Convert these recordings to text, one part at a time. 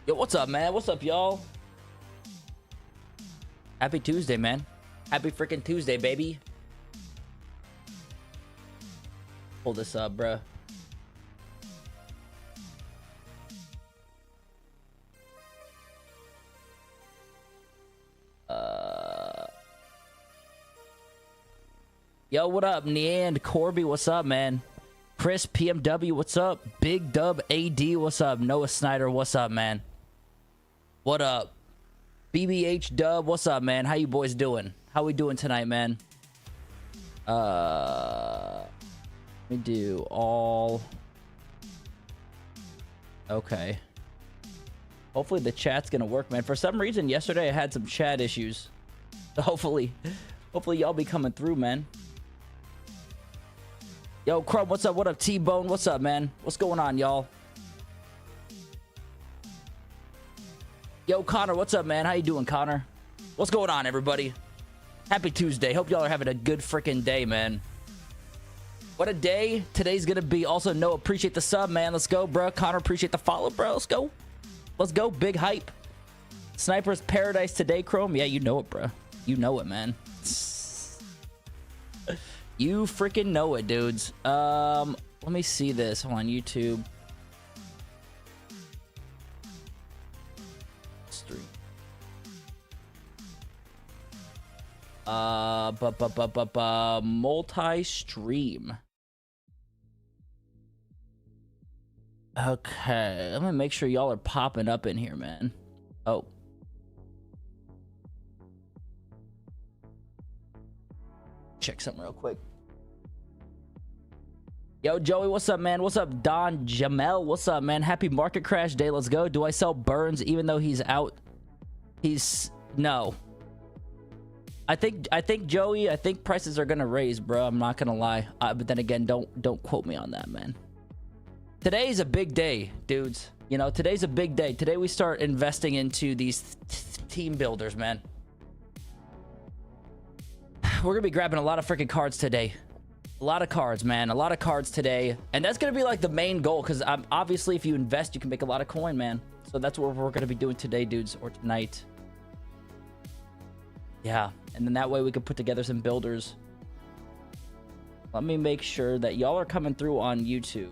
Yo, what's up, man? What's up, y'all? Happy Tuesday, man. Happy freaking Tuesday, baby. Pull this up, bruh. Yo, what up, Neand? Corby, what's up, man? Chris, PMW, what's up? Big Dub AD, what's up? Noah Snyder, what's up, man? What up? BBH Dub, what's up, man? How you boys doing? How we doing tonight, man? Let me do all. Okay. Hopefully the chat's gonna work, man. For some reason, yesterday I had some chat issues. So hopefully y'all be coming through, man. Yo, Crumb, what's up? What up, T-Bone? What's up, man? What's going on, y'all? Yo, Connor, what's up, man? How you doing, Connor? What's going on, everybody? Happy Tuesday. Hope y'all are having a good freaking day, man. What a day today's gonna be. Also, no, appreciate the sub, man. Let's go, bro. Connor, appreciate the follow, bro. Let's go. Let's go. Big hype. Sniper's Paradise today, Chrome. Yeah, you know it, bro. You know it, man. You freaking know it, dudes. Let me see this on YouTube. Stream. Multi-stream. Okay, I'm gonna make sure y'all are popping up in here, man. Oh. Check something real quick. Yo, Joey, what's up, man? What's up, Don Jamel? What's up, man? Happy market crash day. Let's go. Do I sell Burns even though he's out? No. I think Joey, I think prices are gonna raise, bro. I'm not gonna lie. But then again, don't quote me on that, man. Today's a big day, dudes. You know, today's a big day. Today we start investing into these team builders, man. We're gonna be grabbing a lot of freaking cards today. A lot of cards, man. A lot of cards today. And that's gonna be like the main goal, because obviously if you invest, you can make a lot of coin, man. So that's what we're gonna be doing today, dudes, or tonight. Yeah, and then that way we can put together some builders. Let me make sure that y'all are coming through on YouTube.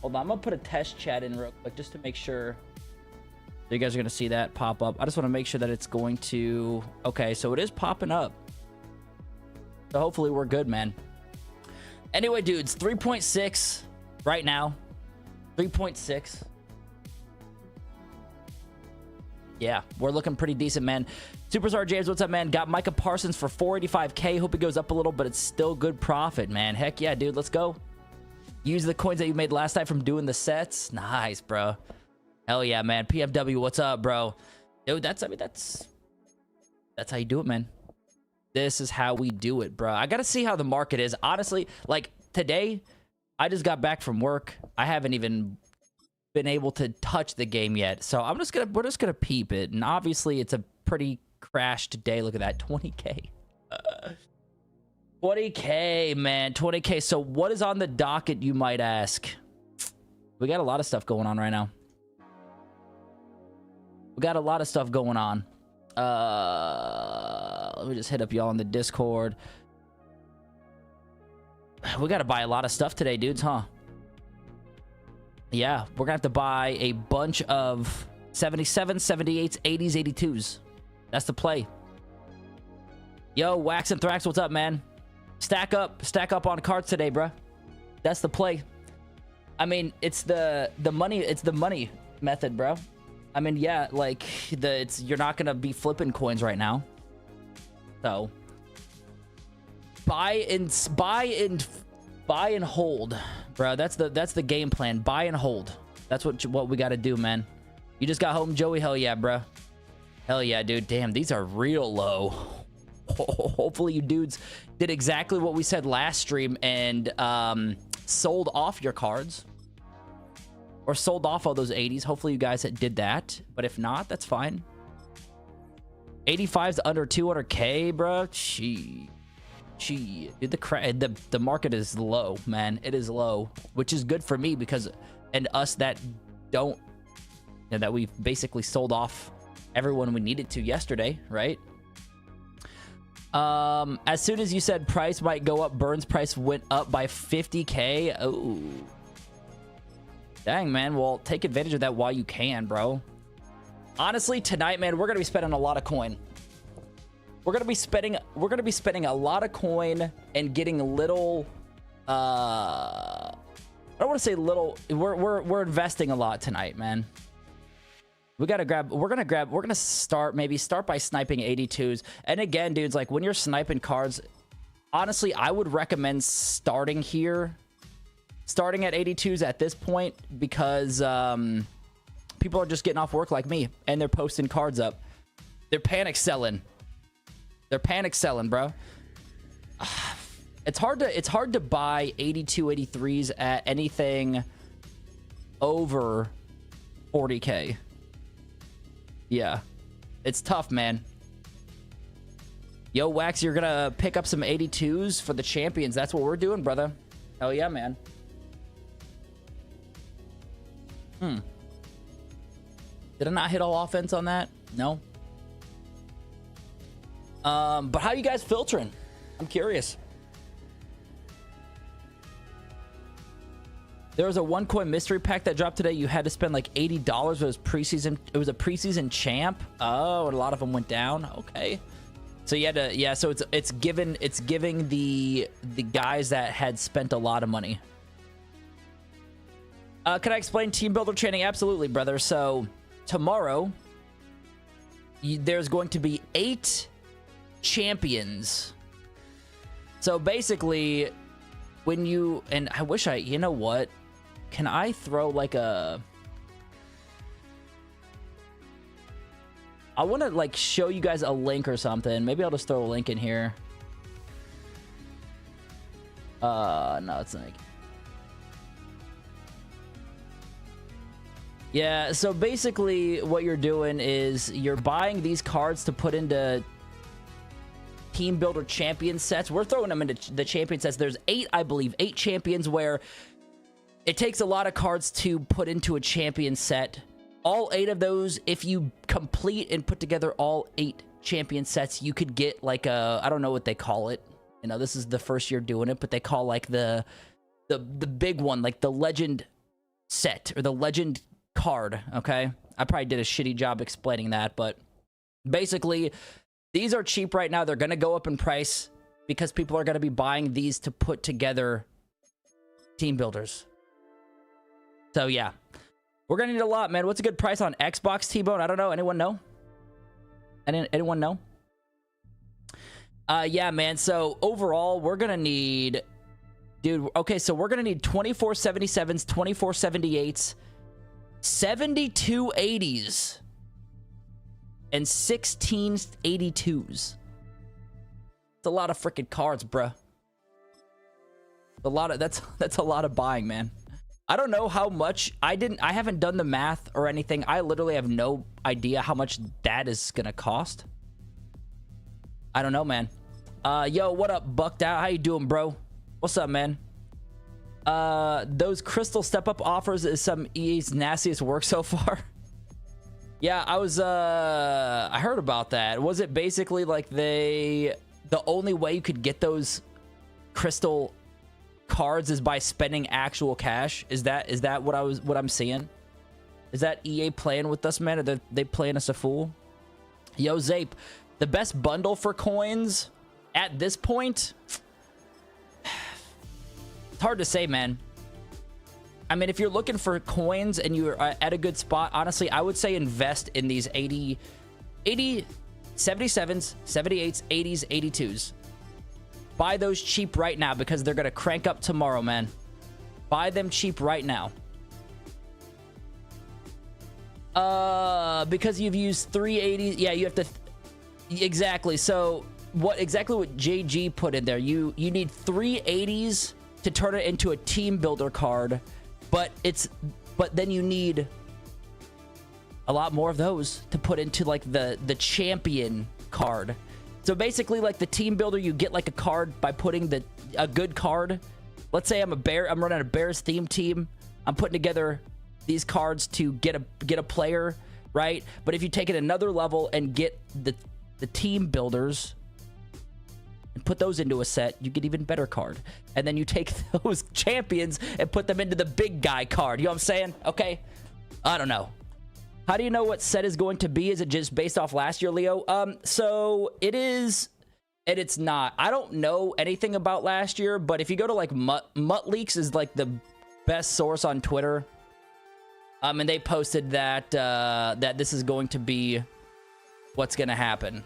Hold on, I'm gonna put a test chat in real quick just to make sure you guys are gonna see that pop up. I just want to make sure that it's going to... Okay, so it is popping up. So hopefully we're good, man. Anyway, dudes, 3.6 right now. 3.6. Yeah, we're looking pretty decent, man. Superstar James, what's up, man? Got Micah Parsons for 485K. Hope it goes up a little, but it's still good profit, man. Heck yeah, dude. Let's go. Use the coins that you made last night from doing the sets. Nice, bro. Hell yeah, man. PFW, what's up, bro? Dude, that's how you do it, man. This is how we do it, bro. I gotta see how the market is. Honestly, like today, I just got back from work. I haven't even been able to touch the game yet. So we're just gonna peep it. And obviously it's a pretty crashed day. Look at that, 20K. 20K, man, 20K. So what is on the docket, you might ask? We got a lot of stuff going on right now. We got a lot of stuff going on. Let me just hit up y'all on the Discord. We got to buy a lot of stuff today, dudes, huh? Yeah, we're gonna have to buy a bunch of 77s, 78s, 80s, 82s. That's the play. Yo, Wax and Thrax, what's up, man? Stack up on cards today, bruh. That's the play. I mean, it's the money method, bro. I mean, yeah, like you're not gonna be flipping coins right now. So buy and hold, bro. That's the game plan. Buy and hold. That's what we got to do, man. You just got home, Joey. Hell yeah, bro. Hell yeah, dude. Damn, these are real low. Hopefully you dudes did exactly what we said last stream and sold off your cards. Or sold off all those 80s. Hopefully you guys did that. But if not, that's fine. 85's under 200K, bro. Dude, the market is low, man. It is low, which is good for me because, and us that don't that we basically sold off everyone we needed to yesterday, right? As soon as you said price might go up, Burns price went up by 50K. Oh, dang, man. Well, take advantage of that while you can, bro. Honestly, tonight, man, we're gonna be spending a lot of coin. We're gonna be spending a lot of coin and getting little. I don't want to say little. We're investing a lot tonight, man. We're gonna start by sniping 82s. And again, dudes, like when you're sniping cards, honestly, I would recommend starting here. Starting at 82s at this point, because people are just getting off work like me and they're posting cards up. They're panic selling. They're panic selling, bro. It's hard to buy 82, 83s at anything over 40K. Yeah, it's tough, man. Yo, Wax, you're gonna pick up some 82s for the champions. That's what we're doing, brother. Hell yeah, man. Did I not hit all offense on that? No. But how you guys filtering? I'm curious. There was a 1 coin mystery pack that dropped today. You had to spend like $80. It was preseason. It was a preseason champ. Oh, and a lot of them went down. Okay. So you had to, yeah. So it's giving the guys that had spent a lot of money. Can I explain team builder training? Absolutely, brother. So tomorrow, there's going to be 8 champions. So basically, when you, and I wish you know what? Can I throw like a... I want to like show you guys a link or something. Maybe I'll just throw a link in here. No, it's like... Yeah, so basically what you're doing is you're buying these cards to put into team builder champion sets. We're throwing them into the champion sets. There's 8, I believe, 8 champions where it takes a lot of cards to put into a champion set. All 8 of those, if you complete and put together all 8 champion sets, you could get like a, I don't know what they call it. You know, this is the first year doing it, but they call like the big one, like the legend set or the legend card. Okay, I probably did a shitty job explaining that, but basically these are cheap right now. They're gonna go up in price because people are gonna be buying these to put together team builders. So yeah, we're gonna need a lot, man. What's a good price on Xbox, T-Bone? I don't know. Anyone know? Anyone know? Yeah, man. So overall, we're gonna need, dude. Okay, so we're gonna need 2477s, 2478s, 7280s, and 1682s. It's a lot of freaking cards, bruh. A lot of that's a lot of buying, man. I don't know how much. I haven't done the math or anything. I literally have no idea how much that is gonna cost. I don't know, man. Yo, what up, Bucked Out? How you doing, bro? What's up, man? Those crystal step-up offers is some EA's nastiest work so far. Yeah, I heard about that. Was it basically like the only way you could get those crystal cards is by spending actual cash? Is that what I'm seeing? Is that EA playing with us, man? Are they playing us a fool? Yo, Zape, the best bundle for coins at this point, it's hard to say, man. I mean, if you're looking for coins and you're at a good spot, honestly, I would say invest in these 80, 77s, 78s, 80s, 82s. Buy those cheap right now because they're going to crank up tomorrow, man. Buy them cheap right now. Because you've used 380s. Yeah, you have to... Exactly. So, exactly what JG put in there. You need 380s to turn it into a team builder card, but then you need a lot more of those to put into like the champion card. So basically, like the team builder, you get like a card by putting a good card. Let's say I'm running a Bears theme team. I'm putting together these cards to get a player, right? But if you take it another level and get the team builders and put those into a set, you get even better card. And then you take those champions and put them into the big guy card. You know what I'm saying? Okay. I don't know. How do you know what set is going to be? Is it just based off last year, Leo? So it is, and it's not. I don't know anything about last year, but if you go to like Mutt Leaks is like the best source on Twitter. And they posted that that this is going to be what's going to happen.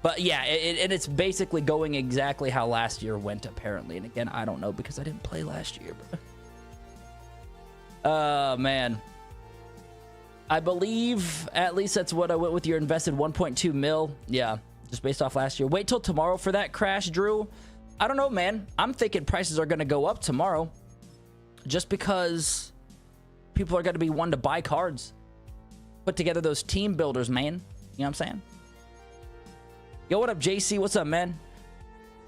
But yeah, it's basically going exactly how last year went, apparently. And again, I don't know because I didn't play last year. Man. I believe at least that's what I went with. Your invested 1.2 mil. Yeah, just based off last year. Wait till tomorrow for that crash, Drew. I don't know, man. I'm thinking prices are going to go up tomorrow just because people are going to be wanting to buy cards. Put together those team builders, man. You know what I'm saying? Yo, what up, JC? What's up, man?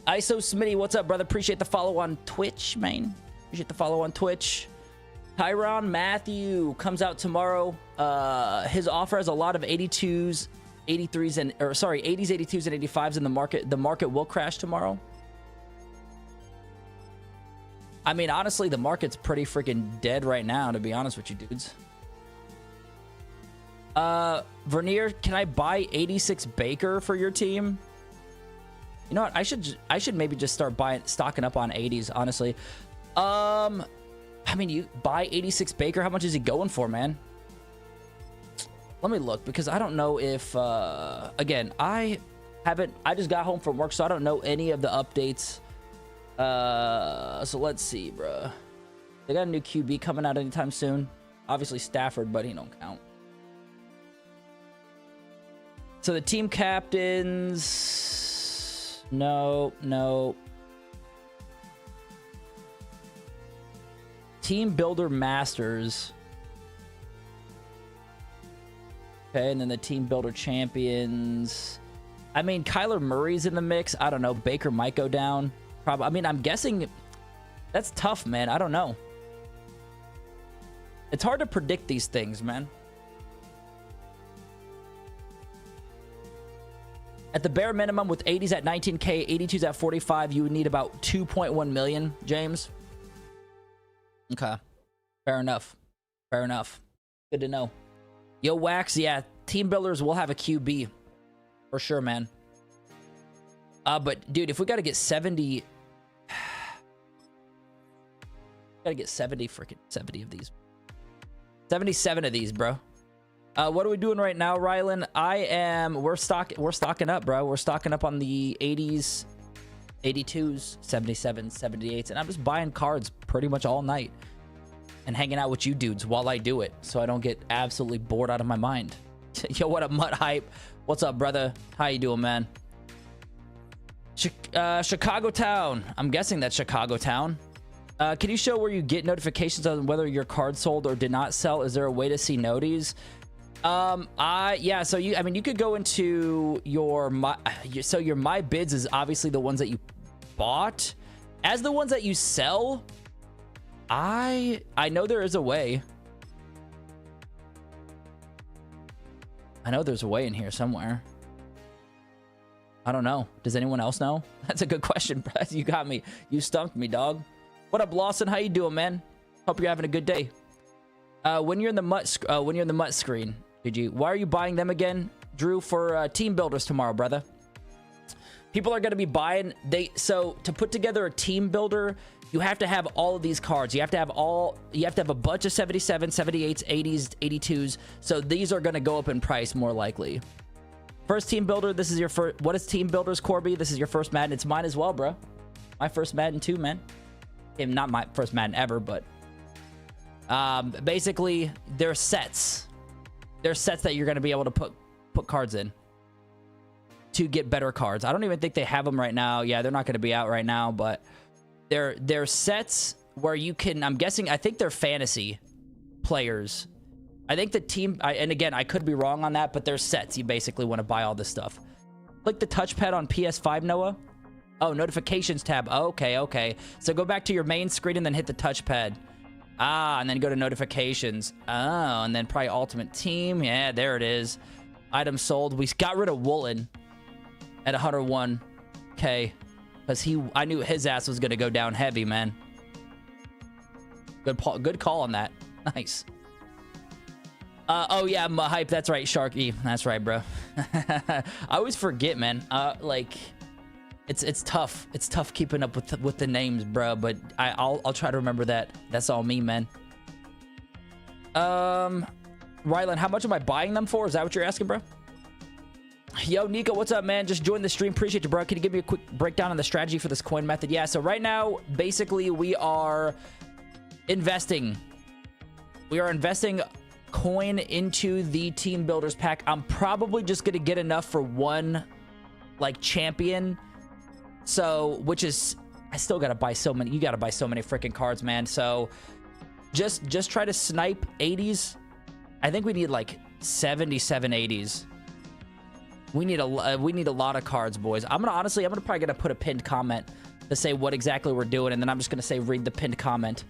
ISO Smitty, what's up, brother? Appreciate the follow on Twitch, man. Appreciate the follow on Twitch. Tyron Matthew comes out tomorrow. His offer has a lot of 82s, 83s, and 80s, 82s, and 85s in the market. The market will crash tomorrow. I mean, honestly, the market's pretty freaking dead right now, to be honest with you, dudes. Vernier, can I buy 86 Baker for your team? You know what? I should maybe just start stocking up on 80s, honestly. I mean, you buy 86 Baker. How much is he going for, man? Let me look, because I don't know if, again, I just got home from work, so I don't know any of the updates. So let's see, bruh. They got a new QB coming out anytime soon. Obviously Stafford, but he don't count. So the team captains, no. Team builder masters. Okay, and then the team builder champions. I mean, Kyler Murray's in the mix. I don't know. Baker might go down. Probably. I mean, I'm guessing that's tough, man. I don't know. It's hard to predict these things, man. At the bare minimum, with 80s at 19K, 82s at 45, you would need about 2.1 million, James. Okay. Fair enough. Fair enough. Good to know. Yo, Wax, yeah, team builders will have a QB. For sure, man. But, dude, if we got to get 70... Gotta get 70 of these. 77 of these, bro. What are we doing right now, Rylan? We're stocking up, bro. We're stocking up on the 80s, 82s, 77s, 78s, and I'm just buying cards pretty much all night and hanging out with you dudes while I do it, so I don't get absolutely bored out of my mind. Yo, what up, Mutt Hype? What's up, brother? How you doing, man? Chicago Town. I'm guessing that's Chicago Town. Can you show where you get notifications on whether your card sold or did not sell? Is there a way to see noties? Yeah, so I mean, you could go into your my bids is obviously the ones that you bought. As the ones that you sell, I know there is a way. I know there's a way in here somewhere. I don't know. Does anyone else know? That's a good question, bro. You got me. You stumped me, dog. What up, Lawson? How you doing, man? Hope you're having a good day. When you're in the mutt screen, why are you buying them again, Drew? For team builders tomorrow, brother. People are going to be buying. So to put together a team builder, you have to have all of these cards. You have to have a bunch of 77s, 78s, 80s, 82s. So these are going to go up in price more likely. First team builder. This is your first. What is team builders, Corby? This is your first Madden. It's mine as well, bro. My first Madden too, man. Not my first Madden ever, but basically they're sets. They're sets that you're going to be able to put cards in to get better cards. I don't even think they have them right now. Yeah, they're not going to be out right now, but they're sets where you can, I think they're fantasy players. I think the team, and again, I could be wrong on that, but they're sets. You basically want to buy all this stuff. Click the touchpad on PS5, Noah. Oh, notifications tab. Okay. So go back to your main screen and then hit the touchpad. Ah, and then go to notifications. Oh, and then probably ultimate team. Yeah, there it is. Item sold. We got rid of Woolen at 101K because I knew his ass was going to go down heavy, man. Good call on that. Nice. Oh yeah, hype. That's right, Sharky. That's right, bro. I always forget, man. Like, it's tough. It's tough keeping up with the names, bro. But I'll try to remember that. That's all me, man. Rylan, how much am I buying them for? Is that what you're asking, bro? Yo, Nico, what's up, man? Just joined the stream. Appreciate you, bro. Can you give me a quick breakdown on the strategy for this coin method? Yeah. So right now, basically, we are investing. We are investing coin into the team builders pack. I'm probably just gonna get enough for one like champion, so which is I still gotta buy so many. You gotta buy so many freaking cards, man. So just try to snipe 80s. I think we need like 77 80s. We need a lot of cards, boys. I'm probably gonna put a pinned comment to say what exactly we're doing, and then I'm just gonna say read the pinned comment.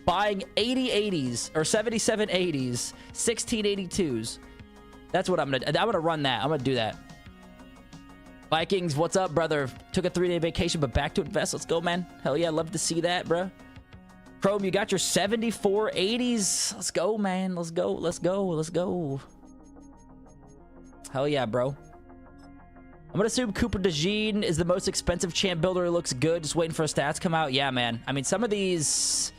Buying 80 80s or 77 80s, 16 82s. That's what I'm gonna run that. I'm gonna do that. Vikings, what's up, brother? Took a 3-day vacation, but back to invest. Let's go, man. Hell yeah, love to see that, bro. Chrome, you got your 74 80s. Let's go, man. Let's go. Let's go. Let's go. Hell yeah, bro. I'm gonna assume Cooper DeJean is the most expensive champ builder. It looks good. Just waiting for his stats to come out. Yeah, man. I mean, some of these.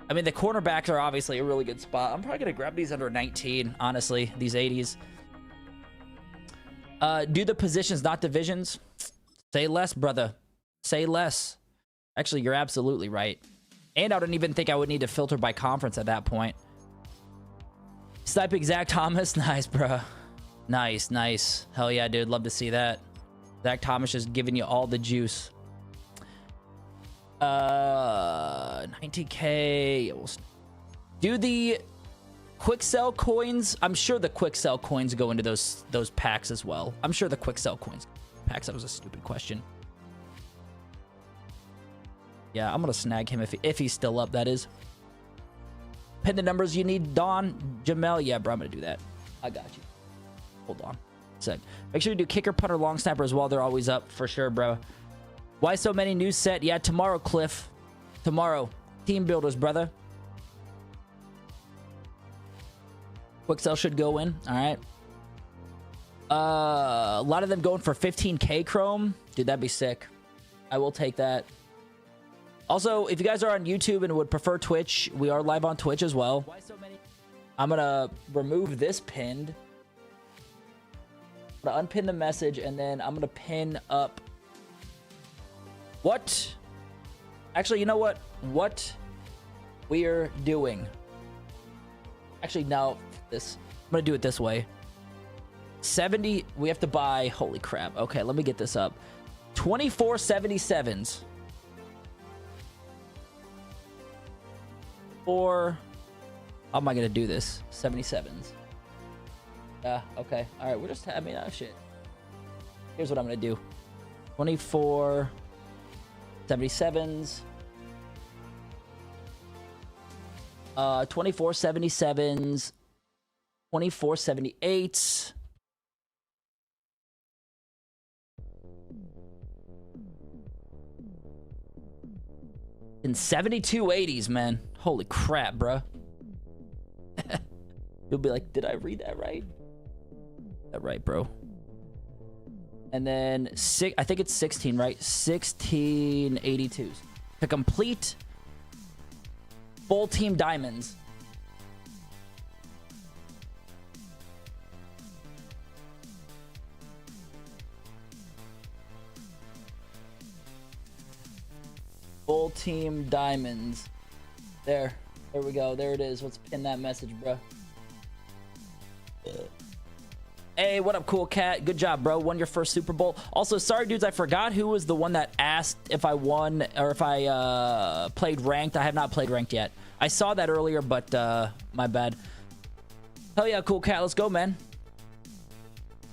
I mean, the cornerbacks are obviously a really good spot. I'm probably going to grab these under 19, honestly, these 80s. Do the positions, not divisions? Say less, brother. Say less. Actually, you're absolutely right. And I don't even think I would need to filter by conference at that point. Sniping Zach Thomas. Nice, bro. Nice, nice. Hell yeah, dude. Love to see that. Zach Thomas is giving you all the juice. 90K. We'll do the quick sell coins. I'm sure the quick sell coins go into those packs as well. I'm sure the quick sell coins packs. That was a stupid question. Yeah, I'm gonna snag him if he's still up. That is. Pin the numbers you need, Don Jamel. Yeah, bro, I'm gonna do that. I got you. Hold on. Sec. Make sure you do kicker, punter, long snapper as well. They're always up for sure, bro. Why so many new set? Yeah, tomorrow, Cliff. Tomorrow. Team builders, brother. Quick sell should go in. All right. A lot of them going for 15K Chrome. Dude, that'd be sick. I will take that. Also, if you guys are on YouTube and would prefer Twitch, we are live on Twitch as well. Why so many? I'm going to remove this pinned. I'm going to unpin the message, and then I'm going to pin up. What? Actually, you know what? What we're doing. Actually, no. I'm going to do it this way. 70. We have to buy. Holy crap. Okay, let me get this up. 24 77s. Or how am I going to do this? 77s. Okay. All right. We're just, I mean, shit. Here's what I'm going to do. 24 77s. 24 77s. 24 78s. And 72 80s, man. Holy crap, bro. You'll be like, did I read that right? That right, bro. And then I think it's 16, right? 16 82s. To complete full team diamonds. Full team diamonds. There we go. There it is. Let's pin that message, bro. Hey, what up, cool cat? Good job, bro. Won your first Super Bowl. Also, sorry, dudes, I forgot who was the one that asked if I won or if I played ranked. I have not played ranked yet. I saw that earlier, but my bad. Hell yeah, cool cat. Let's go, man.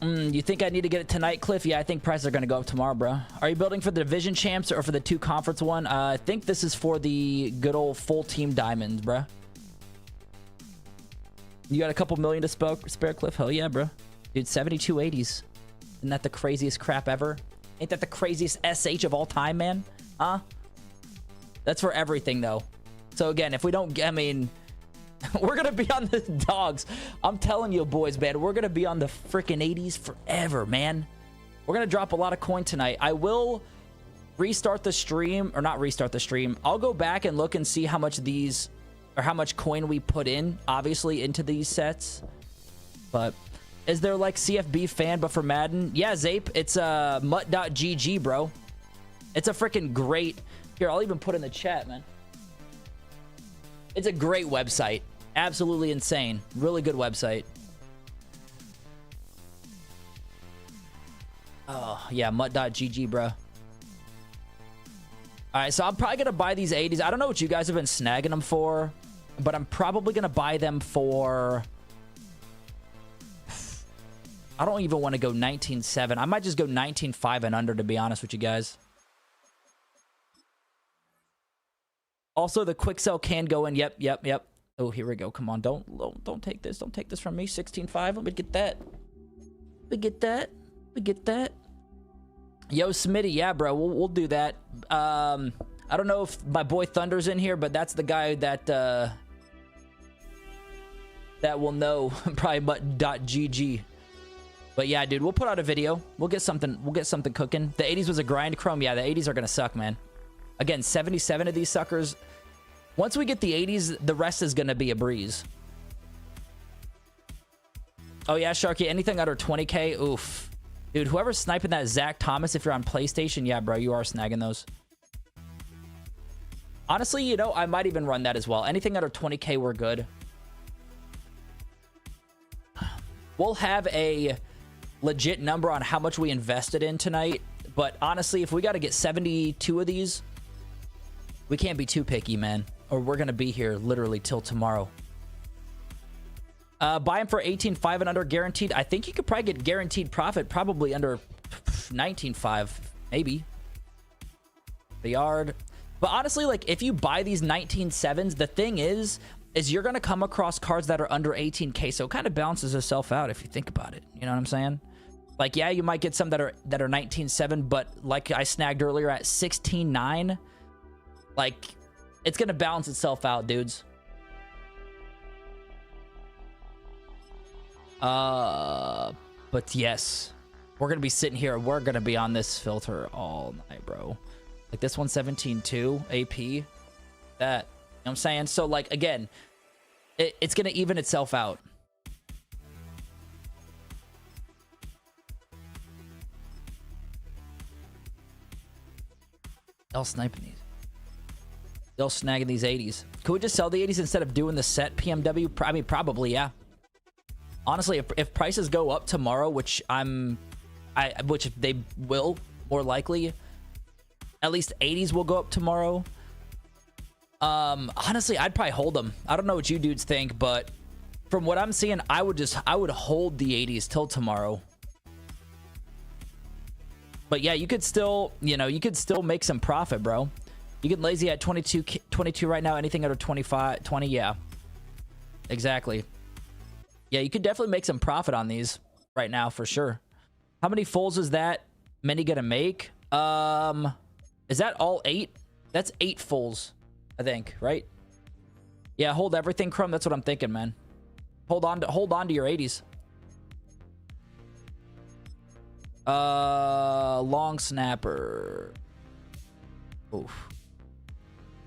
You think I need to get it tonight, Cliff? Yeah, I think prices are going to go up tomorrow, bro. Are you building for the division champs or for the 2 conference one? I think this is for the good old full team diamonds, bro. You got a couple million to spare, Cliff? Hell yeah, bro. Dude, 7280s. Isn't that the craziest crap ever? Ain't that the craziest SH of all time, man? Huh? That's for everything, though. So, again, if we don't... I mean... we're going to be on the dogs. I'm telling you, boys, man. We're going to be on the freaking 80s forever, man. We're going to drop a lot of coin tonight. I will restart the stream. Or not restart the stream. I'll go back and look and see how much these... or how much coin we put in, obviously, into these sets. But... is there like CFB fan, but for Madden? Yeah, Zape. It's mutt.gg, bro. It's a freaking great... here, I'll even put in the chat, man. It's a great website. Absolutely insane. Really good website. Oh, yeah, mutt.gg, bro. All right, so I'm probably going to buy these 80s. I don't know what you guys have been snagging them for, but I'm probably going to buy them for... I don't even want to go 19.7. I might just go 19.5 and under, to be honest with you guys. Also, the quick sell can go in. Yep. Oh, here we go. Come on, don't take this. Don't take this from me. 16.5. Let me get that. We get that. Yo, Smitty. Yeah, bro. We'll do that. I don't know if my boy Thunder's in here, but that's the guy that that will know. Probably mutt.gg. But yeah, dude, we'll put out a video. We'll get something cooking. The 80s was a grind, Chrome. Yeah, the 80s are gonna suck, man. Again, 77 of these suckers. Once we get the 80s, the rest is gonna be a breeze. Oh yeah, Sharky, anything under 20k? Oof. Dude, whoever's sniping that Zach Thomas, if you're on PlayStation, yeah, bro, you are snagging those. Honestly, you know, I might even run that as well. Anything under 20k, we're good. We'll have a legit number on how much we invested in tonight, but honestly, if we got to get 72 of these, we can't be too picky, man, or we're gonna be here literally till tomorrow. Buy them for 18.5 and under guaranteed. I think you could probably get guaranteed profit probably under 19.5, maybe. The yard. But honestly, like, if you buy these 19.7s, the thing is you're gonna come across cards that are under 18k, so it kind of balances itself out if you think about it. You know what I'm saying? Like, yeah, you might get some that are 19.7, but like I snagged earlier at 16.9, like, it's gonna balance itself out, dudes. But yes, we're gonna be sitting here. We're gonna be on this filter all night, bro. Like this one, 17.2 AP. That, you know what I'm saying? So like, again, it's gonna even itself out. They'll sniping these. They'll snagging these 80s. Could we just sell the 80s instead of doing the set PMW? I mean, probably, yeah. Honestly, if prices go up tomorrow, which which they will, more likely, at least 80s will go up tomorrow. Honestly, I'd probably hold them. I don't know what you dudes think, but from what I'm seeing, I would hold the 80s till tomorrow. But yeah, you could still, you know, you could still make some profit, bro. You get lazy at 22 right now. Anything under 25, 20, yeah. Exactly. Yeah, you could definitely make some profit on these right now for sure. How many fulls is that many gonna make? Is that all 8? That's 8 fulls, I think, right? Yeah, hold everything, Chrome. That's what I'm thinking, man. Hold on to your 80s. Long snapper. Oof.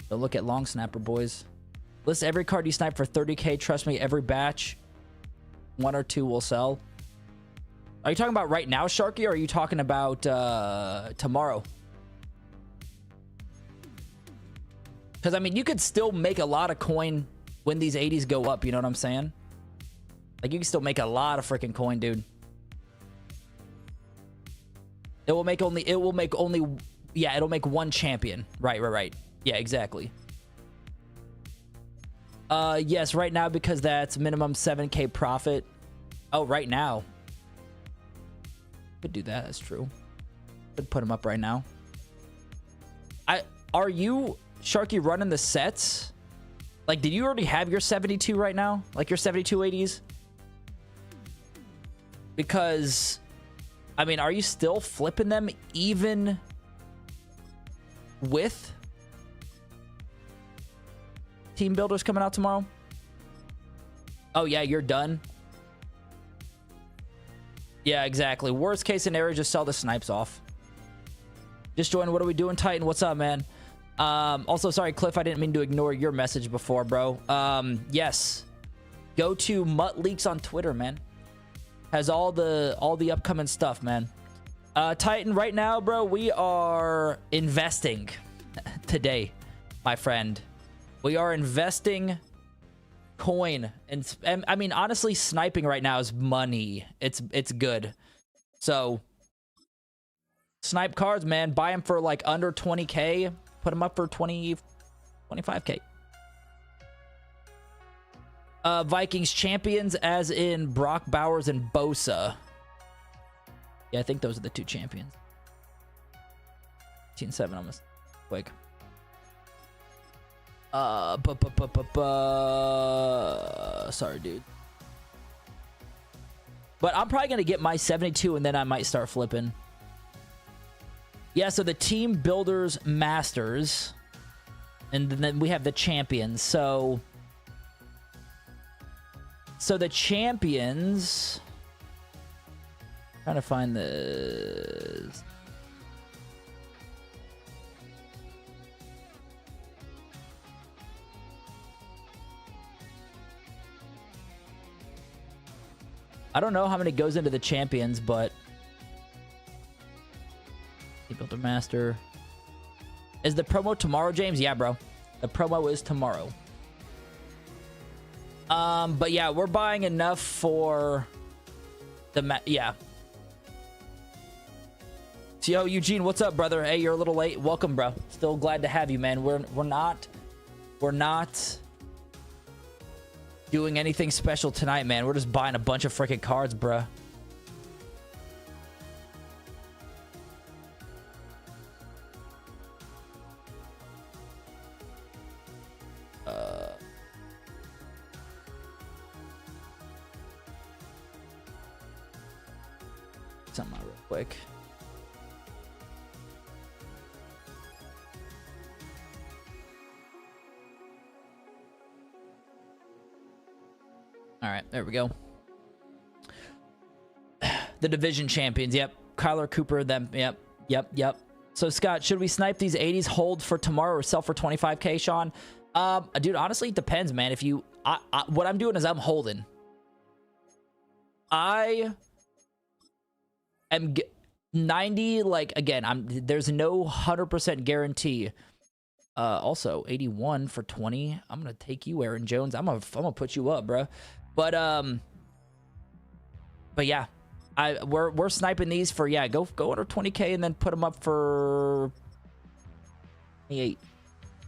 So look at long snapper, boys. List every card you snipe for 30k. Trust me, every batch, 1 or 2 will sell. Are you talking about right now, Sharky, or are you talking about tomorrow? Because, I mean, you could still make a lot of coin when these 80s go up, you know what I'm saying? Like, you can still make a lot of freaking coin, dude. It'll make only, yeah, it'll make 1 champion. Right. Yeah, exactly. Yes, right now, because that's minimum 7k profit. Oh, right now. Could do that. That's true. Could put him up right now. Are you, Sharky, running the sets? Like, did you already have your 72 right now? Like your 72 80s? Because, I mean, are you still flipping them even with team builders coming out tomorrow? Oh, yeah, you're done. Yeah, exactly. Worst case scenario, just sell the snipes off. Just join. What are we doing, Titan? What's up, man? Also, sorry, Cliff, I didn't mean to ignore your message before, bro. Yes. Go to Mutt Leaks on Twitter, man. Has all the upcoming stuff, man. Titan, right now, bro, we are investing today, my friend. We are investing coin, and I mean, honestly, sniping right now is money. It's good. So snipe cards, man, buy them for like under 20k, put them up for 25k. Vikings champions, as in Brock Bowers and Bosa. Yeah, I think those are the two champions. 18-7 almost quick. Sorry, dude. But I'm probably gonna get my 72 and then I might start flipping. Yeah, so the team builders masters, and then we have the champions. So the champions, trying to find this. I don't know how many goes into the champions, but he built a master. Is the promo tomorrow, James? Yeah, bro. The promo is tomorrow. But yeah, we're buying enough for the yeah. Yo, Eugene, what's up, brother? Hey, you're a little late. Welcome, bro. Still glad to have you, man. We're not doing anything special tonight, man. We're just buying a bunch of freaking cards, bruh. Something out real quick. All right, there we go. The division champions. Yep. Kyler Cooper, them. Yep. So, Scott, should we snipe these 80s, hold for tomorrow, or sell for 25k, Sean? Dude, honestly, it depends, man. If you... what I'm doing is I'm holding. I am 90, like, again, there's no 100% guarantee. Also, 81 for 20. I'm going to take you, Aaron Jones. I'm gonna put you up, bro. But yeah, we're sniping these for, yeah, go under 20k and then put them up for 28,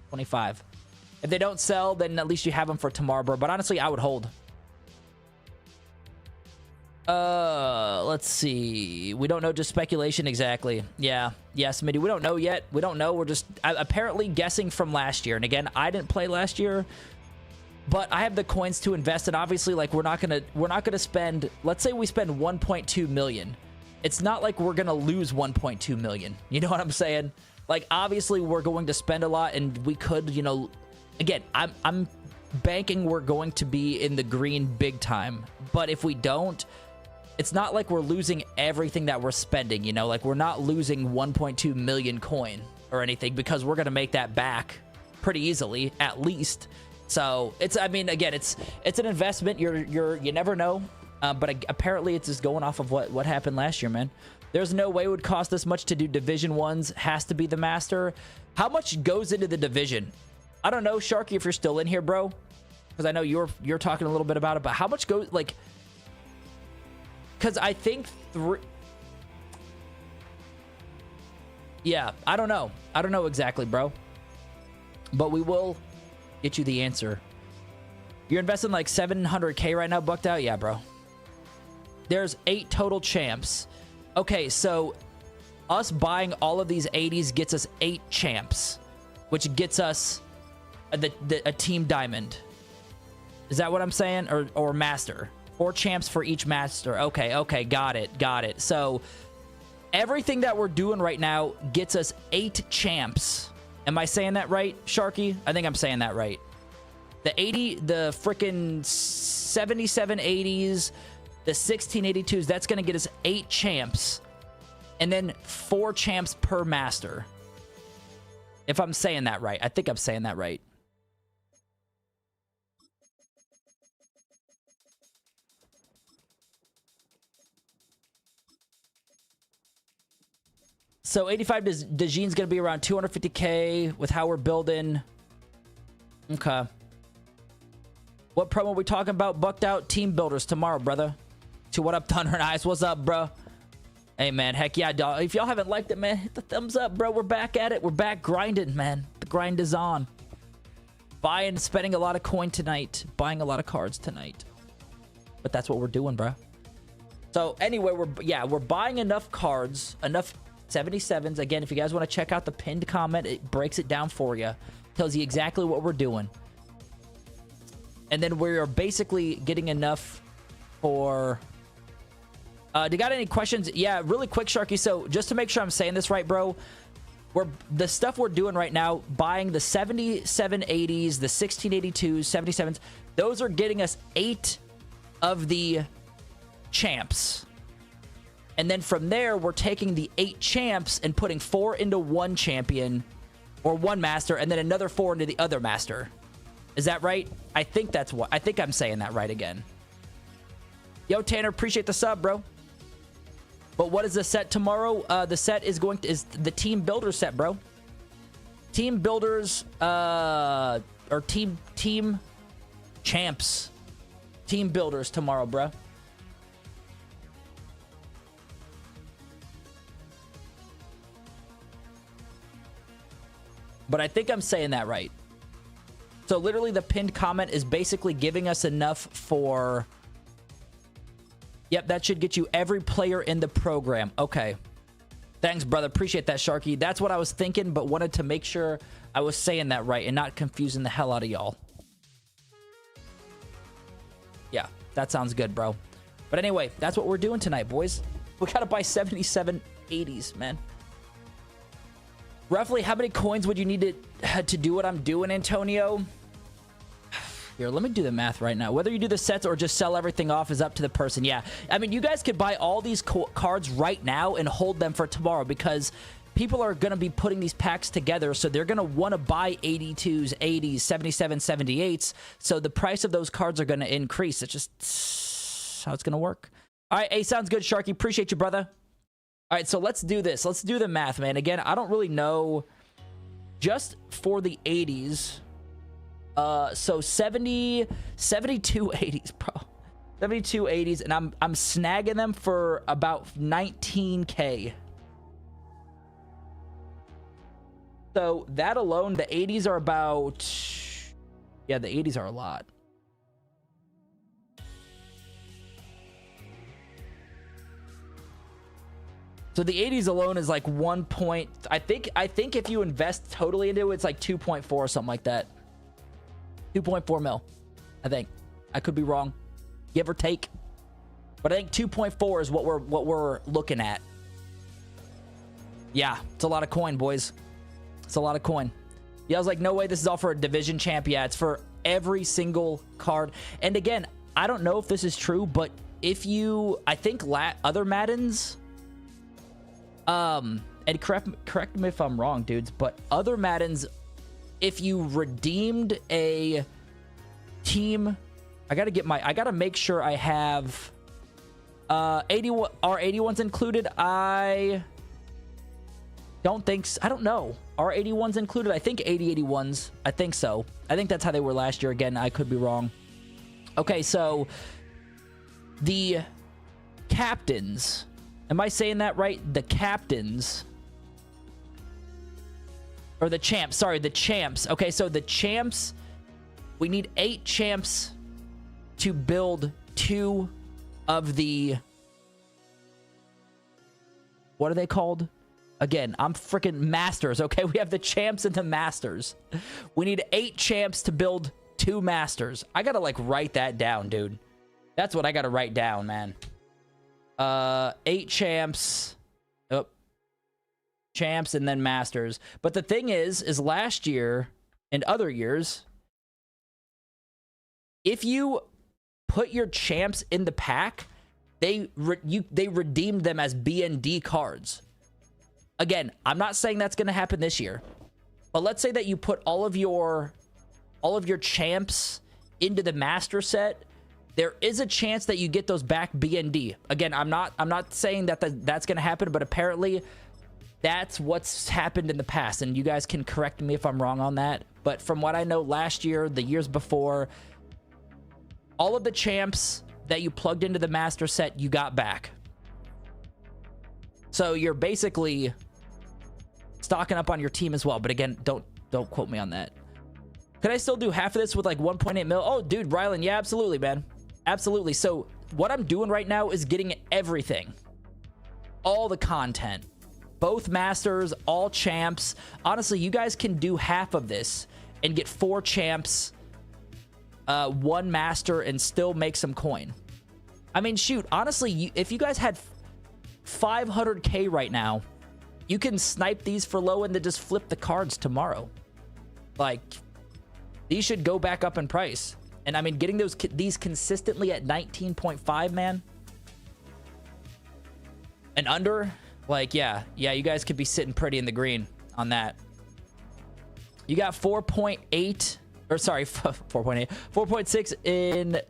25. If they don't sell, then at least you have them for tomorrow, bro. But honestly, I would hold. Let's see. We don't know, just speculation. Exactly. Yeah, Smitty, we don't know yet. We don't know. We're just apparently guessing from last year. And again, I didn't play last year, but I have the coins to invest. And obviously, like, we're not gonna spend, let's say we spend 1.2 million. It's not like we're gonna lose 1.2 million. You know what I'm saying? Like, obviously we're going to spend a lot, and we could, you know, again, I'm banking we're going to be in the green big time. But if we don't, it's not like we're losing everything that we're spending, you know? Like, we're not losing 1.2 million coin or anything, because we're gonna make that back pretty easily, at least. So it's, I mean, again, it's an investment. You never know. But apparently it's just going off of what happened last year, man. There's no way it would cost this much to do Division 1s. Has to be the Master. How much goes into the Division? I don't know, Sharky, if you're still in here, bro, because I know you're talking a little bit about it, but how much goes, like, because I think yeah, I don't know exactly, bro, but we will get you the answer. You're investing like 700k right now, bucked out. Yeah, bro. There's 8 total champs. Okay, so us buying all of these 80s gets us 8 champs, which gets us a team diamond. Is that what I'm saying? Or master? 4 champs for each master. Okay, got it. So everything that we're doing right now gets us 8 champs. Am I saying that right, Sharky? I think I'm saying that right. The freaking 77 80s, the 16 82s, that's going to get us 8 champs. And then 4 champs per master. If I'm saying that right. I think I'm saying that right. So 85 Dejean's going to be around 250k with how we're building. Okay. What promo are we talking about? Bucked out team builders tomorrow, brother. To what up, Thunder and Ice? What's up, bro? Hey, man. Heck yeah, dog. If y'all haven't liked it, man, hit the thumbs up, bro. We're back at it. We're back grinding, man. The grind is on. Spending a lot of coin tonight. Buying a lot of cards tonight. But that's what we're doing, bro. So anyway, we're buying enough cards, enough 77s. Again, if you guys want to check out the pinned comment, it breaks it down for you. Tells you exactly what we're doing. And then we're basically getting enough for... do you got any questions? Yeah, really quick, Sharky. So just to make sure I'm saying this right, bro. The stuff we're doing right now, buying the 7780s, the 1682s, 77s, those are getting us 8 of the champs. And then from there, we're taking the 8 champs and putting 4 into one champion or one master, and then another 4 into the other master. Is that right? I think that's what... I think I'm saying that right again. Yo, Tanner, appreciate the sub, bro. But what is the set tomorrow? The set is the team builder set, bro. Team builders, or team champs. Team builders tomorrow, bro. But I think I'm saying that right. So literally the pinned comment is basically giving us enough for... Yep, that should get you every player in the program. Okay. Thanks, brother. Appreciate that, Sharky. That's what I was thinking, but wanted to make sure I was saying that right and not confusing the hell out of y'all. Yeah, that sounds good, bro. But anyway, that's what we're doing tonight, boys. We gotta buy 77 80s, man. Roughly, how many coins would you need to do what I'm doing, Antonio? Here, let me do the math right now. Whether you do the sets or just sell everything off is up to the person. Yeah, I mean, you guys could buy all these cards right now and hold them for tomorrow because people are going to be putting these packs together, so they're going to want to buy 82s, 80s, 77s, 78s, so the price of those cards are going to increase. It's just how it's going to work. All right, hey, sounds good, Sharky. Appreciate you, brother. All right, so let's do this. Let's do the math, man. Again, I don't really know just for the 80s. So 72 80s, bro. 72 80s, and I'm snagging them for about 19k. So that alone, the 80s are about... Yeah, the 80s are a lot. So the 80s alone is like 1 point... I think if you invest totally into it, it's like 2.4 or something like that. 2.4 mil, I think. I could be wrong, give or take, but I think 2.4 is what we're looking at. Yeah, it's a lot of coin, boys. It's a lot of coin. Yeah, I was like, no way, this is all for a division champ. Yeah, it's for every single card. And again, I don't know if this is true, but if you, I think other Maddens, and correct me if I'm wrong, dudes, but other Maddens, if you redeemed a team, I gotta make sure I have 81. Are 81s included? I don't think so. I don't know. Are 81s included? I think 81s. I think so. I think that's how they were last year. Again, I could be wrong. Okay, so the captains. Am I saying that right? The captains. Or the champs. Sorry, the champs. Okay, so the champs, we need 8 champs to build 2 of the What are they called? Again, I'm freaking masters, okay? We have the champs and the masters. We need 8 champs to build 2 masters. I gotta, like, write that down, dude. That's what I gotta write down, man. 8 champs. Oh. Champs and then masters. But the thing is last year and other years, if you put your champs in the pack, they redeemed them as BND cards. Again, I'm not saying that's going to happen this year, but let's say that you put all of your champs into the master set. There is a chance that you get those back BND. Again, I'm not saying that that's going to happen, but apparently that's what's happened in the past, and you guys can correct me if I'm wrong on that. But from what I know, last year, the years before, all of the champs that you plugged into the master set, you got back. So you're basically stocking up on your team as well. But again, don't quote me on that. Could I still do half of this with like 1.8 mil? Oh, dude, Rylan, yeah, absolutely, man. Absolutely. So what I'm doing right now is getting everything. All the content. Both masters, all champs. Honestly, you guys can do half of this and get 4 champs, 1 master, and still make some coin. I mean, shoot, honestly, if you guys had 500k right now, you can snipe these for low and then just flip the cards tomorrow. Like, these should go back up in price. And I mean, getting these consistently at 19.5, man, and under, like, yeah, you guys could be sitting pretty in the green on that. You got 4.8, or sorry, 4.8, 4.6 in.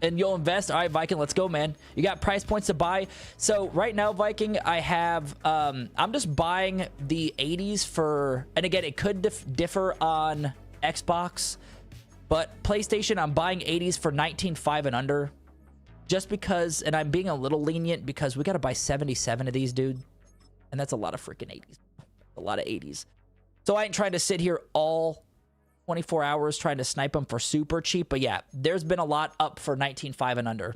And you'll invest. All right, Viking, let's go, man. You got price points to buy. So right now, Viking, I have, I'm just buying the 80s for, and again, it could differ on Xbox, but PlayStation, I'm buying 80s for 19.5 and under, just because, and I'm being a little lenient because we got to buy 77 of these, dude. And that's a lot of freaking 80s. A lot of 80s. So I ain't trying to sit here all 24 hours trying to snipe them for super cheap. But yeah, there's been a lot up for 19.5 and under.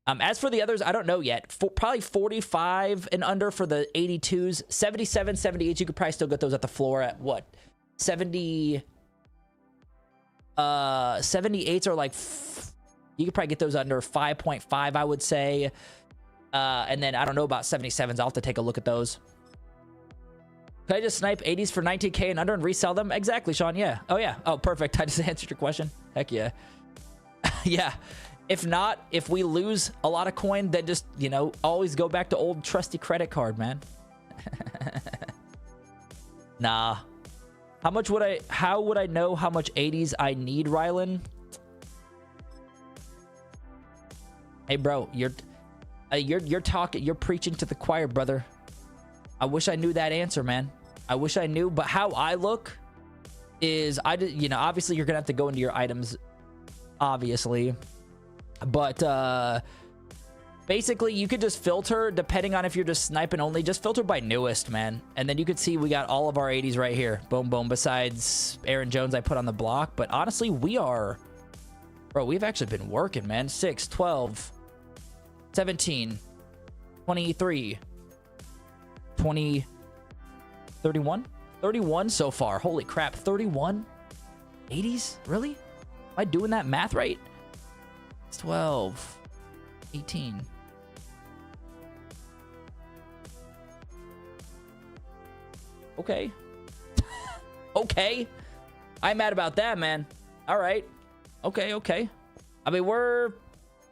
As for the others, I don't know yet. Probably 45 and under for the 82s. 77, 78s, you could probably still get those at the floor at what? 70... 78s are like... You could probably get those under 5.5, I would say. And then I don't know about 77s. I'll have to take a look at those. Could I just snipe 80s for 19k and under and resell them? Exactly, Sean. Yeah. Oh, yeah. Oh, perfect. I just answered your question. Heck yeah. Yeah. If not, if we lose a lot of coin, then just, you know, always go back to old trusty credit card, man. Nah. How would I know how much 80s I need, Rylan? Hey, bro, you're talking, you're preaching to the choir, brother. I wish I knew that answer, man. I wish I knew, but how I look is, you know, obviously you're gonna have to go into your items, obviously, but basically you could just filter depending on if you're just sniping only. Just filter by newest, man, and then you could see we got all of our 80s right here. Boom, boom. Besides Aaron Jones, I put on the block, but honestly, we've actually been working, man. 6, 12, 17, 23. 20, 31 so far. Holy crap, 31 80s, really? Am I doing that math right? It's 12, 18. Okay. Okay, I'm mad about that, man. All right, okay. I mean, we're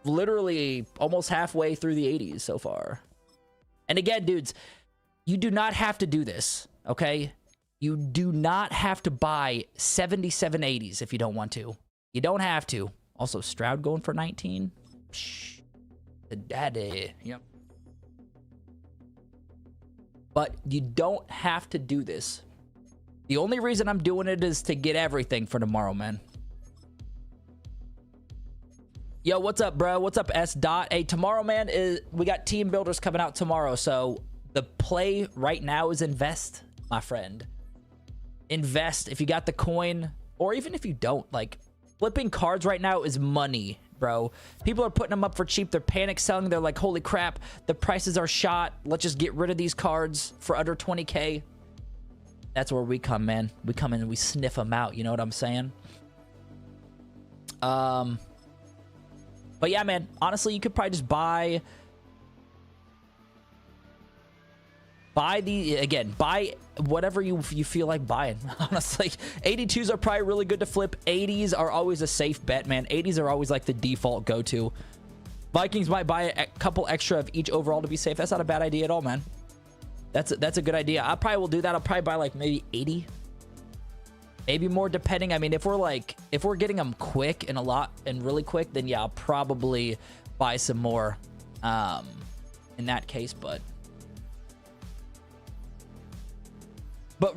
literally almost halfway through the 80s so far. And again, dudes, you do not have to do this, okay? You do not have to buy 77 80s if you don't want to. You don't have to. Also, Stroud going for 19. Psh, the daddy. Yep. But you don't have to do this. The only reason I'm doing it is to get everything for tomorrow, man. Yo, what's up, bro? What's up, S. Dot? Hey, tomorrow, man, we got team builders coming out tomorrow, so the play right now is invest, my friend. Invest if you got the coin, or even if you don't. Like, flipping cards right now is money, bro. People are putting them up for cheap. They're panic selling. They're like, holy crap, the prices are shot. Let's just get rid of these cards for under 20K. That's where we come, man. We come in and we sniff them out. You know what I'm saying? But yeah, man, honestly, you could probably just buy whatever you feel like buying. Honestly, 82s are probably really good to flip. 80s are always a safe bet, man. 80s are always like the default go-to. Vikings might buy a couple extra of each overall to be safe. That's not a bad idea at all, man. That's a good idea. I probably will do that. I'll probably buy like maybe 80, maybe more, depending. I mean, if we're getting them quick and a lot and really quick, then yeah, I'll probably buy some more in that case. But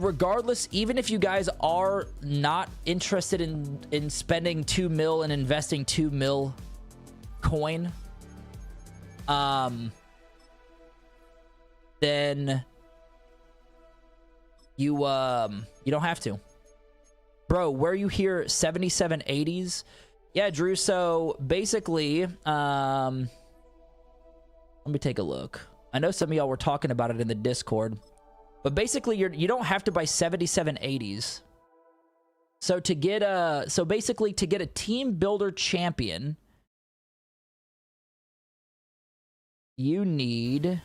regardless, even if you guys are not interested in spending 2 mil and investing 2 mil coin, then you don't have to. Bro, where you hear 7780s? Yeah, Drew, so basically, let me take a look. I know some of y'all were talking about it in the Discord. But basically, you don't have to buy 7780s. So to get a team builder champion, you need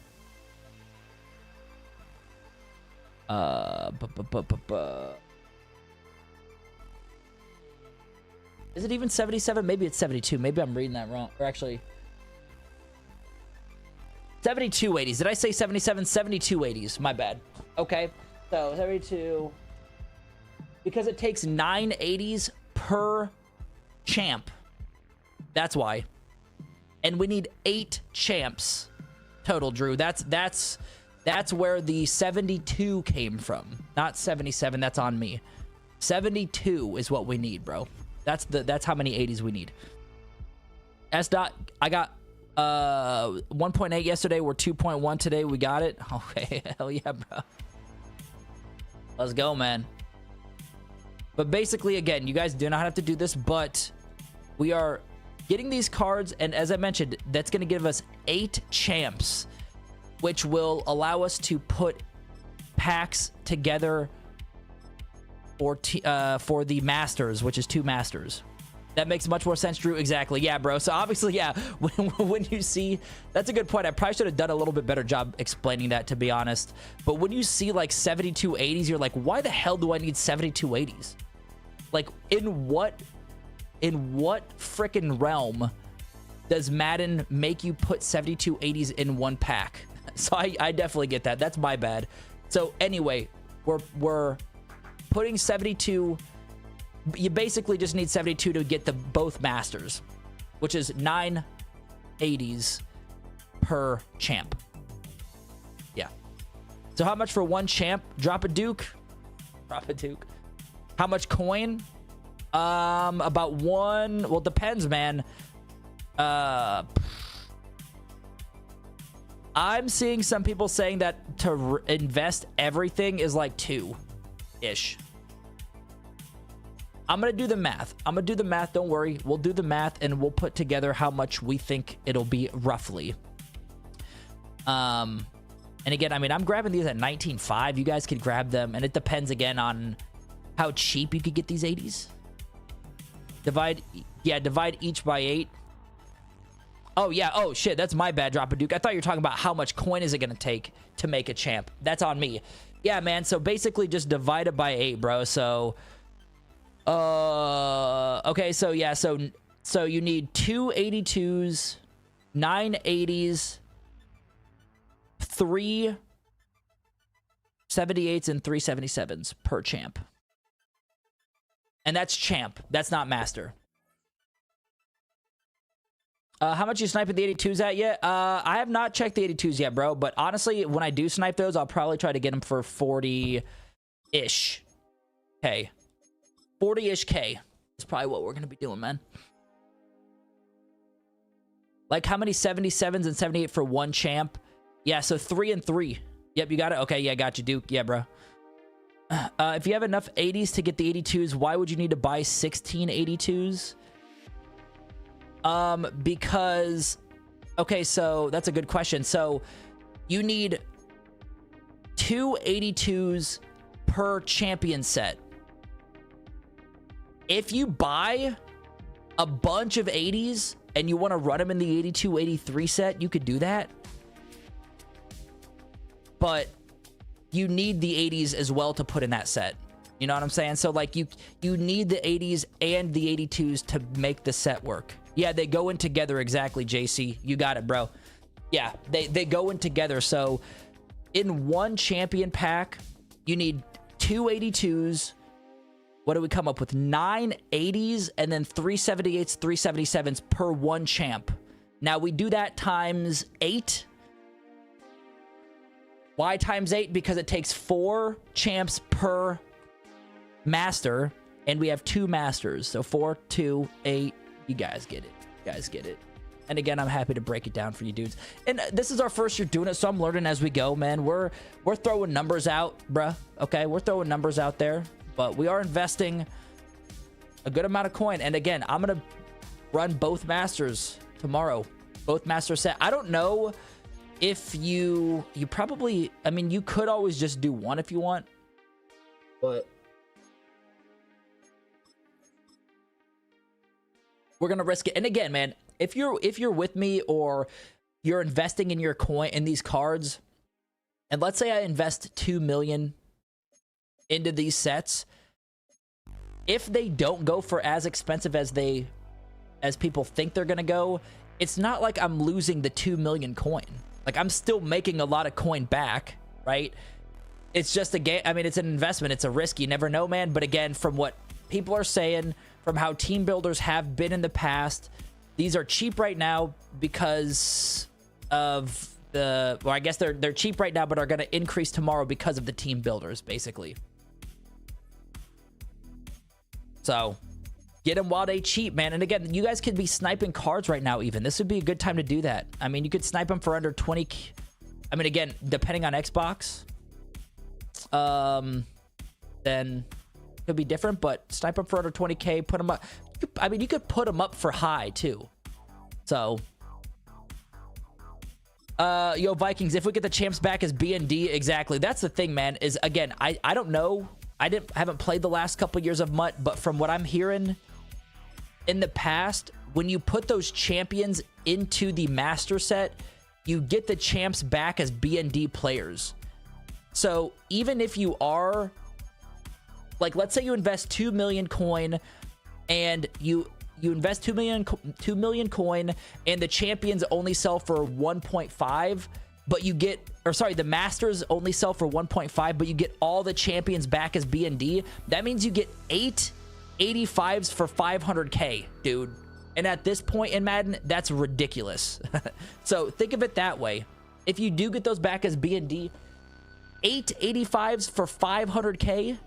is it even 77? Maybe it's 72. Maybe I'm reading that wrong. Or actually 7280s. Did I say 77? 7280s. My bad. Okay. So 72. Because it takes 980s per champ. That's why. And we need 8 champs total, Drew. That's where the 72 came from. Not 77. That's on me. 72 is what we need, bro. That's how many 80s we need. S dot, I got 1.8 yesterday. We're 2.1 today. We got it. Okay, hell yeah, bro. Let's go, man. But basically, again, you guys do not have to do this, but we are getting these cards, and as I mentioned, that's going to give us 8 champs, which will allow us to put packs together for the Masters, which is 2 Masters. That makes much more sense, Drew. Exactly. Yeah, bro. So obviously, yeah, when you see, that's a good point. I probably should have done a little bit better job explaining that, to be honest. But when you see like 7280s, you're like, why the hell do I need 7280s? Like, in what freaking realm does Madden make you put 7280s in one pack? So I definitely get that. That's my bad. So anyway, we're putting 72. You basically just need 72 to get both Masters, which is 980s per champ. Yeah. So how much for one champ? Drop a Duke. Drop a Duke. How much coin? About 1. Well, depends, man. I'm seeing some people saying that to invest everything is like 2-ish. I'm going to do the math. Don't worry. We'll do the math and we'll put together how much we think it'll be roughly. And again, I mean, I'm grabbing these at 19.5. You guys could grab them. And it depends, again, on how cheap you could get these 80s. Divide each by 8. Oh, yeah. Oh, shit. That's my bad, Drop a Duke. I thought you were talking about how much coin is it going to take to make a champ. That's on me. Yeah, man. So basically just divide it by 8, bro. So... okay, so yeah, so you need 2 82s, 9 80s, 3 78s, and 3 77s per champ. And that's champ. That's not master. How much you sniping the 82s at yet? I have not checked the 82s yet, bro. But honestly, when I do snipe those, I'll probably try to get them for 40-ish. Okay. 40-ish K is probably what we're going to be doing, man. Like, how many 77s and 78 for one champ? Yeah, so 3 and 3. Yep, you got it? Okay, yeah, got you, Duke. Yeah, bro. If you have enough 80s to get the 82s, why would you need to buy 16 82s? Because, okay, so that's a good question. So you need 2 82s per champion set. If you buy a bunch of 80s and you want to run them in the 82 83 set, you could do that. But you need the 80s as well to put in that set. You know what I'm saying? So like you need the 80s and the 82s to make the set work. Yeah, they go in together. Exactly, JC. You got it, bro. Yeah, they go in together. So in one champion pack, you need 2 82s. What do we come up with? 9 80s and then 378s, 377s per one champ. Now we do that times 8. Why times 8? Because it takes 4 champs per master, and we have 2 masters. So 4, 2, 8. You guys get it. You guys get it. And again, I'm happy to break it down for you dudes. And this is our first year doing it, so I'm learning as we go, man. We're throwing numbers out, bruh. Okay, we're throwing numbers out there, but we are investing a good amount of coin. And again, I'm gonna run both masters tomorrow. Both master set. I don't know if you probably, I mean, you could always just do one if you want, but we're gonna risk it. And again, man, if you're with me or you're investing in your coin in these cards, and let's say I invest 2 million into these sets, if they don't go for as expensive as people think they're gonna go, it's not like I'm losing the 2 million coin. Like, I'm still making a lot of coin back, right? It's just a game. I mean, it's an investment. It's a risk. You never know, man. But again, from what people are saying, from how team builders have been in the past, these are cheap right now because of the, well, I guess they're cheap right now, but are going to increase tomorrow because of the team builders, basically. So get them while they cheap, man. And again, you guys could be sniping cards right now even. This would be a good time to do that. I mean, you could snipe them for under 20. I mean, again, depending on Xbox, then it'll be different, but snipe them for under 20K, put them up. I mean, you could put them up for high too. So, yo, Vikings, if we get the champs back as B and D, exactly. That's the thing, man, is again, I don't know. I haven't played the last couple years of MUT, but from what I'm hearing in the past, when you put those champions into the master set, you get the champs back as B and D players. So even if you are, like, let's say you invest 2 million coin and you invest 2 million coin and the champions only sell for 1.5, but you get, or sorry, the masters only sell for 1.5, but you get all the champions back as B and D. That means you get 8 85s for 500K, dude. And at this point in Madden, that's ridiculous. So think of it that way. If you do get those back as B and D, 8 85s for 500K.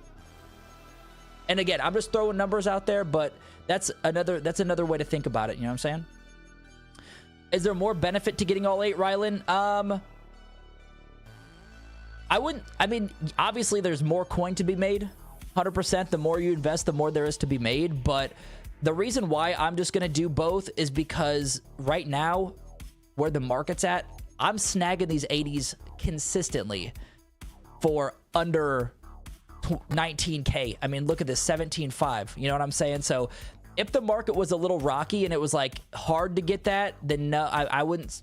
And again, I'm just throwing numbers out there, but that's another way to think about it. You know what I'm saying? Is there more benefit to getting all 8, Rylan? I mean, obviously there's more coin to be made. 100%. The more you invest, the more there is to be made. But the reason why I'm just going to do both is because right now, where the market's at, I'm snagging these 80s consistently for under 19K. I mean, look at this, 17.5. You know what I'm saying? So if the market was a little rocky and it was like hard to get that, then no, I wouldn't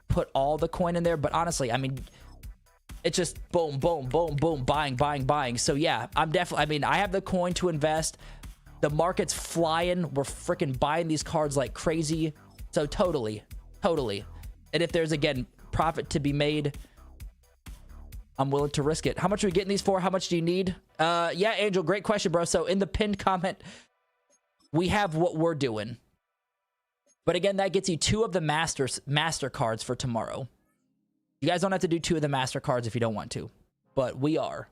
put all the coin in there. But honestly, I mean, it's just boom, boom, boom, boom, buying. So yeah, I'm definitely, I mean, I have the coin to invest. The market's flying. We're freaking buying these cards like crazy. So totally. And if there's, again, profit to be made, I'm willing to risk it. How much are we getting these for? How much do you need? Yeah, Angel, great question, bro. So in the pinned comment, we have what we're doing. But again, that gets you 2 of the master cards for tomorrow. You guys don't have to do 2 of the master cards if you don't want to, but we are.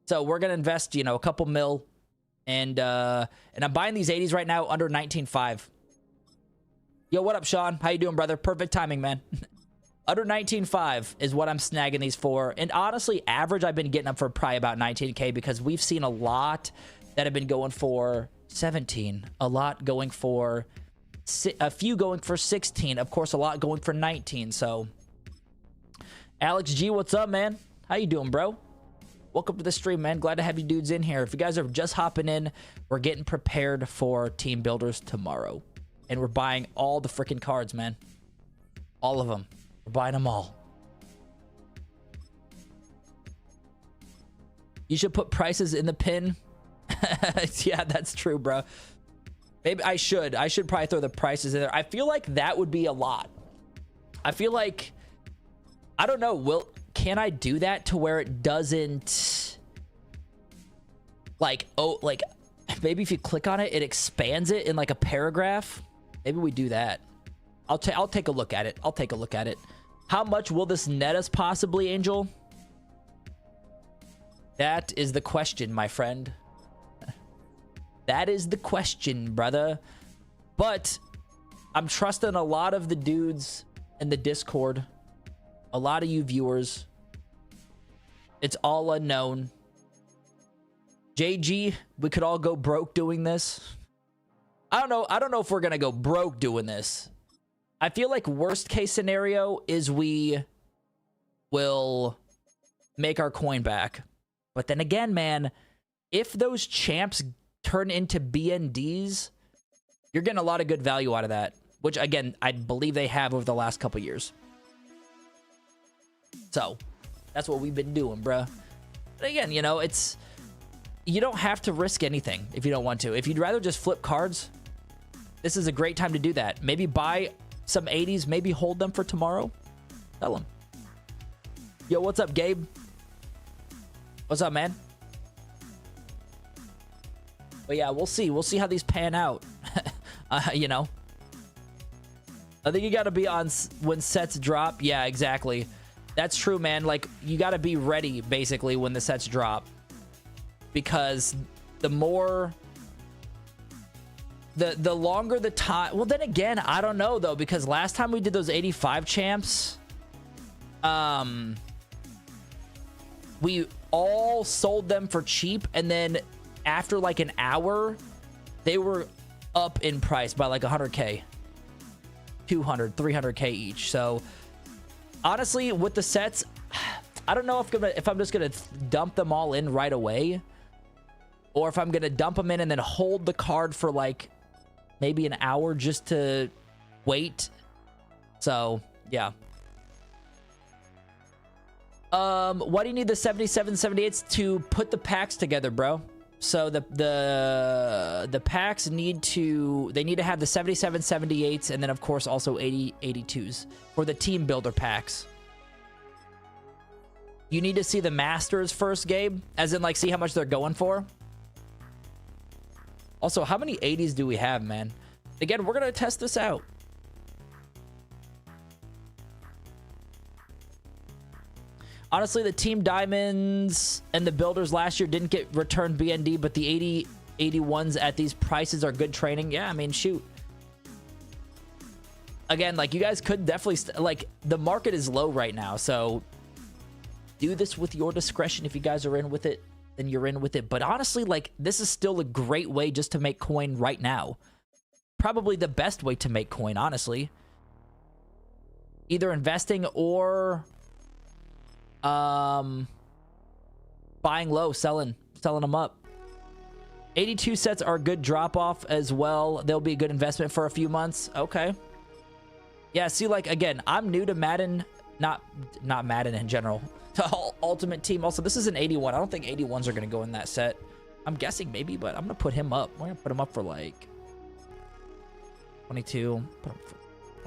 So we're going to invest, you know, a couple mil, and I'm buying these 80s right now under 19.5. Yo, what up, Sean? How you doing, brother? Perfect timing, man. Under 19.5 is what I'm snagging these for. And honestly, average, I've been getting them for probably about 19K because we've seen a lot that have been going for 17. A lot going for a few going for 16. Of course, a lot going for 19. So, Alex G, what's up, man? How you doing, bro? Welcome to the stream, man. Glad to have you dudes in here. If you guys are just hopping in, we're getting prepared for team builders tomorrow. And we're buying all the freaking cards, man. All of them. We're buying them all. You should put prices in the pin. Yeah, that's true, bro. Maybe I should. I should probably throw the prices in there. I feel like that would be a lot. I feel like, I don't know. Can I do that to where it doesn't, like, oh, like, maybe if you click on it, it expands it in like a paragraph. Maybe we do that. I'll take a look at it. I'll take a look at it. How much will this net us possibly, Angel? That is the question, my friend. That is the question, brother. But I'm trusting a lot of the dudes in the Discord. A lot of you viewers. It's all unknown. JG, we could all go broke doing this. I don't know. I don't know if we're going to go broke doing this. I feel like worst case scenario is we will make our coin back. But then again, man, if those champs turn into BNDs, you're getting a lot of good value out of that. Which, again, I believe they have over the last couple years. So, that's what we've been doing, bruh. But again, you know, it's... You don't have to risk anything if you don't want to. If you'd rather just flip cards, this is a great time to do that. Maybe buy some 80s, maybe hold them for tomorrow. Tell them. Yo, what's up, Gabe? What's up, man? But yeah, we'll see. We'll see how these pan out. You know? I think you got to be on when sets drop. Yeah, exactly. That's true, man. Like, you got to be ready, basically, when the sets drop. Because the more... The longer the time... Well, then again, I don't know, though. Because last time we did those 85 champs... we all sold them for cheap. And then after, like, an hour... They were up in price by, like, 100K. 200, 300K each. So, honestly, with the sets... I don't know if I'm just going to dump them all in right away. Or if I'm going to dump them in and then hold the card for like maybe an hour just to wait. So, yeah. Why do you need the 77, 78s to put the packs together, bro? So the packs need to have the 77, 78s and then of course also 80, 82s for the team builder packs. You need to see the masters first, Gabe, as in like see how much they're going for. Also, how many 80s do we have, man? Again, we're going to test this out. Honestly, the Team Diamonds and the Builders last year didn't get returned BND, but the 81s at these prices are good training. Yeah, I mean, shoot. Again, like, you guys could definitely... like, the market is low right now, so... do this with your discretion. If you guys are in with it, then you're in with it. But honestly, like, this is still a great way just to make coin right now. Probably the best way to make coin, honestly. Either investing or buying low, selling them up. 82 sets are a good drop-off as well. They'll be a good investment for a few months. Okay. Yeah, see, like, again, I'm new to Madden. Not Madden in general. To Ultimate Team. Also, this is an 81. I don't think 81s are going to go in that set. I'm guessing maybe, but I'm going to put him up. We're going to put him up for like 22. Put him for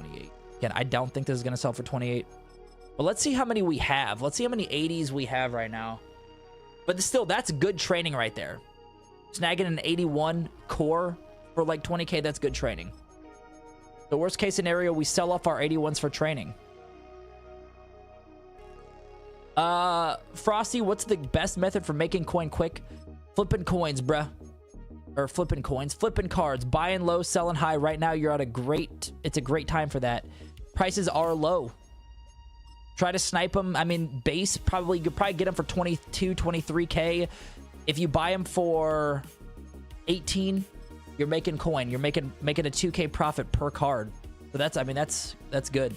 28. Again, I don't think this is going to sell for 28. But let's see how many we have. Let's see how many 80s we have right now. But still, that's good training right there. Snagging an 81 core for like 20K, that's good training. The worst case scenario, we sell off our 81s for training. Frosty, what's the best method for making coin quick? Flipping coins, bruh. Or flipping coins. Flipping cards. Buying low, selling high. Right now, you're at it's a great time for that. Prices are low. Try to snipe them. I mean, base, you could probably get them for 22, 23K. If you buy them for 18, you're making coin. You're making a 2K profit per card. So that's, I mean, that's good.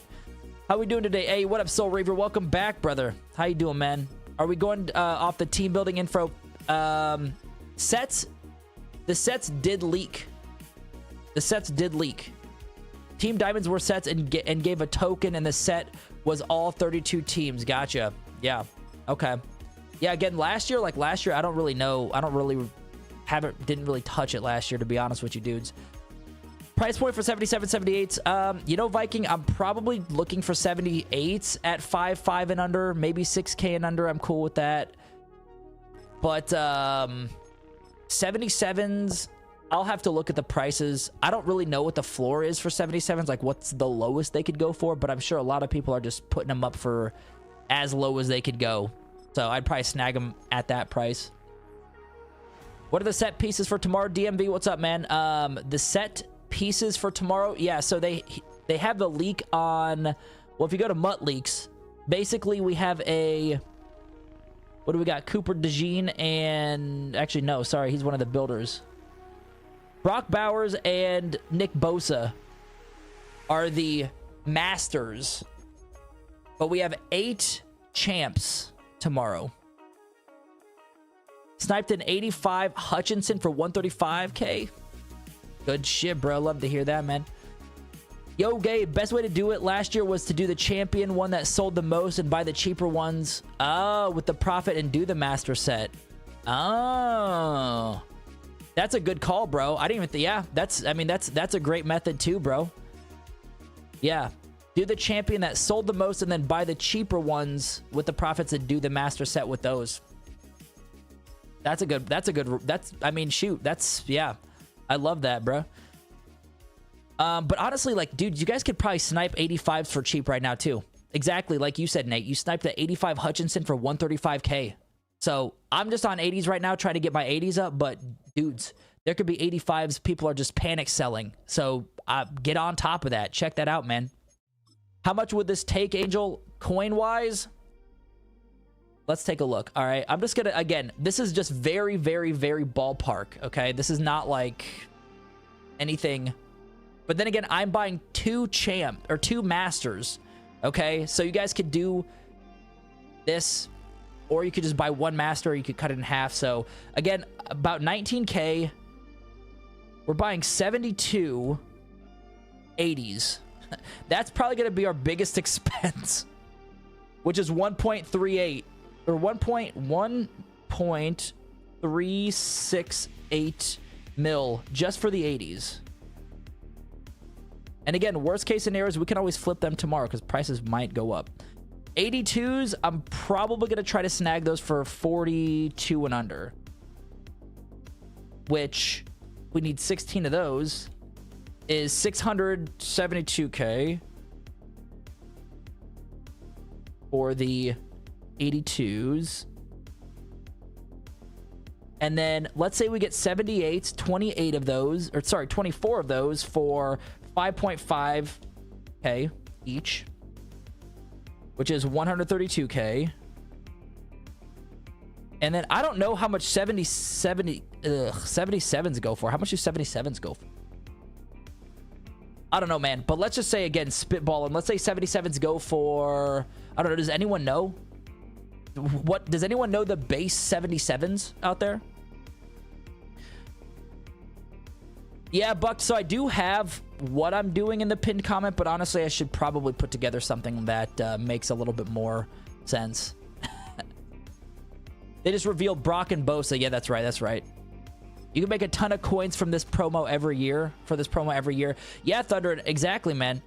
How we doing today? Hey, what up, Soul Reaver? Welcome back, brother. How you doing, man? Are we going off the team building info? Sets. The sets did leak. The sets did leak. Team Diamonds were sets and gave a token, and the set was all 32 teams. Gotcha. Yeah. Okay. Yeah, again, last year, I don't really know. I don't really didn't really touch it last year, to be honest with you dudes. Price point for 77, 78s. You know, Viking, I'm probably looking for 78s at 5 and under, maybe 6K and under. I'm cool with that. But 77s, I'll have to look at the prices. I don't really know what the floor is for 77s, like what's the lowest they could go for, but I'm sure a lot of people are just putting them up for as low as they could go. So I'd probably snag them at that price. What are the set pieces for tomorrow? DMV, what's up, man? The set pieces for tomorrow, yeah, so they have the leak on, well, if you go to Mutt Leaks, basically we have a, what do we got? Cooper DeJean and, actually, no, sorry, he's one of the builders. Brock Bowers and Nick Bosa are the masters. But we have 8 champs tomorrow. Sniped an 85 Hutchinson for 135K. Good shit, bro. Love to hear that, man. Yo, Gabe, best way to do it last year was to do the champion one that sold the most and buy the cheaper ones. Oh, with the profit and do the master set. Oh. That's a good call, bro. I didn't even yeah, that's a great method too, bro. Yeah. Do the champion that sold the most and then buy the cheaper ones with the profits and do the master set with those. I mean, shoot. That's, yeah. I love that, bro. But honestly, like, dude, you guys could probably snipe 85s for cheap right now too. Exactly like you said, Nate. You sniped the 85 Hutchinson for 135K. So I'm just on 80s right now trying to get my 80s up, but dudes, there could be 85s. People are just panic selling. So get on top of that. Check that out, man. How much would this take, Angel, coin-wise? Let's take a look. All right, I'm just gonna, again, this is just very, very, very ballpark, okay? This is not like anything. But then again, I'm buying 2 masters, okay? So you guys could do this, or you could just buy 1 master, or you could cut it in half. So again, about 19K. We're buying 72 80s. That's probably going to be our biggest expense, which is 1.38 or 1.368 mil just for the 80s. And again, worst case scenarios, we can always flip them tomorrow because prices might go up. 82s, I'm probably going to try to snag those for 42 and under, which we need 16 of those. Is 672K for the 82s. And then let's say we get 78s, 28 of those, or sorry, 24 of those for 5.5K each, which is 132K. And then I don't know how much 77s go for. How much do 77s go for? I don't know, man. But let's just say, again, spitballing. Let's say 77s go for, I don't know. Does anyone know? Does anyone know the base 77s out there? Yeah, Buck. So I do have what I'm doing in the pinned comment, but honestly, I should probably put together something that makes a little bit more sense. They just revealed Brock and Bosa. Yeah, that's right. That's right. You can make a ton of coins from this promo every year. Yeah, Thunder, exactly, man.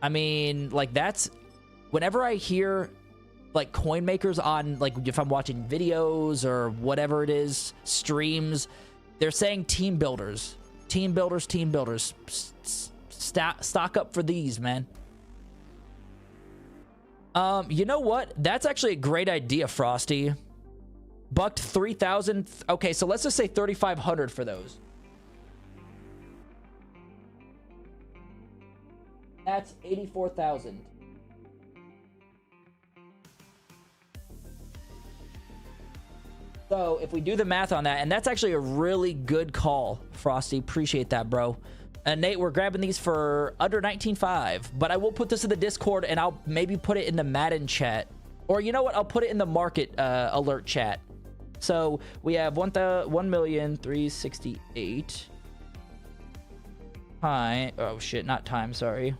I mean, like, that's... Whenever I hear, like, coin makers on, like, if I'm watching videos or whatever it is, streams, they're saying team builders. Team builders, team builders. Stock up for these, man. You know what? That's actually a great idea, Frosty. Bucked 3,000. Okay, so let's just say 3,500 for those. That's 84,000. So if we do the math on that, and that's actually a really good call, Frosty. Appreciate that, bro. And Nate, we're grabbing these for under 19.5, but I will put this in the Discord, and I'll maybe put it in the Madden chat, or you know what? I'll put it in the market alert chat. So we have 1,368. Hi. Oh shit, not time. Sorry.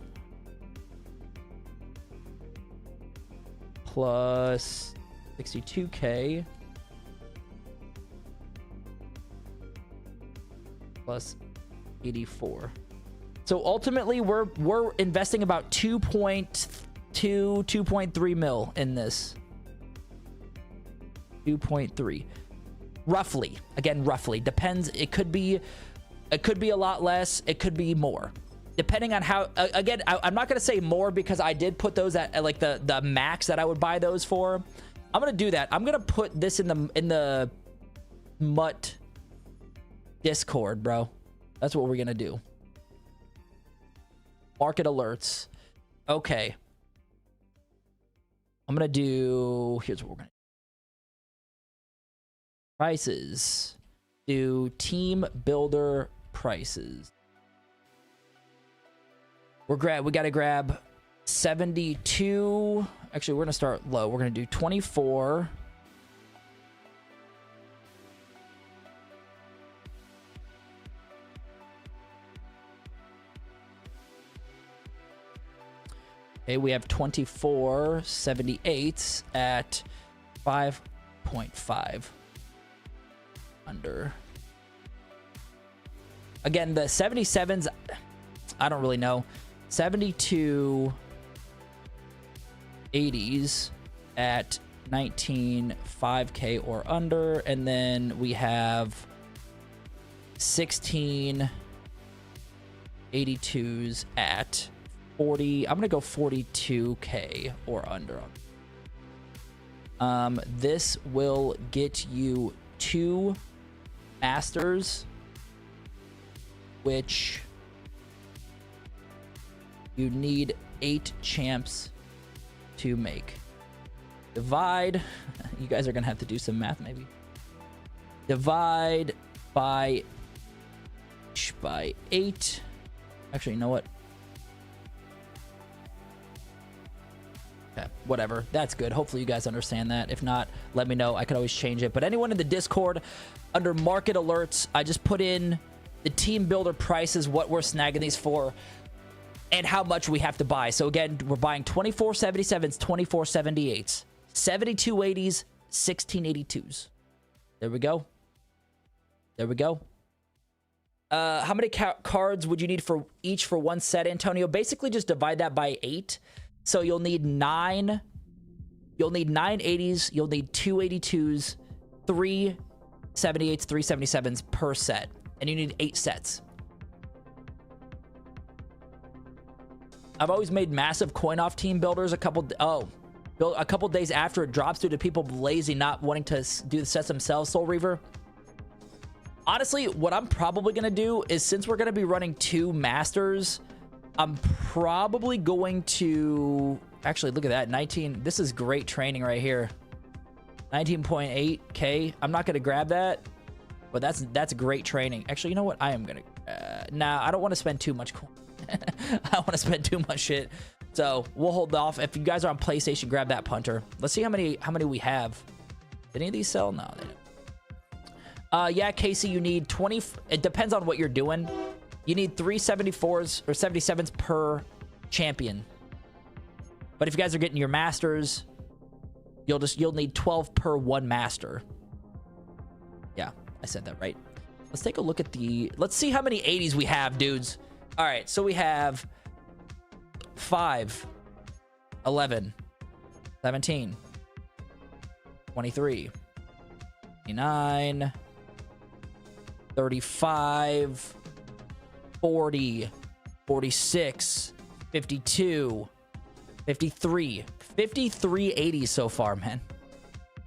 Plus 62K. Plus 84. So ultimately we're investing about 2.2 2.3 mil in this. 2.3 roughly. Again, roughly depends. It could be a lot less, it could be more, depending on how. Again, I'm not gonna say more because I did put those at like the max that I would buy those for. I'm gonna do that. I'm gonna put this in the Mutt Discord, bro. That's what we're gonna do. Market alerts. Okay. I'm gonna do. Here's what we're gonna do. Prices. Do team builder prices. We gotta grab 72. Actually, we're gonna start low. We're gonna do 24. Okay, we have 24 78s at 5.5 under. Again, the 77s, I don't really know. 72 80s at 19.5K or under, and then we have 16 82s at 40. I'm gonna go 42K or under. This will get you 2 masters, which you need 8 champs to make. Divide. You guys are gonna have to do some math, maybe. Divide by 8. Actually, you know what? Okay, whatever. That's good. Hopefully you guys understand that. If not, let me know. I can always change it. But anyone in the Discord, under market alerts, I just put in the team builder prices, what we're snagging these for, and how much we have to buy. So again, we're buying 24 77s, 24 78s, 72 80s, 16 82s. There we go. There we go. How many cards would you need for each for one set, Antonio? Basically, just divide that by 8. So you'll need 9. You'll need 9 80s. You'll need 2 82s, 3 78s, 3 77s per set, and you need 8 sets. I've always made massive coin off team builders a couple days after it drops due to people lazy, not wanting to do the sets themselves. Soul Reaver. Honestly, what I'm probably gonna do is, since we're gonna be running 2 masters, I'm probably going to actually look at that 19. This is great training right here. 19.8K. I'm not gonna grab that, but that's great training. Actually, you know what? I am gonna. Nah, I don't want to spend too much coin. I don't want to spend too much shit, so we'll hold off. If you guys are on PlayStation, grab that punter. Let's see how many we have. Did any of these sell? No, they didn't. Yeah, Casey, you need 20. It depends on what you're doing. You need 3 74s or 77s per champion. But if you guys are getting your masters, you'll need 12 per one master. Yeah, I said that right. Let's take a look at let's see how many 80s we have, dudes. All right, so we have 5, 11, 17, 23, 29, 35, 40, 46, 52, 53, 53 80s so far, man.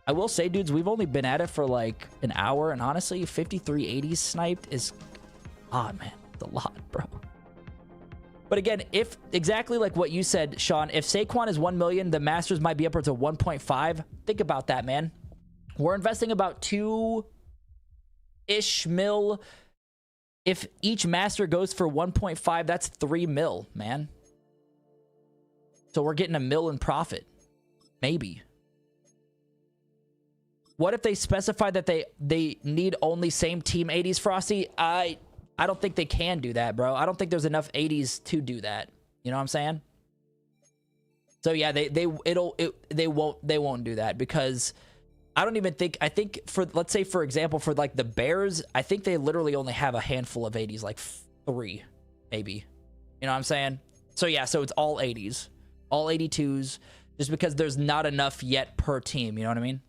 I will say, dudes, we've only been at it for like an hour, and honestly, 53 80s sniped is odd, man. It's a lot, bro. But again, if exactly like what you said, Sean, if Saquon is 1 million, the Masters might be upwards of 1.5. Think about that, man. We're investing about 2-ish mil. If each master goes for 1.5, that's 3 mil, man. So we're getting $1 mil in profit. Maybe. What if they specify that they need only same team 80s, Frosty? I don't think they can do that, bro. I don't think there's enough 80s to do that. You know what I'm saying? So yeah, they won't do that, because I don't even think, I think for, let's say for example, for like the Bears, I think they literally only have a handful of 80s, like 3 maybe. You know what I'm saying? So yeah, so it's all 80s, all 82s, just because there's not enough yet per team. You know what I mean?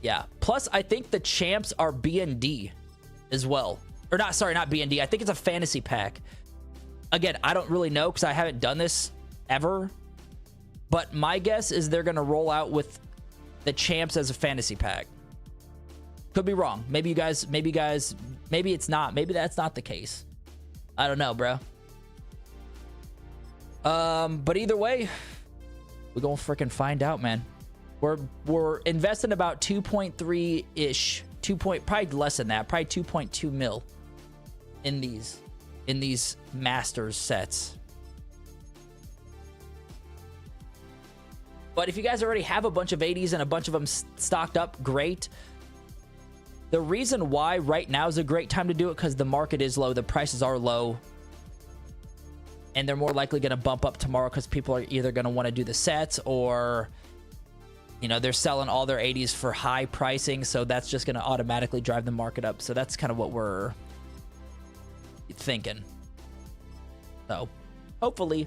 Yeah. Plus, I think the champs are B&D as well. Or not, sorry, not B&D. I think it's a fantasy pack. Again, I don't really know because I haven't done this ever. But my guess is they're going to roll out with the champs as a fantasy pack. Could be wrong. Maybe it's not. Maybe that's not the case. I don't know, bro. But either way, we're going to freaking find out, man. We're investing about 2.3-ish, probably less than that, probably 2.2 mil in these Masters sets. But if you guys already have a bunch of 80s and a bunch of them stocked up, great. The reason why right now is a great time to do it, because the market is low, the prices are low, and they're more likely going to bump up tomorrow because people are either going to want to do the sets, or you know, they're selling all their 80s for high pricing, so that's just going to automatically drive the market up. So that's kind of what we're thinking. So hopefully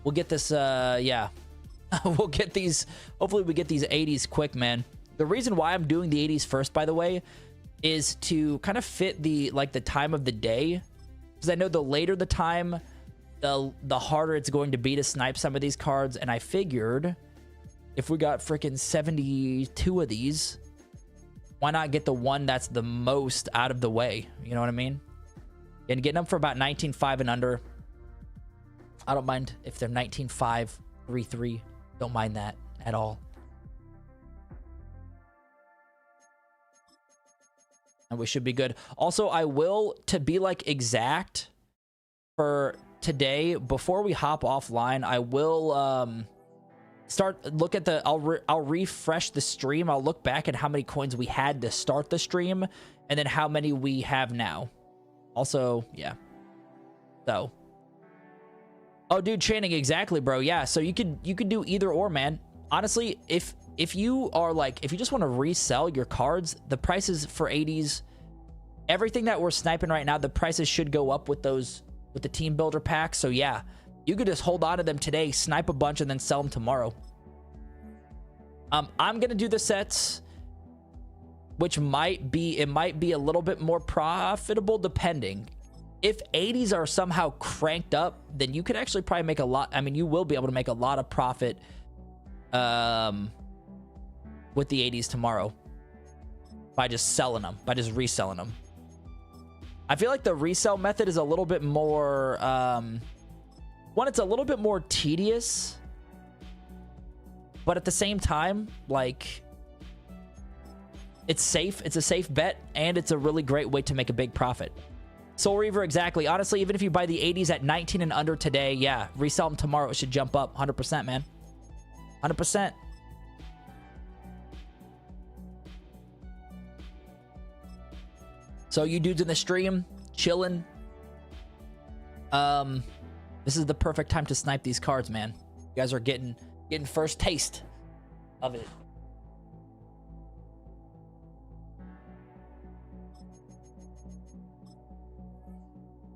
we'll get this, yeah. We'll get these, hopefully we get these 80s quick, man. The reason why I'm doing the 80s first, by the way, is to kind of fit the, like, the time of the day. Because I know the later the time, the harder it's going to be to snipe some of these cards. And I figured, if we got freaking 72 of these, why not get the one that's the most out of the way? You know what I mean? And getting them for about 19.5 and under. I don't mind if they're 19.5, 3.3. Don't mind that at all. And we should be good. Also, I will, to be like exact for today, before we hop offline, I will look at the, I'll refresh the stream. I'll look back at how many coins we had to start the stream, and then how many we have now. Also, yeah. So, oh, dude, training, exactly, bro. Yeah, so you could do either or, man. Honestly, if you are like, if you just want to resell your cards, the prices for 80s, everything that we're sniping right now, the prices should go up with those, with the team builder packs. So yeah, you could just hold on to them today, snipe a bunch, and then sell them tomorrow. I'm gonna do the sets, which might be a little bit more profitable depending. If 80s are somehow cranked up, then you could actually probably make a lot. I mean, you will be able to make a lot of profit with the 80s tomorrow by just selling them, by just reselling them. I feel like the resell method is a little bit more, one, it's a little bit more tedious, but at the same time, like, it's safe. It's a safe bet, and it's a really great way to make a big profit. Soul Reaver, exactly. Honestly, even if you buy the 80s at 19 and under today, yeah, resell them tomorrow, it should jump up 100%, man. 100%. So you dudes in the stream, chilling. This is the perfect time to snipe these cards, man. You guys are getting first taste of it.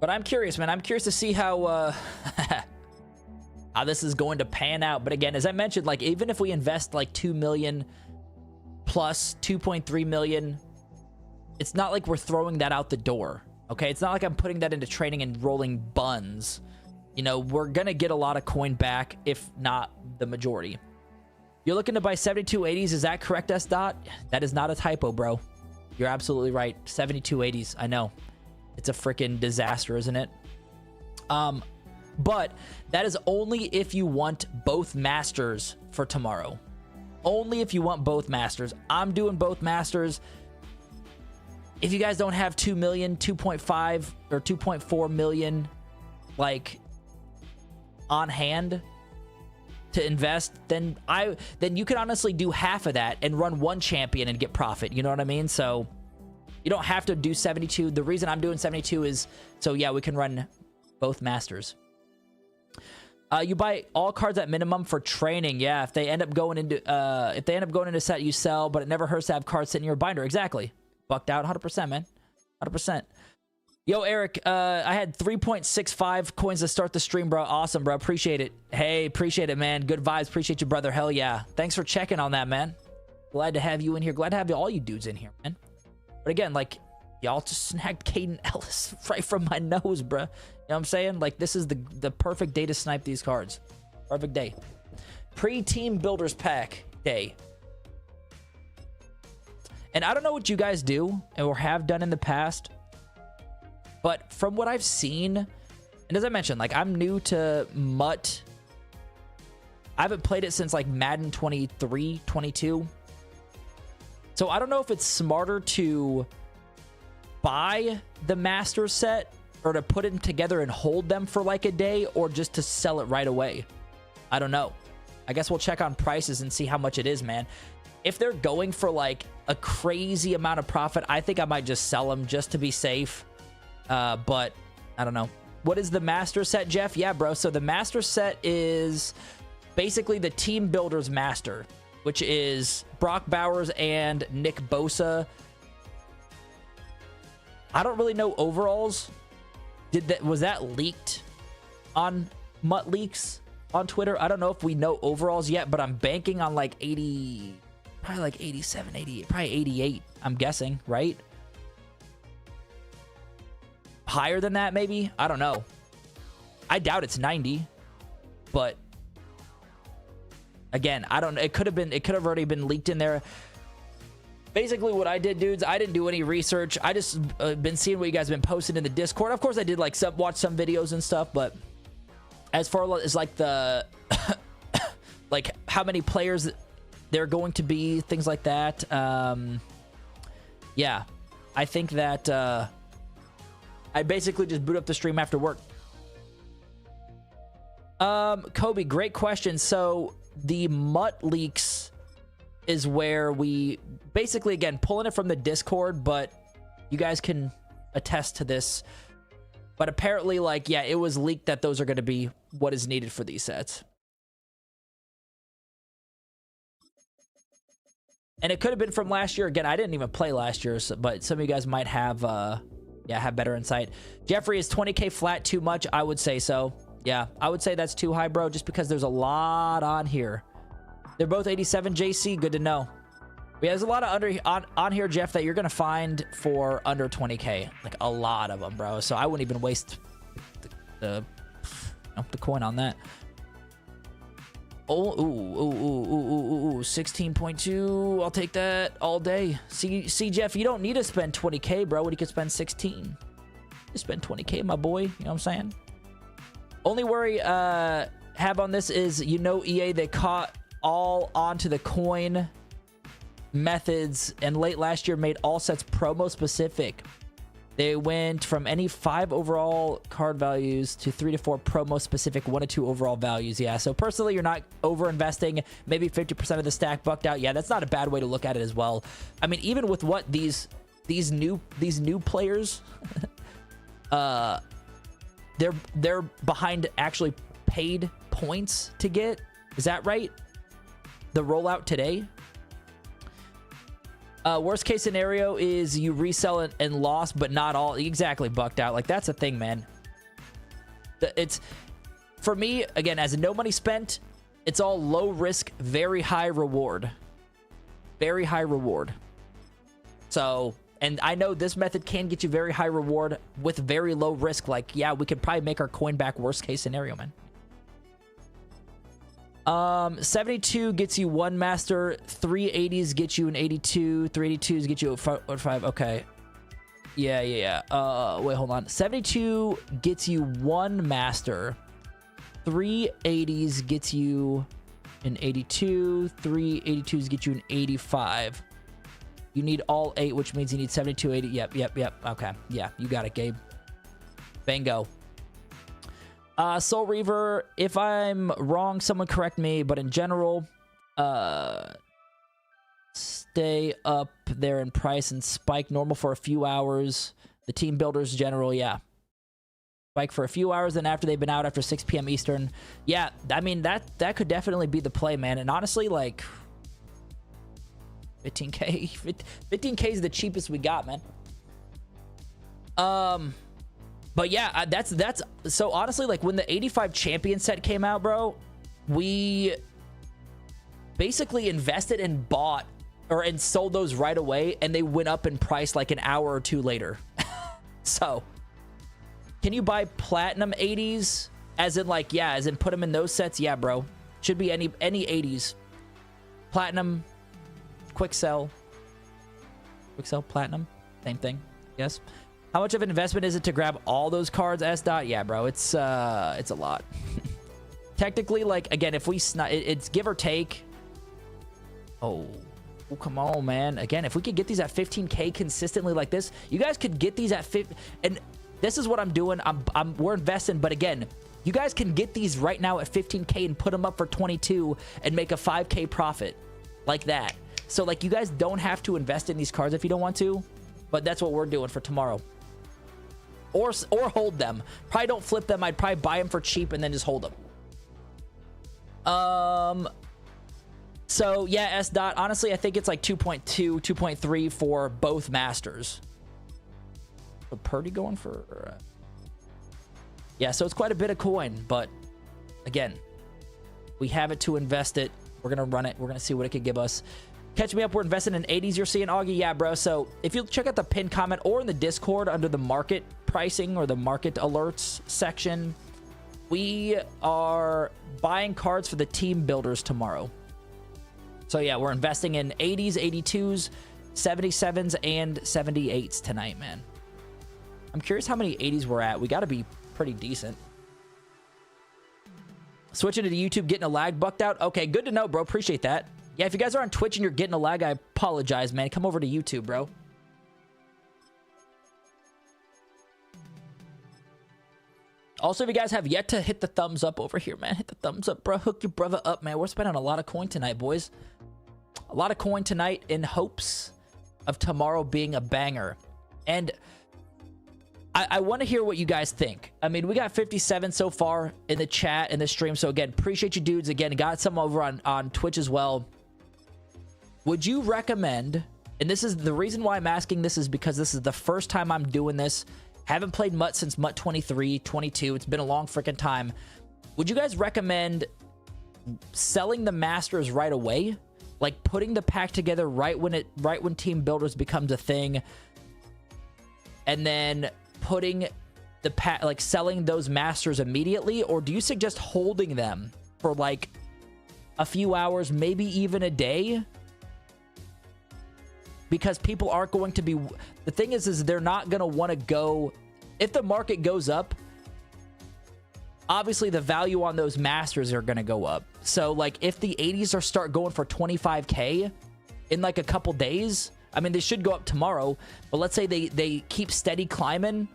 But I'm curious, man. I'm curious to see how how this is going to pan out. But again, as I mentioned, like, even if we invest like 2 million plus 2.3 million, it's not like we're throwing that out the door. Okay, it's not like I'm putting that into trading and rolling buns. You know, we're gonna get a lot of coin back, if not the majority. You're looking to buy 7280s, is that correct, S Dot? That is not a typo, bro. You're absolutely right. 7280s, I know. It's a freaking disaster, isn't it? But that is only if you want both masters for tomorrow. Only if you want both masters. I'm doing both masters. If you guys don't have 2 million, 2.5 or 2.4 million like on hand to invest, then you can honestly do half of that and run one champion and get profit. You know what I mean? So you don't have to do 72. The reason I'm doing 72 is so yeah, we can run both masters. You buy all cards at minimum for training. Yeah, if they end up going into set, you sell, but it never hurts to have cards sitting in your binder. Exactly. Bucked out 100%, man. 100%. Yo, Eric, I had 3.65 coins to start the stream, bro. Awesome, bro. Appreciate it. Hey, appreciate it, man. Good vibes. Appreciate you, brother. Hell yeah. Thanks for checking on that, man. Glad to have you in here. Glad to have all you dudes in here, man. But again, like, y'all just snagged Caden Ellis right from my nose, bro. You know what I'm saying? Like, this is the perfect day to snipe these cards. Perfect day. Pre-team builders pack day. And I don't know what you guys do or have done in the past, but from what I've seen, and as I mentioned, like, I'm new to MUT. I haven't played it since like Madden 23, 22. So I don't know if it's smarter to buy the master set or to put them together and hold them for like a day, or just to sell it right away. I don't know. I guess we'll check on prices and see how much it is, man. If they're going for like a crazy amount of profit, I think I might just sell them just to be safe. But I don't know. What is the master set, Jeff? Yeah, bro. So the master set is basically the team builders master, which is Brock Bowers and Nick Bosa. I don't really know overalls. Was that leaked on MUT Leaks on Twitter? I don't know if we know overalls yet, but I'm banking on like 80, probably like 87, 88, probably 88, I'm guessing, right? Higher than that, maybe? I don't know. I doubt it's 90, but again, I don't, it could have already been leaked in there. Basically what I did, dudes, I didn't do any research. I just been seeing what you guys have been posting in the Discord. Of course, I did like watch some videos and stuff, but as far as like the like how many players there are going to be, things like that, yeah, I think that I basically just boot up the stream after work. Kobe, great question. So the MUT Leaks is where we basically, again, pulling it from the Discord, but you guys can attest to this. But apparently, like, yeah, it was leaked that those are going to be what is needed for these sets. And it could have been from last year. Again, I didn't even play last year, so, but some of you guys might have, yeah, have better insight. Jeffrey, is 20K flat too much? I would say so. Yeah, I would say that's too high, bro, just because there's a lot on here. They're both 87 JC. Good to know. Yeah, there's a lot of on here, Jeff, that you're going to find for under 20K. Like, a lot of them, bro. So I wouldn't even waste the coin on that. Oh, ooh, 16.2. I'll take that all day. See, Jeff, you don't need to spend 20K, bro, when you could spend 16. You spend 20K, my boy. You know what I'm saying? Only worry have on this is, you know, EA, they caught all onto the coin methods, and late last year made all sets promo specific. They went from any 5 overall card values to 3 to 4 promo specific 1 to 2 overall values. Yeah, so personally, you're not over investing. Maybe 50% of the stack bucked out. Yeah, that's not a bad way to look at it as well. I mean, even with what these new players they're behind actually paid points to get. Is that right? The rollout today. Worst case scenario is you resell it and lost, but not all. Exactly, bucked out. Like, that's a thing, man. It's, for me, again, as no money spent, it's all low risk, very high reward. Very high reward. So, and I know this method can get you very high reward with very low risk. Like, yeah, we could probably make our coin back worst case scenario, man. 72 gets you 1 master, 380s get you an 82, 382s get you a 5. Okay. Yeah. Wait, hold on. 72 gets you 1 master. 3 80s gets you an 82. 3 82s get you an 85. You need all 8, which means you need 72, 80. Yep. Okay. Yeah, you got it, Gabe. Bingo. Soul Reaver, if I'm wrong, someone correct me, but in general, stay up there in price and spike normal for a few hours. The team builders general, yeah. Spike for a few hours, and after they've been out after 6 p.m. Eastern. Yeah, I mean, that could definitely be the play, man. And honestly, like, 15K. 15K is the cheapest we got, man. But yeah, that's so honestly, like, when the 85 champion set came out, bro, we basically invested and bought and sold those right away, and they went up in price like an hour or two later. So, can you buy platinum 80s? As in, like, yeah, as in put them in those sets? Yeah, bro. Should be any 80s. Platinum, quick sell, platinum, same thing. Yes. How much of an investment is it to grab all those cards? S dot. Yeah, bro. It's a lot. Technically, like, again, if we it's give or take. Oh, come on, man. Again, if we could get these at 15K consistently like this, you guys could get these at 50. And this is what I'm doing. We're investing, but again, you guys can get these right now at 15K and put them up for 22 and make a 5K profit like that. So, like, you guys don't have to invest in these cards if you don't want to, but that's what we're doing for tomorrow. Or hold them. Probably don't flip them. I'd probably buy them for cheap and then just hold them. So, yeah, S dot. Honestly, I think it's like 2.2, 2.3 for both masters. So, Purdy going for... yeah, so it's quite a bit of coin. But, again, we have it to invest it. We're going to run it. We're going to see what it could give us. Catch me up. We're investing in 80s. You're seeing, Augie? Yeah, bro. So, if you check out the pinned comment or in the Discord under the market pricing or the market alerts section, we are buying cards for the team builders tomorrow. So, yeah, we're investing in 80s, 82s, 77s, and 78s tonight, man. I'm curious how many 80s we're at. We got to be pretty decent. Switching to YouTube, getting a lag bucked out. Okay, good to know, bro. Appreciate that. Yeah, if you guys are on Twitch and you're getting a lag, I apologize, man. Come over to YouTube, bro. Also, if you guys have yet to hit the thumbs up over here, man, hit the thumbs up, bro. Hook your brother up, man. We're spending a lot of coin tonight, boys. A lot of coin tonight in hopes of tomorrow being a banger. And I want to hear what you guys think. I mean, we got 57 so far in the chat and the stream. So, again, appreciate you dudes. Again, got some over on Twitch as well. Would you recommend, and this is the reason why I'm asking this is because this is the first time I'm doing this. Haven't played MUT since MUT 23, 22. It's been a long freaking time. Would you guys recommend selling the Masters right away? Like putting the pack together right when Team Builders becomes a thing, and then putting the pack, like selling those Masters immediately? Or do you suggest holding them for like a few hours, maybe even a day? Because people aren't going to be... The thing is they're not going to want to go... If the market goes up, obviously the value on those Masters are going to go up. So, like, if the 80s start going for 25K in, like, a couple days... I mean, they should go up tomorrow, but let's say they keep steady climbing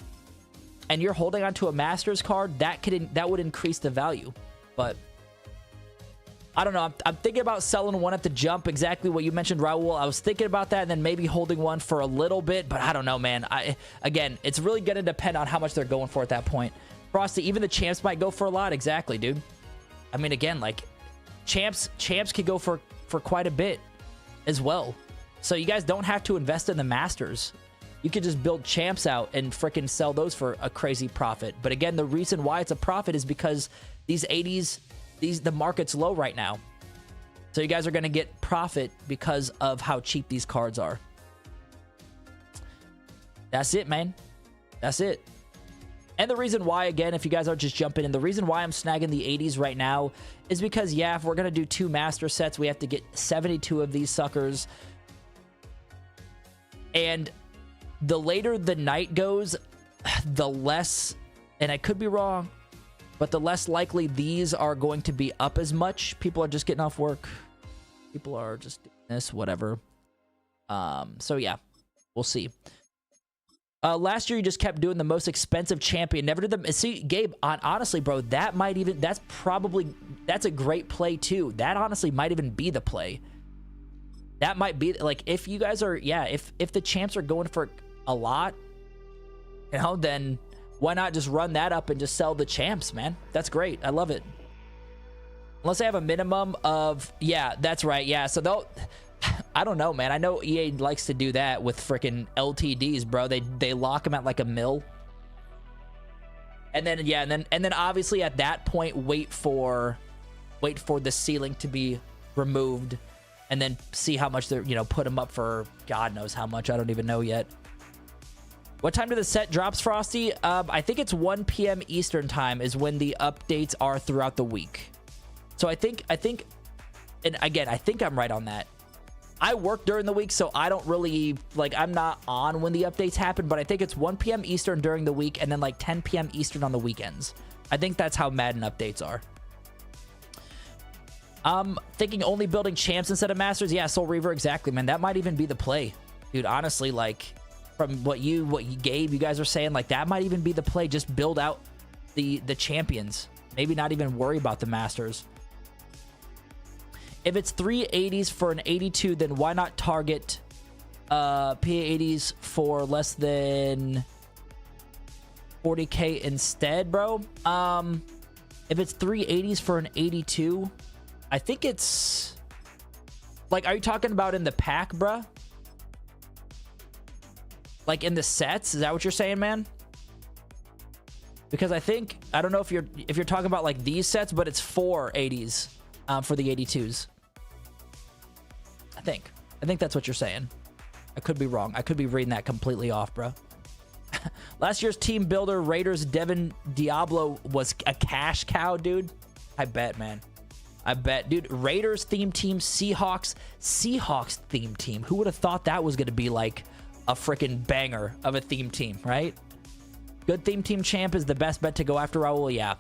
and you're holding onto a Masters card, that would increase the value. But... I don't know. I'm thinking about selling one at the jump. Exactly what you mentioned, Raul. I was thinking about that and then maybe holding one for a little bit, but I don't know, man. Again, it's really going to depend on how much they're going for at that point. Frosty, even the champs might go for a lot. Exactly, dude. I mean, again, like champs could go for quite a bit as well. So you guys don't have to invest in the Masters. You could just build champs out and freaking sell those for a crazy profit. But again, the reason why it's a profit is because these 80s... the market's low right now. So you guys are going to get profit because of how cheap these cards are. That's it, man. That's it. And the reason why, again, if you guys are just jumping in, the reason why I'm snagging the 80s right now is because, yeah, if we're going to do 2 master sets, we have to get 72 of these suckers. And the later the night goes, the less, and I could be wrong, but the less likely these are going to be up as much. People are just getting off work. People are just doing this, whatever. So yeah, we'll see. Last year you just kept doing the most expensive champion, never did them. See, Gabe, honestly, bro, that's a great play too. That honestly might even be the play. That might be, like, if you guys are, yeah, if the champs are going for a lot, you know, then why not just run that up and just sell the champs, man? That's great. I love it. Unless they have a minimum of, yeah, that's right. Yeah, so they'll, I don't know, man. I know EA likes to do that with freaking LTDs, bro. They lock them at like $1 mil. And then, yeah, and then obviously at that point, wait for the ceiling to be removed, and then see how much they're, you know, put them up for God knows how much. I don't even know yet. What time do the set drops, Frosty? I think it's 1 p.m. Eastern time is when the updates are throughout the week. So I think, and again, I think I'm right on that. I work during the week, so I don't really, like, I'm not on when the updates happen, but I think it's 1 p.m. Eastern during the week and then like 10 p.m. Eastern on the weekends. I think that's how Madden updates are. Thinking only building champs instead of masters. Yeah, Soul Reaver, exactly, man. That might even be the play. Dude, honestly, like, from what you gave, you guys are saying, like, that might even be the play. Just build out the champions. Maybe not even worry about the masters. If it's 380s for an 82, then why not target P80s for less than 40k instead, bro? If it's 380s for an 82, I think it's like, are you talking about in the pack, bruh? Like in the sets? Is that what you're saying, man? Because I think, I don't know if you're talking about like these sets, but it's 4 80s for the 82s. I think that's what you're saying. I could be wrong. I could be reading that completely off, bro. Last year's team builder, Raiders, Devin Diablo was a cash cow, dude. I bet, man. I bet, dude. Raiders theme team, Seahawks theme team. Who would have thought that was going to be like a freaking banger of a theme team, right? Good theme team champ is the best bet to go after, Raul. Yeah.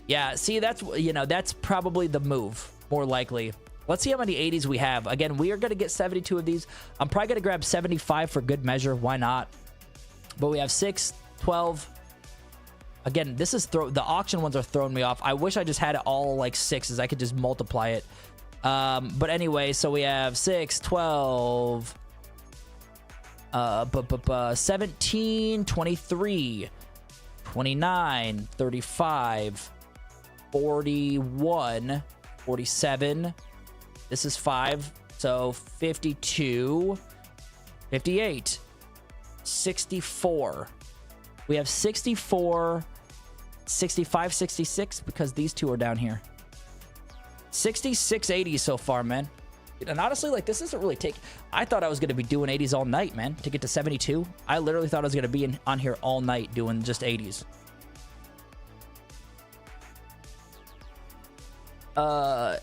Yeah, see, that's, you know, that's probably the move, more likely. Let's see how many 80s we have. Again, we are going to get 72 of these. I'm probably going to grab 75 for good measure. Why not? But we have 6, 12. Again, this is the auction ones are throwing me off. I wish I just had it all like 6s. I could just multiply it. But anyway, so we have 6, 12, 17, 23, 29, 35, 41, 47. This is 5, so 52, 58, 64. We have 64, 65, 66, because these two are down here. 66 80s so far, man. And honestly, like, this isn't really take. I thought I was going to be doing 80s all night, man, to get to 72. I literally thought I was going to be on here all night doing just 80s.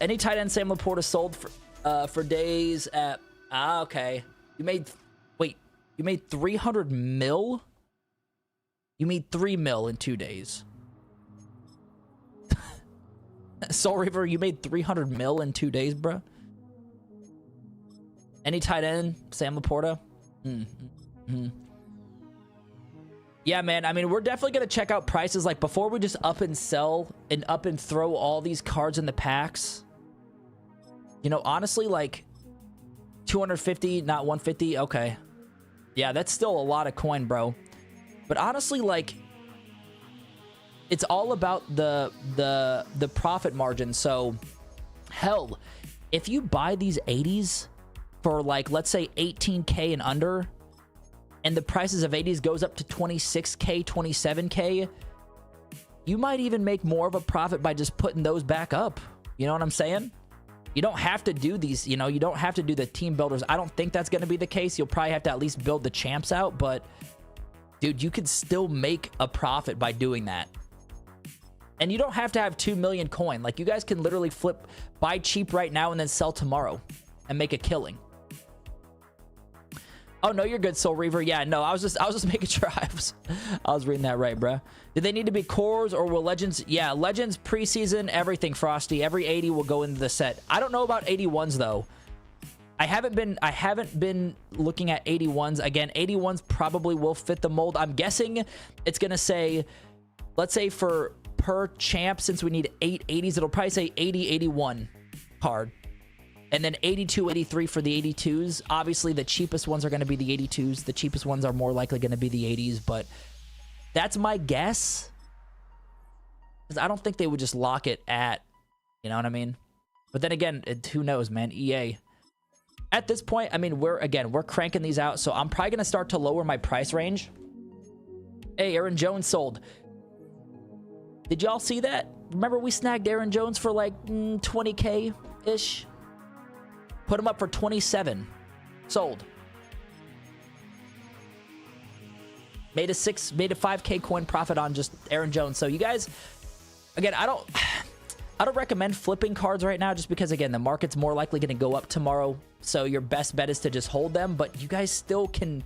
Any tight end Sam Laporta sold for days at okay. You made 300 mil? You made 3 mil in 2 days. Soul Reaver, you made 300 mil in 2 days, bro. Any tight end Sam Laporta? Yeah, man. I mean, we're definitely going to check out prices. Like, before we just up and sell and up and throw all these cards in the packs. You know, honestly, like, 250, not 150. Okay. Yeah, that's still a lot of coin, bro. But honestly, like, it's all about the profit margin. So, hell, if you buy these 80s for, like, let's say 18K and under, and the prices of 80s goes up to 26K, 27K, you might even make more of a profit by just putting those back up. You know what I'm saying? You don't have to do these, you know, you don't have to do the team builders. I don't think that's going to be the case. You'll probably have to at least build the champs out, but dude, you could still make a profit by doing that. And you don't have to have 2 million coin. Like, you guys can literally buy cheap right now and then sell tomorrow and make a killing. Oh no, you're good, Soul Reaver. Yeah, no, I was just making sure I was reading that right, bruh. Do they need to be cores or will Legends? Yeah, Legends preseason, everything, Frosty. Every 80 will go into the set. I don't know about 81s though. I haven't been looking at 81s. Again, 81s probably will fit the mold. I'm guessing it's gonna say, let's say for per champ, since we need 8 80s, it'll probably say 80 81 card. And then 82, 83 for the 82s. Obviously, the cheapest ones are going to be the 82s. The cheapest ones are more likely going to be the 80s. But that's my guess. Because I don't think they would just lock it at, you know what I mean? But then again, who knows, man? EA. At this point, I mean, we're cranking these out. So I'm probably going to start to lower my price range. Hey, Aaron Jones sold. Did y'all see that? Remember we snagged Aaron Jones for like 20K-ish? Put him up for 27. Sold. Made a 5K coin profit on just Aaron Jones. So you guys, again, I don't recommend flipping cards right now just because, again, the market's more likely going to go up tomorrow. So your best bet is to just hold them. But you guys still can,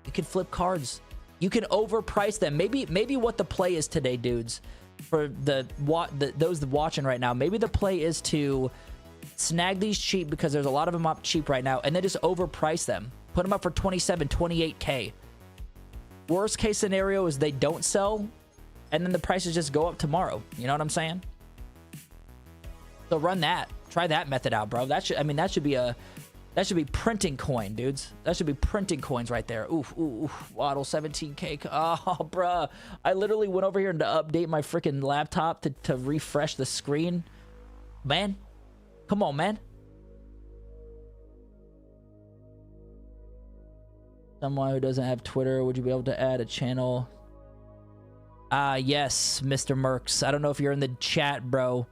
you can flip cards. You can overprice them. Maybe what the play is today, dudes, for those watching right now, maybe the play is to snag these cheap because there's a lot of them up cheap right now, and then just overprice them. Put them up for 27, 28K. Worst case scenario is they don't sell, and then the prices just go up tomorrow. You know what I'm saying? So run that. Try that method out, bro. That should be printing coin, dudes. That should be printing coins right there. Oof, ooh, oof. Waddle 17K. Oh, bruh. I literally went over here to update my freaking laptop to refresh the screen. Man. Come on, man. Someone who doesn't have Twitter, would you be able to add a channel? Yes, Mr. Mercs. I don't know if you're in the chat, bro.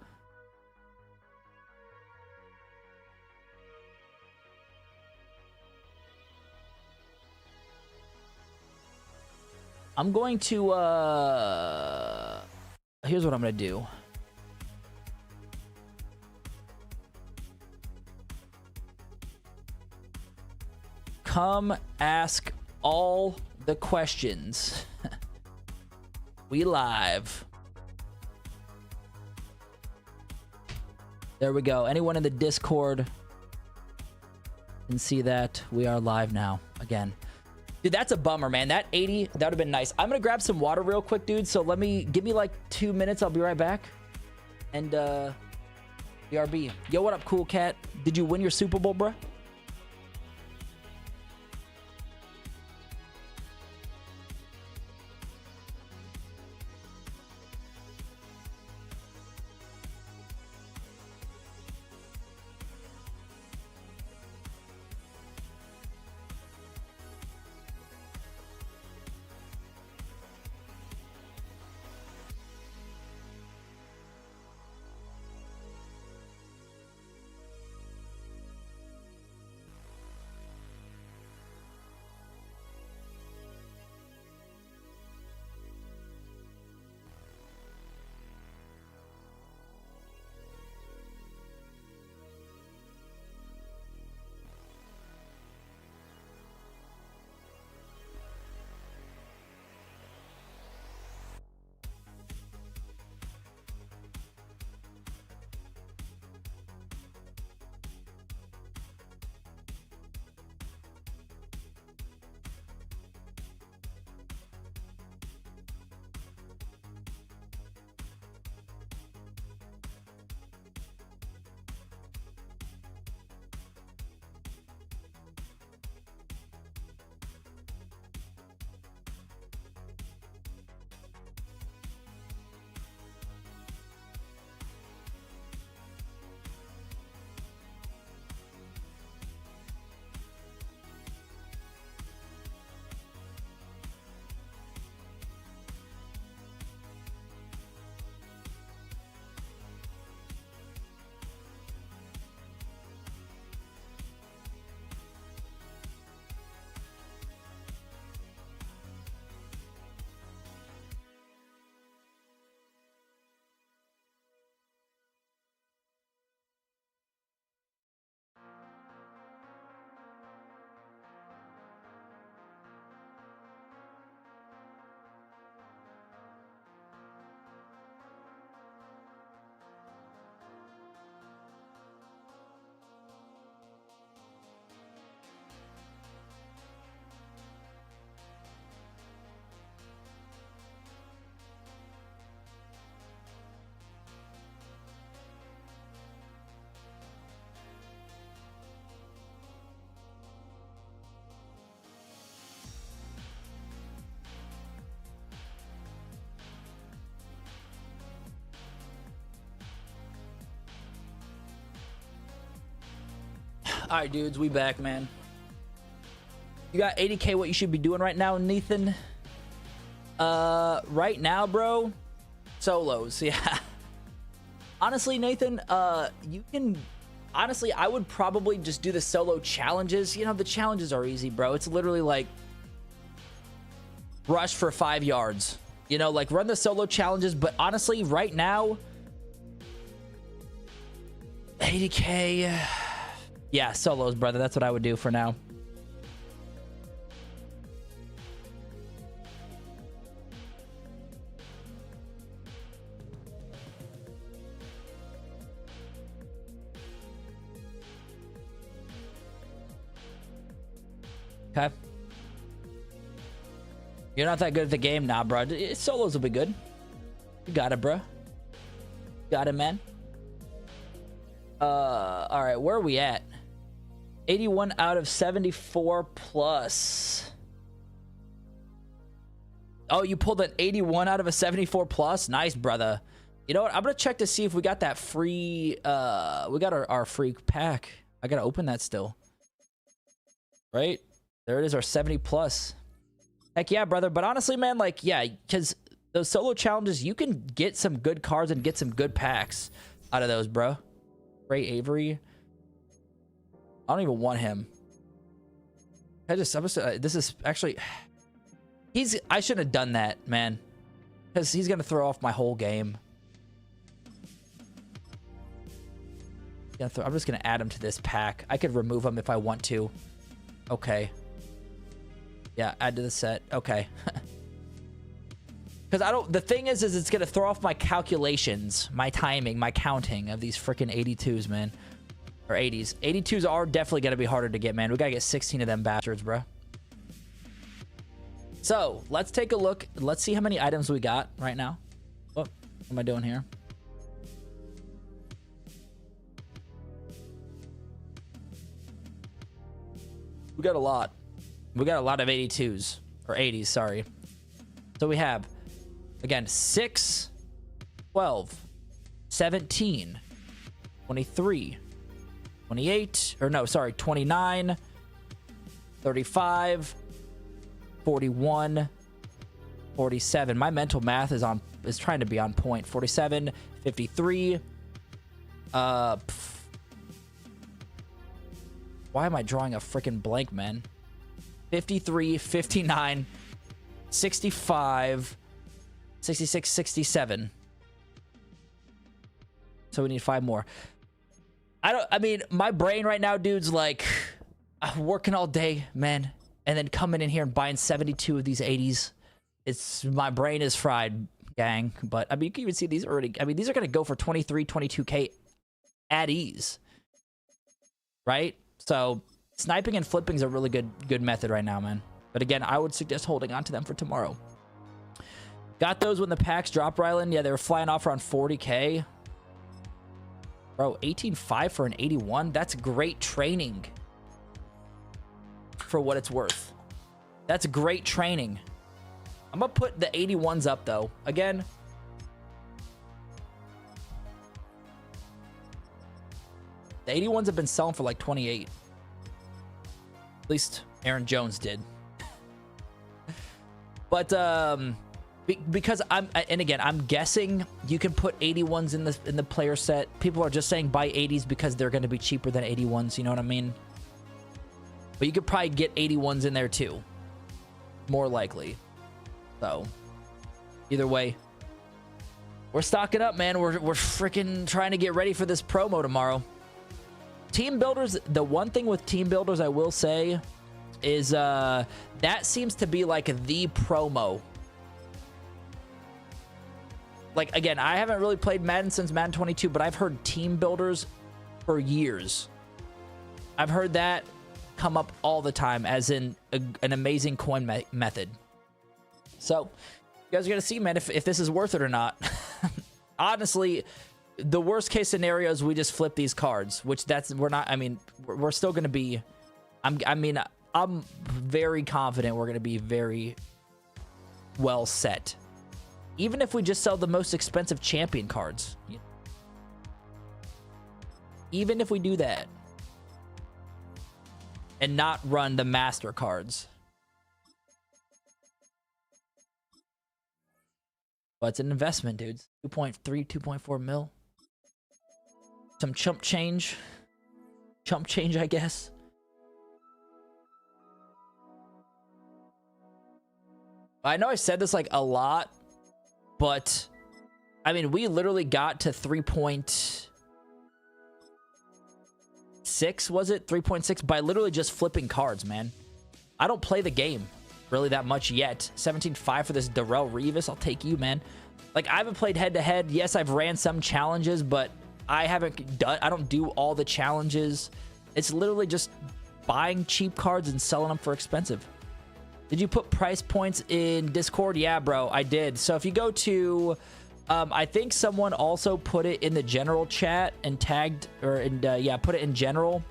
I'm going to, here's what I'm going to do. Come ask all the questions. We live. There we go. Anyone in the Discord can see that we are live now again. Dude, that's a bummer, man. That 80, that would have been nice. I'm gonna grab some water real quick, dude. So give me like 2 minutes. I'll be right back. And BRB. Yo, what up, cool cat? Did you win your Super Bowl, bruh? All right, dudes, we back, man. You got 80K. What you should be doing right now, Nathan? Right now, bro, solos. Yeah. Honestly, Nathan, you can. Honestly, I would probably just do the solo challenges. You know, the challenges are easy, bro. It's literally like rush for 5 yards. You know, like run the solo challenges. But honestly, right now, 80K. Yeah, solos, brother. That's what I would do for now. Okay. You're not that good at the game? Nah, bro. Solos will be good. You got it, bro. Got it, man. All right. Where are we at? 81 out of 74 plus. Oh, you pulled an 81 out of a 74 plus? Nice, brother. You know what? I'm going to check to see if we got that free... we got our free pack. I got to open that still. Right? There it is, our 70 plus. Heck yeah, brother. But honestly, man, like, yeah, because those solo challenges, you can get some good cards and get some good packs out of those, bro. Ray Avery. I don't even want him. This is actually... I shouldn't have done that, man. Because he's going to throw off my whole game. I'm just going to add him to this pack. I could remove him if I want to. Okay. Yeah, add to the set. Okay. Because the thing is it's going to throw off my calculations, my timing, my counting of these freaking 82s, man. Or 80s. 82s are definitely going to be harder to get, man. We got to get 16 of them bastards, bro. So, let's take a look. Let's see how many items we got right now. What am I doing here? We got a lot. We got a lot of 82s. Or 80s, sorry. So we have, again, 6, 12, 17, 23, 28, or no, sorry, 29, 35, 41, 47. My mental math is trying to be on point. 47, 53. Why am I drawing a freaking blank, man? 53, 59, 65, 66, 67. So we need 5 more. I mean, my brain right now, dude's like, I'm working all day, man. And then coming in here and buying 72 of these 80s. My brain is fried, gang. But, I mean, you can even see these already. I mean, these are going to go for 23, 22K at ease. Right? So, sniping and flipping is a really good method right now, man. But again, I would suggest holding on to them for tomorrow. Got those when the packs dropped, Rylan. Yeah, they were flying off around 40K. Bro, 18.5 for an 81. That's great training. For what it's worth. That's great training. I'm gonna put the 81s up though. Again, the 81s have been selling for like 28. At least Aaron Jones did. But because I'm guessing you can put 81s in the player set. People are just saying buy 80s because they're going to be cheaper than 81s, you know what I mean? But you could probably get 81s in there too. More likely. So, either way, we're stocking up, man. We're freaking trying to get ready for this promo tomorrow. Team builders, the one thing with team builders I will say is that seems to be like the promo. Like, again, I haven't really played Madden since Madden 22, but I've heard team builders for years. I've heard that come up all the time as in an amazing coin method. So, you guys are going to see, man, if this is worth it or not. Honestly, the worst case scenario is we just flip these cards, which we're still going to be, I'm very confident we're going to be very well set. Even if we just sell the most expensive champion cards. Even if we do that. and not run the master cards. But it's an investment, dudes. 2.3, 2.4 mil. Some chump change. Chump change, I guess. I know I said this like a lot, but I mean, we literally got to 3.6, was it? 3.6 by literally just flipping cards, man. I don't play the game really that much yet. 17.5 for this Darrell Revis. I'll take you, man. Like, I haven't played head-to-head. Yes, I've ran some challenges, but I don't do all the challenges. It's literally just buying cheap cards and selling them for expensive. Did you put price points in Discord? Yeah, bro, I did. So if you go to, I think someone also put it in the general chat and tagged, or yeah, put it in general.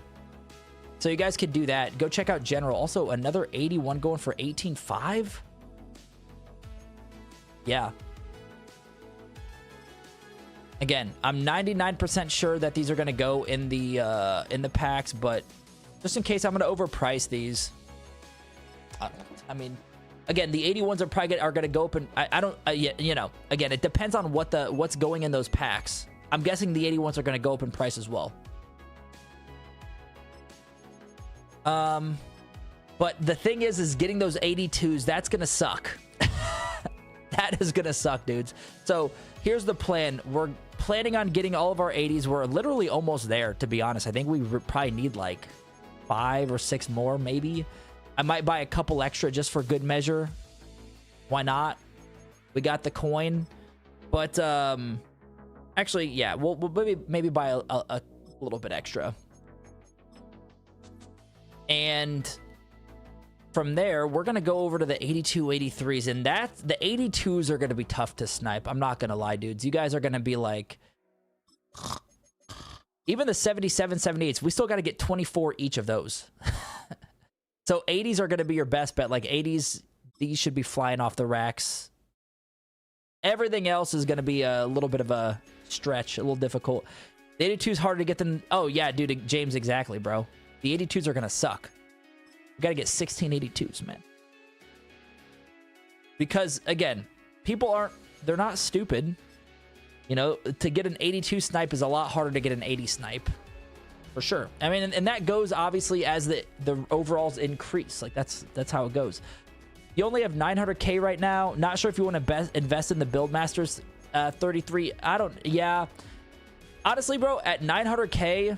So you guys could do that. Go check out general. Also, another 81 going for 18.5. Yeah. Again, I'm 99% sure that these are going to go in the packs, but just in case, I'm going to overprice these. I mean, again, the 81s are probably going to go up, and I don't, you know, again, it depends on what's going in those packs. I'm guessing the 81s are going to go up in price as well. But the thing is getting those 82s, that's going to suck. That is going to suck, dudes. So here's the plan. We're planning on getting all of our 80s. We're literally almost there, to be honest. I think we probably need like 5 or 6 more, maybe. I might buy a couple extra just for good measure. Why not? We got the coin. But, actually, yeah, we'll maybe buy a little bit extra. And from there, we're going to go over to the 82, 83s. And the 82s are going to be tough to snipe. I'm not going to lie, dudes. You guys are going to be like... Even the 77, 78s, we still got to get 24 each of those. So 80s are going to be your best bet. Like 80s, these should be flying off the racks. Everything else is going to be a little bit of a stretch, a little difficult. The 82 is harder to get than... Oh, yeah, dude, James, exactly, bro. The 82s are going to suck. We got to get 16 82s, man. Because, again, people aren't... They're not stupid. You know, to get an 82 snipe is a lot harder to get an 80 snipe. For sure. I mean, and that goes obviously as the overalls increase. Like that's how it goes. You only have 900k right now. Not sure if you want to invest in the Buildmasters 33. Yeah. Honestly, bro, at 900k,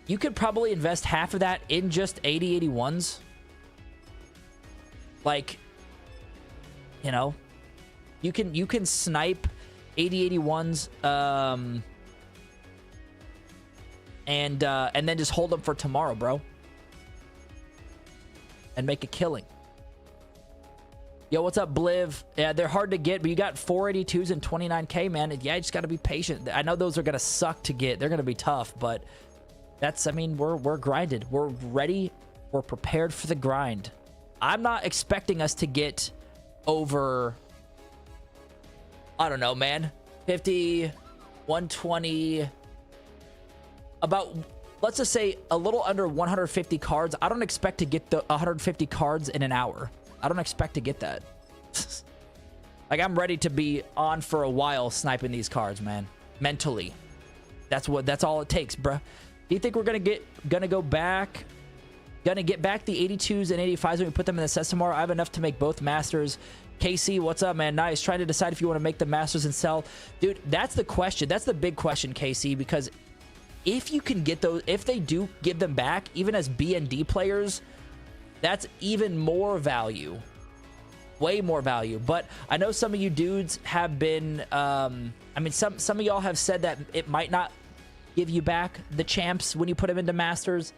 you could probably invest half of that in just 80 81s. Like, you know, you can snipe 80 81s. And then just hold them for tomorrow, bro. And make a killing. Yo, what's up, Bliv? Yeah, they're hard to get, but you got 482s and 29k, man. Yeah, you just got to be patient. I know those are going to suck to get. They're going to be tough, but that's, I mean, we're grinded. We're ready. We're prepared for the grind. I'm not expecting us to get over, I don't know, man. 50, 120... About, let's just say, a little under 150 cards. I don't expect to get the 150 cards in an hour. I don't expect to get that. Like, I'm ready to be on for a while sniping these cards, man. Mentally. That's all it takes, bruh. Do you think we're gonna get back the 82s and 85s when we put them in the sets tomorrow? I have enough to make both masters. KC, what's up, man? Nice. Trying to decide if you want to make the masters and sell. Dude, that's the question. That's the big question, KC, because if you can get those, if they do give them back, even as B and D players, that's even more value. Way more value. But I know some of you dudes have been, I mean, some of y'all have said that it might not give you back the champs when you put them into masters.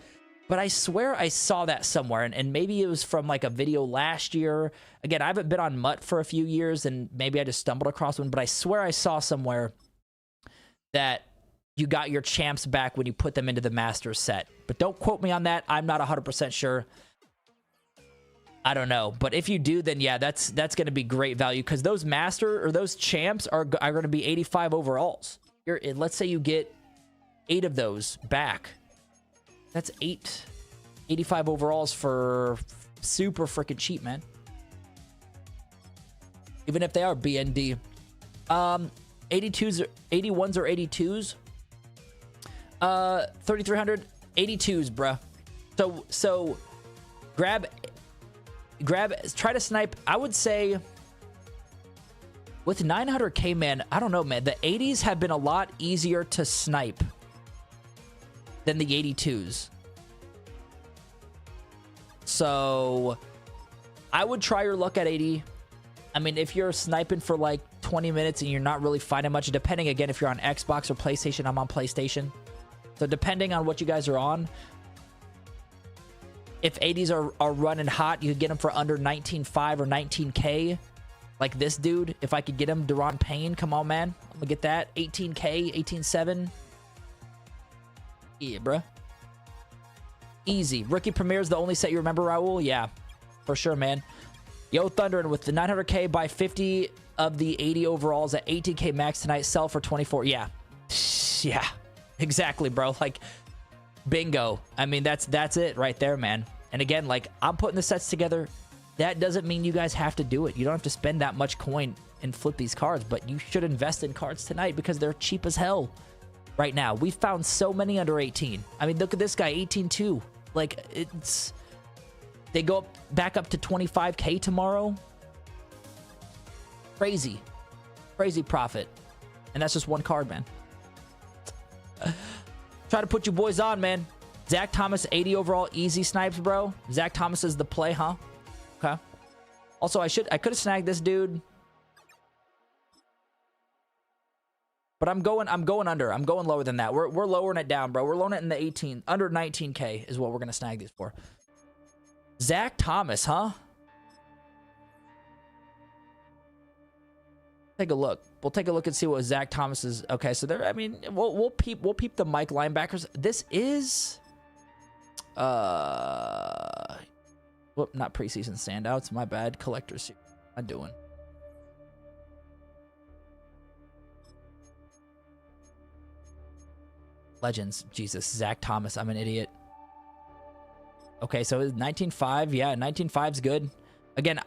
But I swear I saw that somewhere, and maybe it was from like a video last year. Again, I haven't been on MUT for a few years, and maybe I just stumbled across one, but I swear I saw somewhere that you got your champs back when you put them into the Masters set. But don't quote me on that. I'm not 100% sure. I don't know. But if you do, then yeah, that's going to be great value, because those Master or those champs are going to be 85 overalls. Let's say you get 8 of those back. That's 8. 85 overalls for super freaking cheap, man. Even if they are BND. 82s, 81s or 82s. 3,300, 82s, bruh. So grab, try to snipe. I would say with 900K, man, I don't know, man. The 80s have been a lot easier to snipe than the 82s. So I would try your luck at 80. I mean, if you're sniping for like 20 minutes and you're not really finding much, depending again if you're on Xbox or PlayStation, I'm on PlayStation. So depending on what you guys are on, if 80s are running hot, you could get them for under 19.5 or 19K. Like this dude, if I could get him, Deron Payne, come on, man. I'm gonna get that. 18K, 18.7. Yeah, bruh. Easy. Rookie Premiere is the only set you remember, Raul? Yeah, for sure, man. Yo, Thunder, and with the 900K, buy 50 of the 80 overalls at 18K max tonight. Sell for 24. Yeah. Yeah. Exactly, bro. Like, bingo. I mean, that's it right there, man. And again, like, I'm putting the sets together. That doesn't mean you guys have to do it. You don't have to spend that much coin and flip these cards, but you should invest in cards tonight because they're cheap as hell right now. We found so many under 18. I mean, look at this guy, 18-2. Like, it's... They go back up to 25K tomorrow. Crazy. Crazy profit. And that's just one card, man. Try to put you boys on, man. Zach Thomas, 80 overall, easy snipes, bro. Zach Thomas is the play, huh? Okay. Also, I could have snagged this dude. But I'm going under. I'm going lower than that. We're lowering it down, bro. We're lowering it in the 18, under 19K is what we're gonna snag these for. Zach Thomas, huh? Take a look. We'll take a look and see what Zach Thomas is. Okay, so there. I mean, we'll peep the Mike linebackers. This is whoop, not preseason standouts. My bad. Collector's suit. What am I doing? Legends. Jesus, Zach Thomas. I'm an idiot. Okay, so 19.5. Yeah, 19.5's good. Again,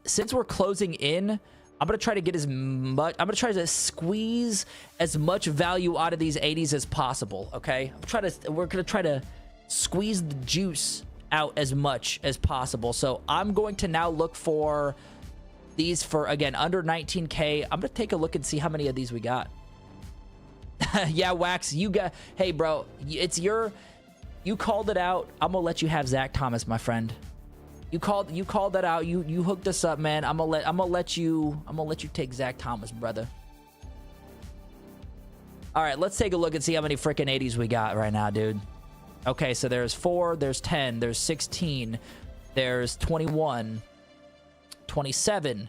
since we're closing in, I'm gonna try to get as much. I'm gonna try to squeeze as much value out of these 80s as possible. Okay, we're gonna try to squeeze the juice out as much as possible. So I'm going to now look for these for, again, under 19K. I'm gonna take a look and see how many of these we got. Yeah, Wax, you got. Hey, bro, it's your. You called it out. I'm gonna let you have Zach Thomas, my friend. You called that out. You hooked us up, man. I'm gonna let you take Zach Thomas, brother. All right, let's take a look and see how many freaking 80s we got right now, dude. Okay, so there's 4, there's 10, there's 16, there's 21, 27,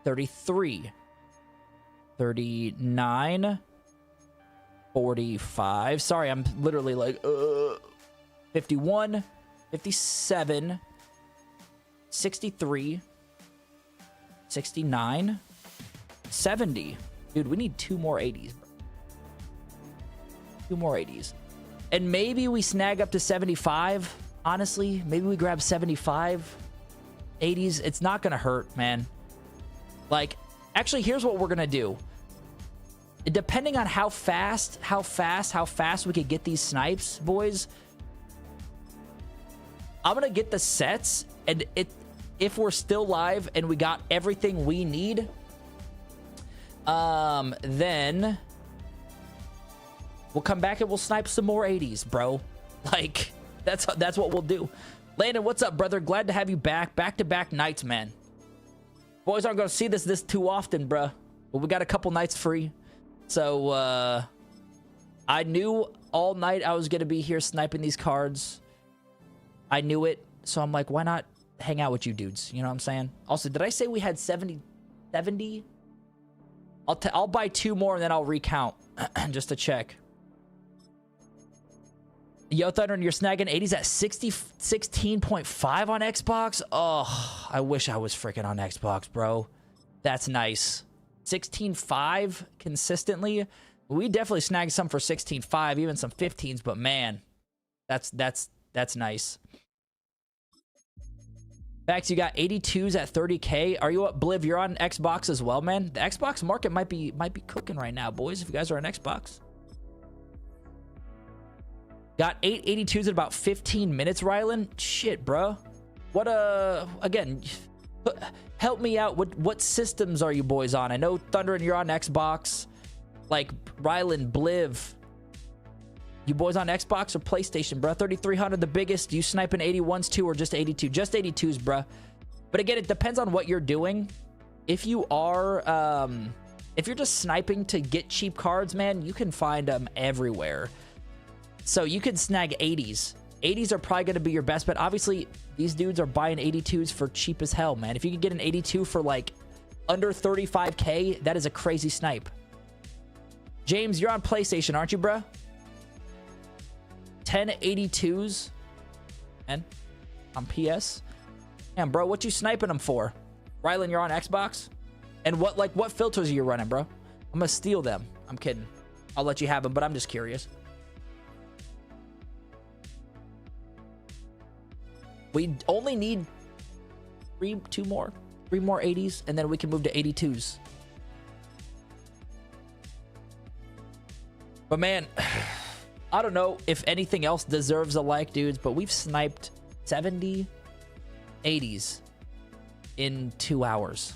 33, 39, 45. Sorry, I'm literally like 51, 57, 63, 69, 70. Dude, we need 2 more 80s, bro. 2 more 80s. And maybe we snag up to 75. Honestly, maybe we grab 75 80s. It's not gonna hurt, man. Like, actually, here's what we're gonna do. Depending on how fast we could get these snipes, boys, I'm gonna get the sets, and if we're still live and we got everything we need, then we'll come back and we'll snipe some more 80s, bro. Like, that's what we'll do. Landon, what's up, brother? Glad to have you back. Back-to-back nights, man. Boys aren't gonna see this too often, bruh. But we got a couple nights free. So, I knew all night I was gonna be here sniping these cards. I knew it. So I'm like, why not hang out with you dudes? You know what I'm saying? Also, did I say we had 70? I'll buy 2 more and then I'll recount just to check. Yo, Thunder, and you're snagging 80s at 16.5 on Xbox? Oh, I wish I was freaking on Xbox, bro. That's nice. 16.5 consistently. We definitely snagged some for 16.5, even some 15s, but man, that's nice. Facts, you got 82s at 30K. Are you up, Bliv? You're on Xbox as well, man. The Xbox market might be cooking right now, boys. If you guys are on Xbox, got 8 82s in about 15 minutes. Rylan, shit, bro. What again? Help me out. What systems are you boys on? I know Thunder and you're on Xbox. Like Rylan, Bliv. You boys on Xbox or PlayStation, bro? 3,300, the biggest. You sniping 81s too, or just 82? Just 82s, bro. But again, it depends on what you're doing. If you are, if you're just sniping to get cheap cards, man, you can find them everywhere. So you can snag 80s. 80s are probably going to be your best bet. Obviously, these dudes are buying 82s for cheap as hell, man. If you can get an 82 for like under 35K, that is a crazy snipe. James, you're on PlayStation, aren't you, bro? 1082s and on PS. Damn, bro, what you sniping them for? Rylan, you're on Xbox? And what filters are you running, bro? I'm gonna steal them. I'm kidding. I'll let you have them, but I'm just curious. We only need three more 80s, and then we can move to 82s. But man, I don't know if anything else deserves a like, dudes, but we've sniped 70 80s in 2 hours.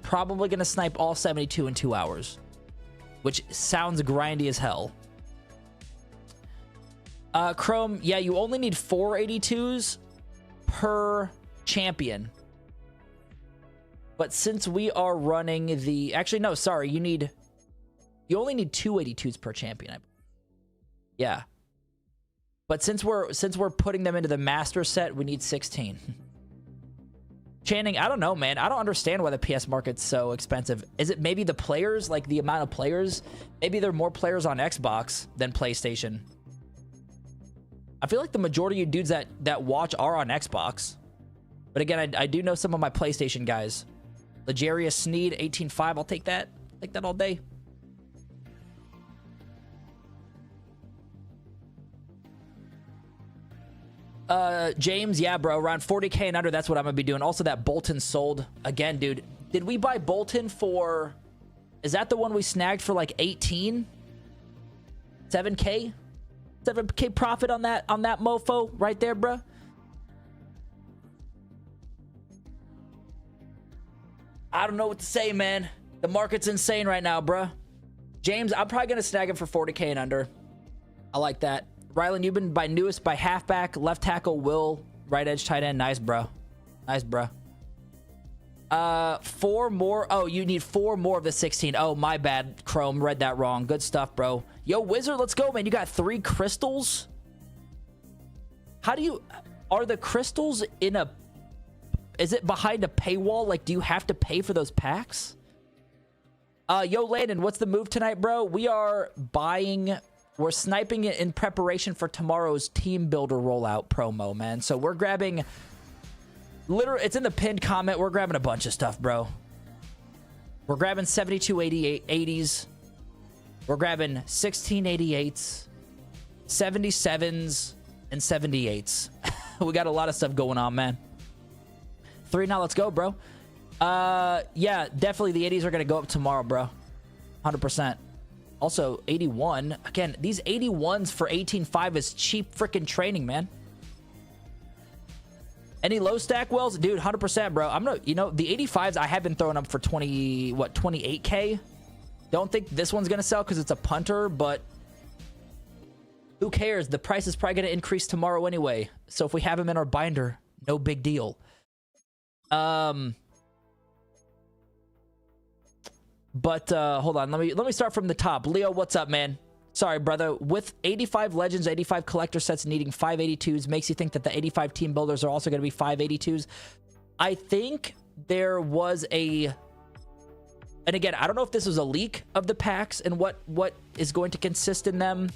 Probably gonna snipe all 72 in 2 hours, which sounds grindy as hell. Chrome, yeah, you only need 4 82s per champion. But since we are running the... Actually, no, sorry, you only need 2 82s per champion. Yeah. But since we're putting them into the master set, we need 16. Channing, I don't know, man. I don't understand why the PS market's so expensive. Is it maybe the players, like the amount of players? Maybe there are more players on Xbox than PlayStation. I feel like the majority of dudes that watch are on Xbox. But again, I do know some of my PlayStation guys. Legarius Sneed, 18.5. I'll take that. Take that all day. James, yeah, bro, around 40K and under, that's what I'm gonna be doing. Also, that Bolton sold again, dude. Did we buy Bolton for... Is that the one we snagged for like 18? 7K? 7K profit on that mofo right there, bro. I don't know what to say, man. The market's insane right now, bro. James, I'm probably gonna snag him for 40K and under. I like that. Rylan, you've been by newest by halfback, left tackle, Will, right edge, tight end. Nice, bro. Nice, bro. 4 more. Oh, you need 4 more of the 16. Oh, my bad, Chrome. Read that wrong. Good stuff, bro. Yo, Wizard, let's go, man. You got 3 crystals? How do you... Are the crystals in a... Is it behind a paywall? Like, do you have to pay for those packs? Yo, Landon, what's the move tonight, bro? We are buying... We're sniping it in preparation for tomorrow's team builder rollout promo, man. So we're grabbing... Literally, it's in the pinned comment. We're grabbing a bunch of stuff, bro. We're grabbing 7288 80s. We're grabbing 1688s, 77s, and 78s. We got a lot of stuff going on, man. 3 now, let's go, bro. Yeah, definitely the 80s are going to go up tomorrow, bro. 100%. Also, 81. Again, these 81s for 18.5 is cheap freaking training, man. Any low stack wells? Dude, 100%, bro. I'm gonna, you know, the 85s I have been throwing up for 28K. Don't think this one's gonna sell because it's a punter, but who cares? The price is probably gonna increase tomorrow anyway. So if we have them in our binder, no big deal. But hold on, let me start from the top. Leo, what's up, man? Sorry, brother. With 85 Legends, 85 Collector sets needing 582s, makes you think that the 85 Team Builders are also going to be 582s. I think there was a... And again, I don't know if this was a leak of the packs and what is going to consist in them,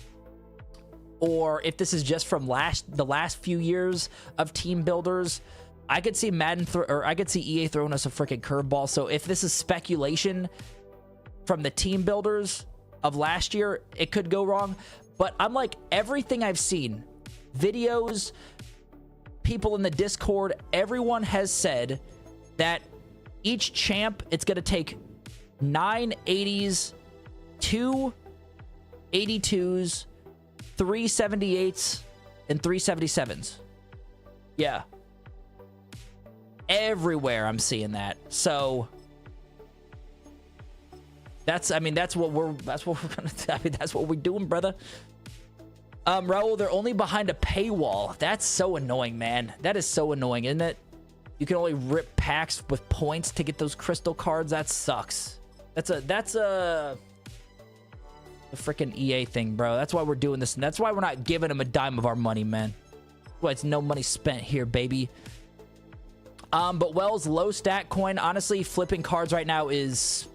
or if this is just from the last few years of Team Builders. I could see Madden or I could see EA throwing us a freaking curveball. So if this is speculation from the Team Builders of last year, it could go wrong. But I'm like, everything I've seen, videos, people in the Discord, everyone has said that each champ, it's going to take 9 80s, 2 82s, 3 78s, and 3 77s. Yeah. Everywhere I'm seeing that. So that's, I mean, that's what we're gonna, I mean, that's what we're doing, brother. Raul, they're only behind a paywall. That's so annoying, man. That is so annoying, isn't it? You can only rip packs with points to get those crystal cards. That sucks. That's a freaking EA thing, bro. That's why we're doing this, and that's why we're not giving them a dime of our money, man. Well, it's no money spent here, baby. But Wells, low stat coin, honestly, flipping cards right now is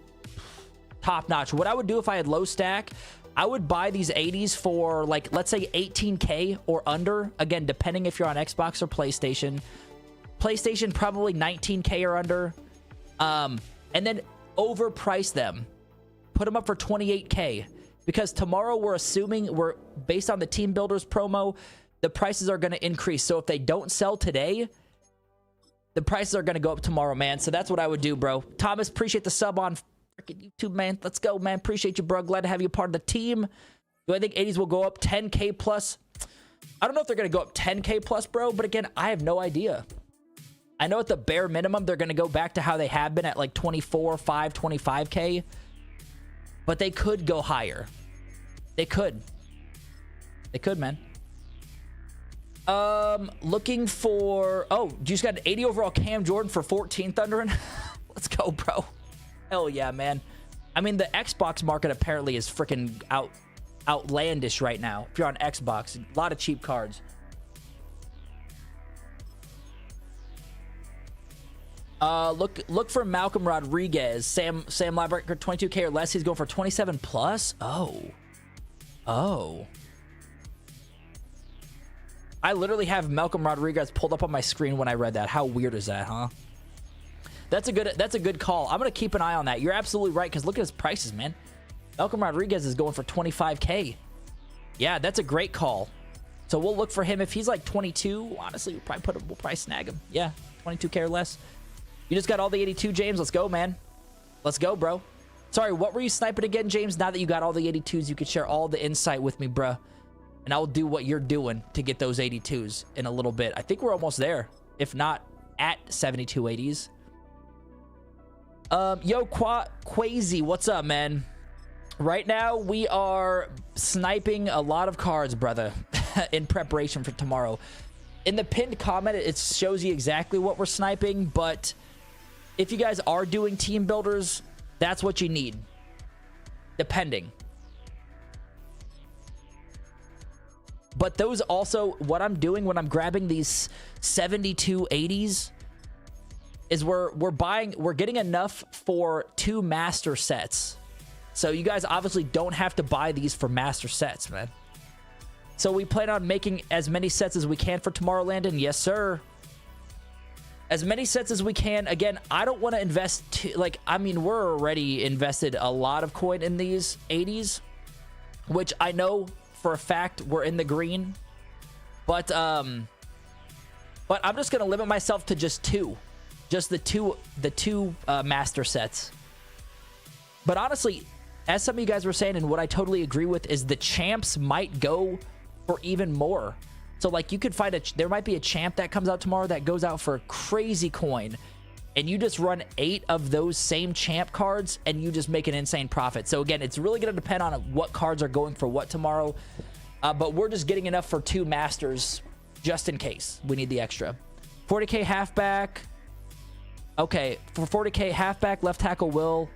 top notch. What I would do if I had low stack, I would buy these 80s for, like, let's say 18K or under. Again, depending if you're on Xbox or PlayStation. PlayStation, probably 19K or under. And then overprice them. Put them up for 28K. Because tomorrow we're assuming, based on the Team Builders promo, the prices are going to increase. So if they don't sell today, the prices are going to go up tomorrow, man. So that's what I would do, bro. Thomas, appreciate the sub on freaking YouTube, man. Let's go, man. Appreciate you, bro. Glad to have you part of the team. Do I think 80s will go up 10K plus? I don't know if they're going to go up 10K plus, bro. But again, I have no idea. I know at the bare minimum, they're going to go back to how they have been at like 24, 5, 25K. But they could go higher. They could. They could, man. Looking for... Oh, you just got an 80 overall Cam Jordan for 14 Thundering? Let's go, bro. Hell yeah, man. I mean, the Xbox market apparently is freaking outlandish right now. If you're on Xbox, a lot of cheap cards. Look for Malcolm Rodriguez. Sam Liebrecher, 22K or less. He's going for 27 plus. Oh. I literally have Malcolm Rodriguez pulled up on my screen when I read that. How weird is that, huh? That's a good call. I'm gonna keep an eye on that. You're absolutely right, because look at his prices, man. Malcolm Rodriguez is going for 25K. Yeah, that's a great call. So we'll look for him. If he's like 22, honestly, we'll probably snag him. Yeah, 22K or less. You just got all the 82, James. Let's go, man. Let's go, bro. Sorry, what were you sniping again, James? Now that you got all the 82s, you could share all the insight with me, bruh. And I'll do what you're doing to get those 82s in a little bit. I think we're almost there, if not at 72 80s. Yo, Quazy, what's up, man? Right now, we are sniping a lot of cards, brother, in preparation for tomorrow. In the pinned comment, it shows you exactly what we're sniping, but if you guys are doing team builders, that's what you need, depending. But those also, what I'm doing when I'm grabbing these 72 80s is we're getting enough for 2 master sets. So you guys obviously don't have to buy these for master sets, man. So we plan on making as many sets as we can for tomorrow, Landon. Yes, sir. As many sets as we can. Again, I don't want to invest I mean, we're already invested a lot of coin in these 80s, which I know for a fact we're in the green. But I'm just gonna limit myself to just 2. Just the two master sets. But honestly, as some of you guys were saying, and what I totally agree with, is the champs might go for even more. So like, you could find there might be a champ that comes out tomorrow that goes out for a crazy coin, and you just run 8 of those same champ cards and you just make an insane profit. So again, it's really going to depend on what cards are going for what tomorrow. But we're just getting enough for 2 masters just in case we need the extra. 40K halfback. Okay, for 40K halfback, left tackle will,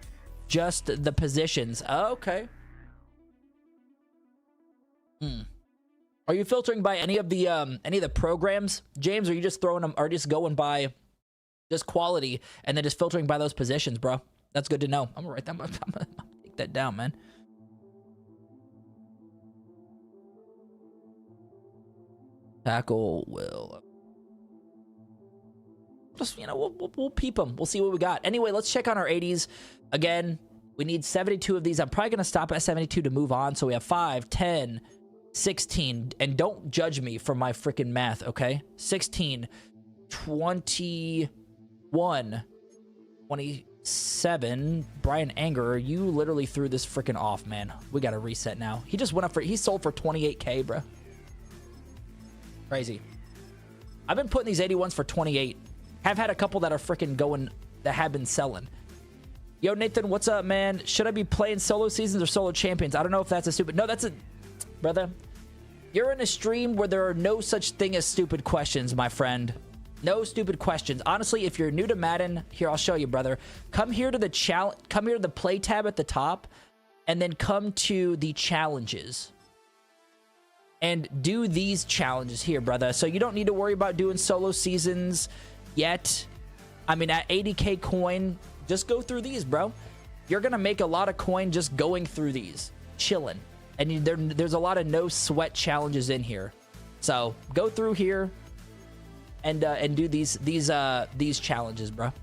just the positions. Okay. Are you filtering by any of the programs, James? Or are you just throwing them, or just going by just quality and then just filtering by those positions, bro? That's good to know. I'm gonna write that. I'm gonna take that down, man. Tackle will. Just, you know, we'll peep them. We'll see what we got. Anyway, let's check on our 80s. Again, we need 72 of these. I'm probably going to stop at 72 to move on. So we have 5, 10, 16, and don't judge me for my freaking math, okay? 16, 21, 27. Brian Anger, you literally threw this freaking off, man. We got to reset now. He just went up for, he sold for 28K, bro. Crazy. I've been putting these 81s for 28. Have had a couple that are freaking going, that have been selling. Yo, Nathan, what's up, man? Should I be playing solo seasons or solo champions? I don't know if that's a stupid... No, that's a... Brother, you're in a stream where there are no such thing as stupid questions, my friend. No stupid questions. Honestly, if you're new to Madden, here, I'll show you, brother. Come here to the challenge... Come here to the play tab at the top, and then come to the challenges. And do these challenges here, brother. So you don't need to worry about doing solo seasons yet. I mean, at 80K coin... Just go through these, bro. You're going to make a lot of coin just going through these. Chilling. And there's a lot of no sweat challenges in here. So go through here and do these challenges, bro.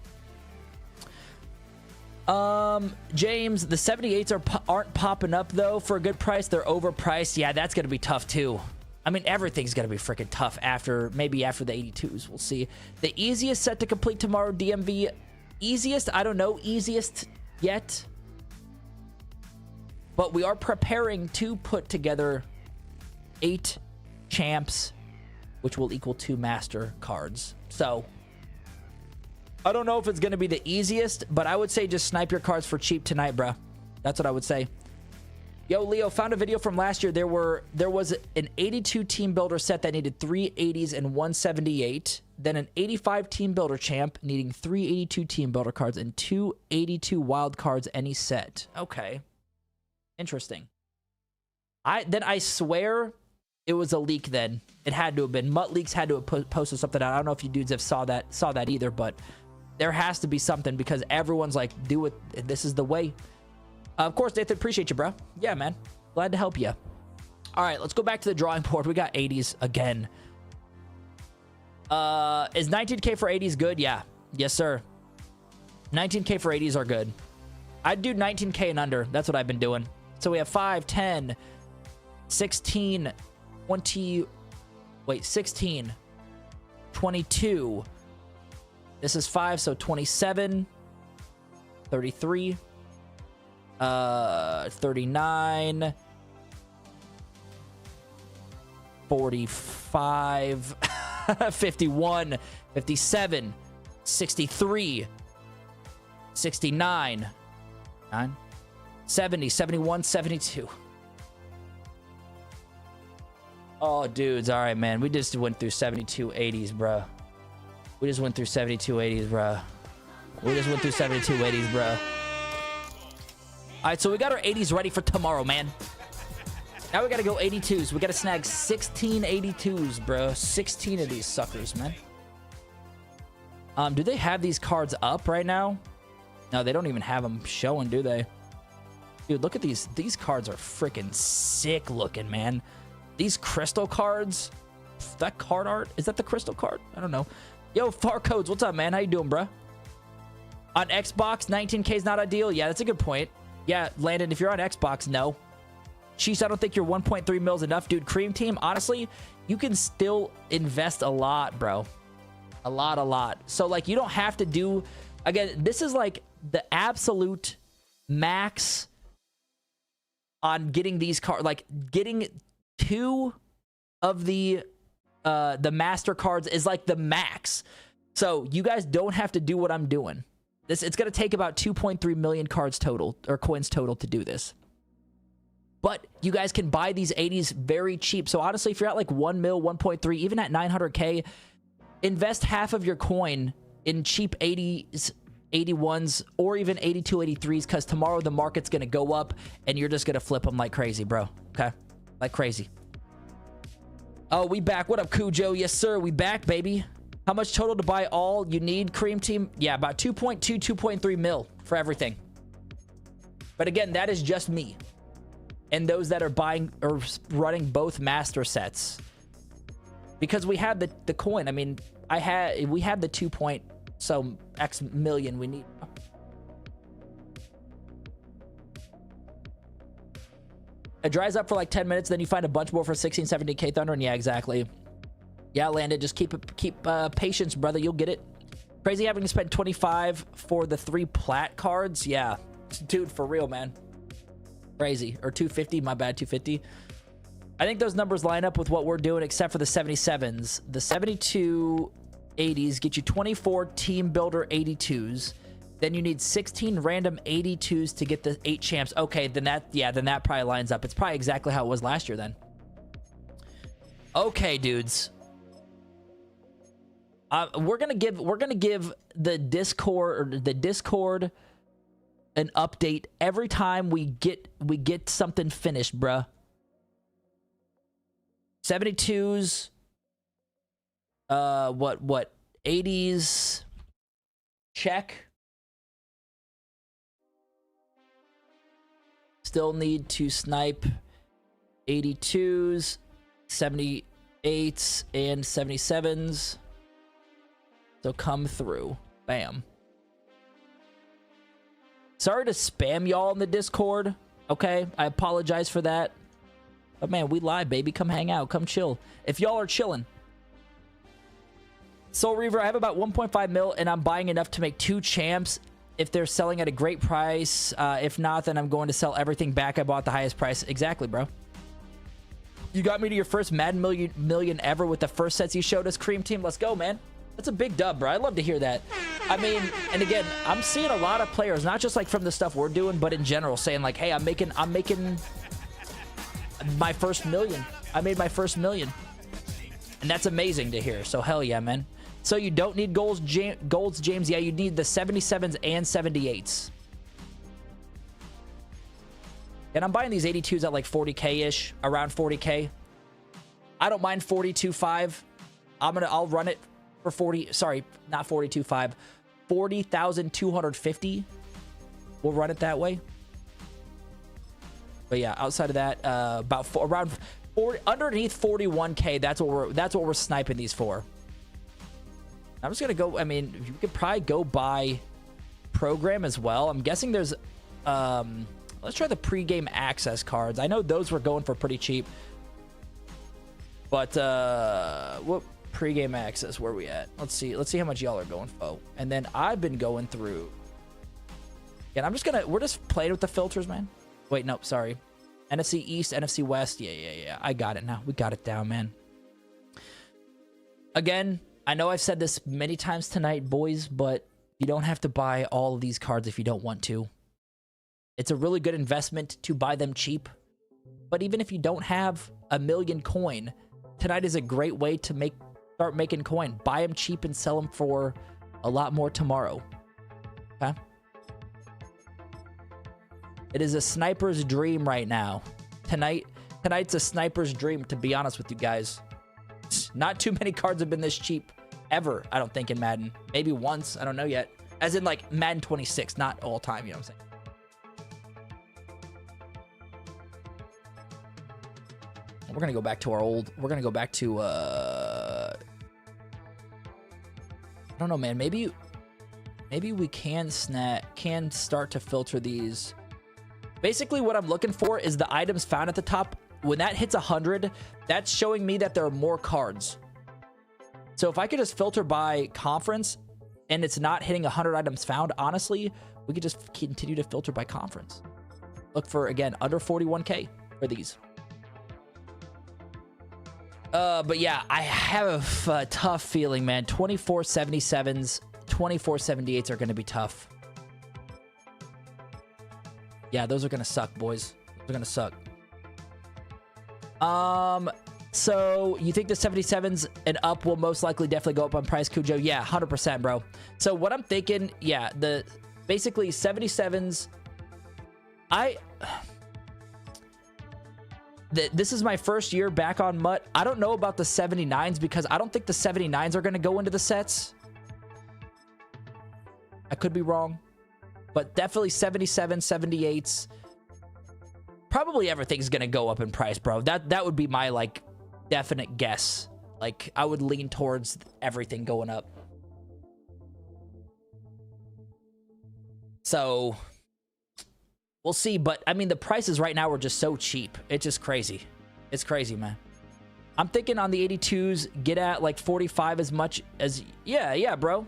James, the 78s aren't popping up, though, for a good price. They're overpriced. Yeah, that's going to be tough, too. I mean, everything's going to be freaking tough maybe after the 82s. We'll see. The easiest set to complete tomorrow, DMV... Easiest, I don't know easiest yet, but we are preparing to put together 8 champs, which will equal 2 master cards. So I don't know if it's going to be the easiest, but I would say just snipe your cards for cheap tonight, bro. That's what I would say. Yo, Leo, found a video from last year. There was an 82 team builder set that needed 3 80s and 178. Then an 85 team builder champ needing 3 82 team builder cards and 2 82 wild cards any set. Okay. Interesting. I swear it was a leak then. It had to have been. Mutt Leaks had to have posted something out. I don't know if you dudes have saw that either, but there has to be something because everyone's like, do it. This is the way. Of course, Nathan, appreciate you, bro. Yeah, man. Glad to help you. All right, let's go back to the drawing board. We got 80s again. Is 19K for 80s good? Yeah. Yes, sir. 19K for 80s are good. I'd do 19K and under. That's what I've been doing. So we have 5, 10, 16, 20... Wait, 16, 22. This is 5, so 27, 33... 39, 45, 51, 57, 63, 69, 70, 71, 72. Oh, dudes. All right, man. We just went through 72 80s, bro. We just went through 72 80s, bro. We just went through 72 80s, bro. All right, so we got our 80s ready for tomorrow, man. Now we got to go 82s. We got to snag 16 82s, bro. 16 of these suckers, man. Do they have these cards up right now? No, they don't even have them showing, do they? Dude, look at these. These cards are freaking sick looking, man. These crystal cards. That card art. Is that the crystal card? I don't know. Yo, Far Codes, what's up, man? How you doing, bro? On Xbox, 19K is not ideal. Yeah, that's a good point. Yeah, Landon, if you're on Xbox, no. Sheesh, I don't think your 1.3 mil is enough. Dude, Cream Team, honestly, you can still invest a lot, bro. A lot. So, like, you don't have to do... Again, this is, like, the absolute max on getting these cards. Like, getting 2 of the master cards is, like, the max. So, you guys don't have to do what I'm doing. It's going to take about 2.3 million cards total, or coins total, to do this. But you guys can buy these 80s very cheap. So honestly, if you're at like 1 mil, 1.3, even at 900K, invest half of your coin in cheap 80s, 81s, or even 82, 83s, because tomorrow the market's going to go up, and you're just going to flip them like crazy, bro. Okay? Like crazy. Oh, we back. What up, Cujo? Yes, sir. We back, baby. How much total to buy all you need, Cream Team? Yeah, about 2.2, 2.3 mil for everything. But again, that is just me. And those that are buying or running both master sets. Because we had the coin. I mean, we had the 2 point so X million we need. It dries up for like 10 minutes, then you find a bunch more for 16, 17K Thunder, and yeah, exactly. Yeah, Landon, just keep patience, brother. You'll get it. Crazy having to spend 25 for the 3 plat cards. Yeah, dude, for real, man. Crazy. Or 250, my bad, 250. I think those numbers line up with what we're doing, except for the 77s. The 72 80s get you 24 team builder 82s. Then you need 16 random 82s to get the 8 champs. Okay, then that probably lines up. It's probably exactly how it was last year then. Okay, dudes. We're gonna give the Discord an update every time we get something finished, bruh. 72s. What 80s? Check. Still need to snipe 82s, 78s, and 77s. So come through. Bam. Sorry to spam y'all in the Discord. Okay, I apologize for that. But man, we live, baby. Come hang out. Come chill. If y'all are chilling. Soul Reaver, I have about 1.5 mil, and I'm buying enough to make 2 champs if they're selling at a great price. If not, then I'm going to sell everything back I bought the highest price. Exactly, bro. You got me to your first Madden million ever with the first sets you showed us, Cream Team. Let's go, man. That's a big dub, bro. I'd love to hear that. I mean, and again, I'm seeing a lot of players, not just like from the stuff we're doing, but in general, saying like, hey, I'm making my first million. I made my first million. And that's amazing to hear. So hell yeah, man. So you don't need golds, James. Yeah, you need the 77s and 78s. And I'm buying these 82s at like 40K-ish, around 40K. I don't mind 42.5. I'll run it for 40. Sorry, not 42.5. 40,250. We'll run it that way. But yeah, outside of that, around 40, underneath 41K. That's what we're sniping these for. I'm just gonna go. I mean, you could probably go buy program as well. I'm guessing there's. Let's try the pregame access cards. I know those were going for pretty cheap. But what pregame access? Where are we at? Let's see. Let's see how much y'all are going for. And then I've been going through. And I'm just gonna. We're just playing with the filters, man. Wait, nope. Sorry. NFC East, NFC West. Yeah. I got it now. We got it down, man. Again. I know I've said this many times tonight, boys, but you don't have to buy all of these cards if you don't want to. It's a really good investment to buy them cheap. But even if you don't have a million coin, tonight is a great way to start making coin. Buy them cheap and sell them for a lot more tomorrow. Okay? It is a sniper's dream right now. Tonight's a sniper's dream, to be honest with you guys. Not too many cards have been this cheap ever, I don't think, in Madden. Maybe once, I don't know yet. As in like Madden 26, not all time, you know what I'm saying? We're gonna go back to our old, we're gonna go back to I don't know, man. Maybe we can start to filter these. Basically what I'm looking for is the items found at the top. When that hits 100, that's showing me that there are more cards. So if I could just filter by conference and it's not hitting 100 items found, honestly, we could just continue to filter by conference. Look for, again, under 41K for these. But yeah, I have a tough feeling, man. 2477s, 2478s are going to be tough. Yeah, those are going to suck, boys. Those are going to suck. So you think the 77s and up will most likely definitely go up on price, Cujo? Yeah, 100%, bro. So what I'm thinking, yeah, basically 77s. This is my first year back on MUT. I don't know about the 79s because I don't think the 79s are going to go into the sets. I could be wrong, but definitely 77, 78s. Probably everything's going to go up in price, bro. That would be my, like, definite guess. Like, I would lean towards everything going up. So, We'll see. But I mean, the prices right now are just so cheap. It's just crazy. It's crazy, man. I'm thinking on the 82s, get at like 45 as much as... Yeah, bro.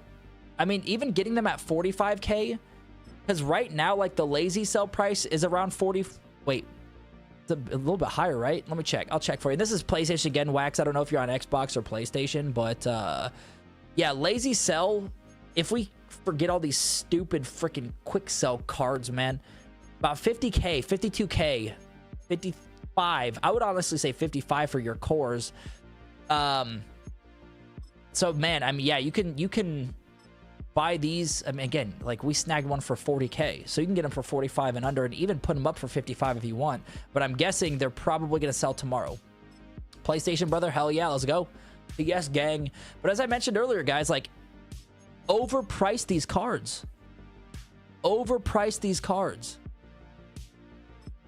I mean, even getting them at 45K, because right now, like, the lazy sell price is around 40... Wait, it's a little bit higher, right? Let me check. I'll check for you. This is PlayStation again, Wax. I don't know if you're on Xbox or PlayStation, but yeah, lazy sell, if we forget all these stupid freaking quick sell cards, man, about 50K, 52K, 55. I would honestly say 55 for your cores. So, man, I mean, yeah, you can buy these. I mean, again, like, we snagged one for 40K, so you can get them for 45 and under, and even put them up for 55 if you want. But I'm guessing they're probably going to sell tomorrow. PlayStation, brother, hell yeah, let's go. Yes, gang. But as I mentioned earlier, guys, like, overprice these cards. Overprice these cards.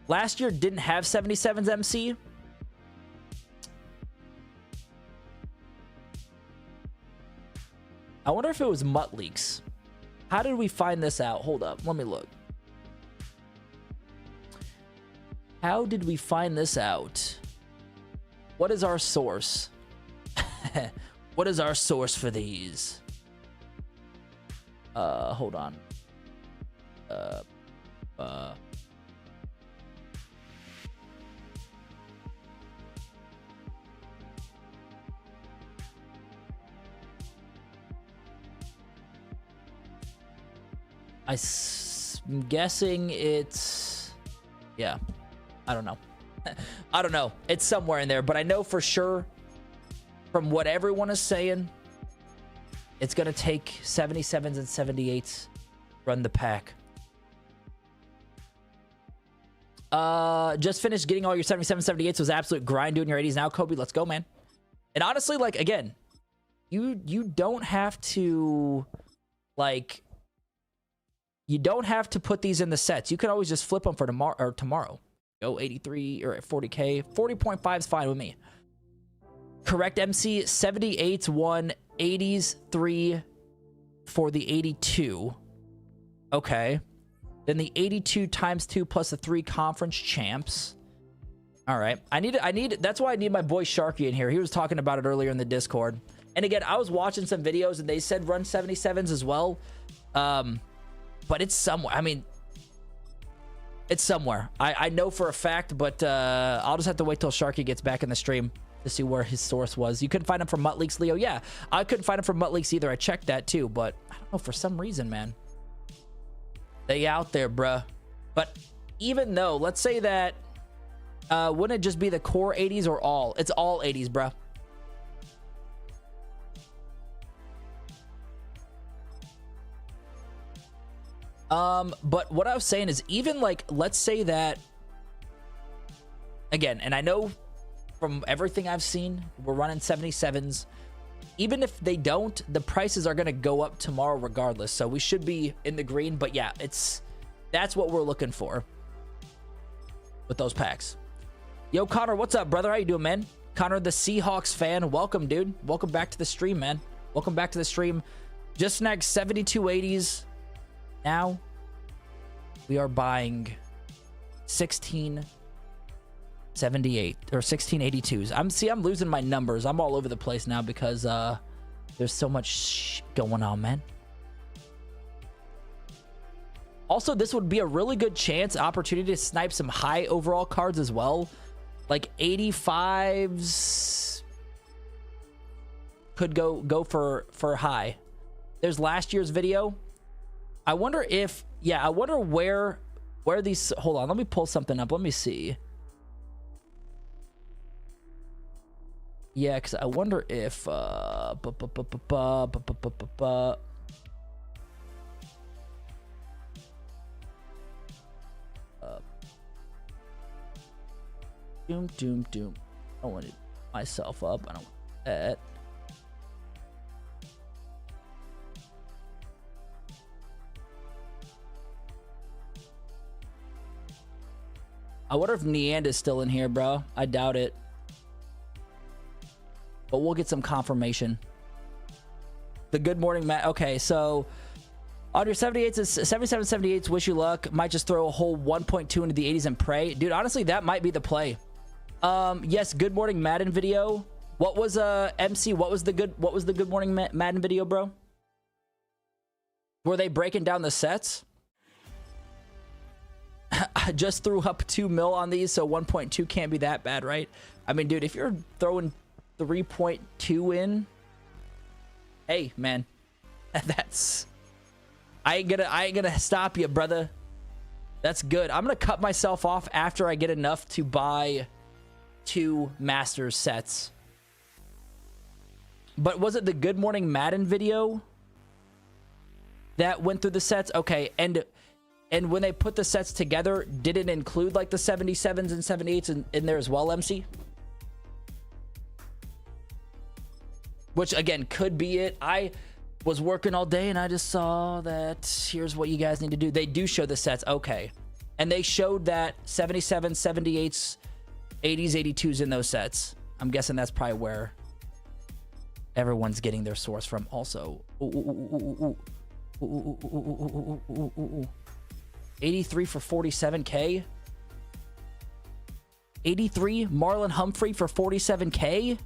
Last year didn't have 77's MC. I wonder if it was Mutt Leaks. How did we find this out? Hold up. Let me look. How did we find this out? What is our source? What is our source for these? Hold on. I'm guessing it's... Yeah. I don't know. I don't know. It's somewhere in there, but I know for sure from what everyone is saying, it's going to take 77s and 78s run the pack. Just finished getting all your 77, 78s. Was absolute grind doing your 80s now, Kobe. Let's go, man. And honestly, like, again, you don't have to, like... You don't have to put these in the sets. You can always just flip them for tomorrow. Go 83 or 40K. 40.5 is fine with me. Correct MC, 78's 1, 80's 3 for the 82. Okay. Then the 82 times 2 plus the 3 conference champs. All right. That's why I need my boy Sharky in here. He was talking about it earlier in the Discord. And again, I was watching some videos and they said run 77s as well. But it's somewhere. I mean, it's somewhere. I know for a fact, but I'll just have to wait till Sharky gets back in the stream to see where his source was. You couldn't find him from Mutt Leaks, Leo? Yeah, I couldn't find him from Mutt Leaks either. I checked that too, but I don't know, for some reason, man. They out there, bruh. But even though, let's say that, wouldn't it just be the core 80s or all? It's all 80s, bruh. But what I was saying is, even like, let's say that, again, and I know from everything I've seen, we're running 77s. Even if they don't, the prices are going to go up tomorrow regardless. So we should be in the green. But yeah, that's what we're looking for with those packs. Yo, Connor, what's up, brother? How you doing, man? Connor, the Seahawks fan. Welcome, dude. Welcome back to the stream, man. Welcome back to the stream. Just snagged 7280s. Now we are buying 1678 or 1682s. I'm losing my numbers. I'm all over the place now because there's so much going on, man. Also, this would be a really good opportunity to snipe some high overall cards as well. Like 85s could go for high. There's last year's video. I wonder if, yeah, I wonder where these, hold on, let me pull something up. Let me see. Yeah, because I wonder if, doom. I don't want to myself up. I don't want that. I wonder if Neand is still in here, bro. I doubt it. But we'll get some confirmation. The good morning, Matt. Okay, so On your 78s, 77, 78s, wish you luck. Might just throw a whole 1.2 into the 80s and pray. Dude, honestly, that might be the play. Yes, good morning Madden video. What was MC? What was the good morning Madden video, bro? Were they breaking down the sets? I just threw up 2 mil on these, so 1.2 can't be that bad, right? I mean, dude, if you're throwing 3.2 in, hey, man, that's... I ain't gonna stop you, brother. That's good. I'm gonna cut myself off after I get enough to buy 2 Masters sets. But was it the Good Morning Madden video that went through the sets? Okay, and when they put the sets together, did it include like the 77s and 78s in there as well, MC? Which again could be it. I was working all day and I just saw that here's what you guys need to do. They do show the sets. Okay. And they showed that 77, 78s, 80s, 82s in those sets. I'm guessing that's probably where everyone's getting their source from. Also, 83 for 47K. 83 Marlon Humphrey for 47K.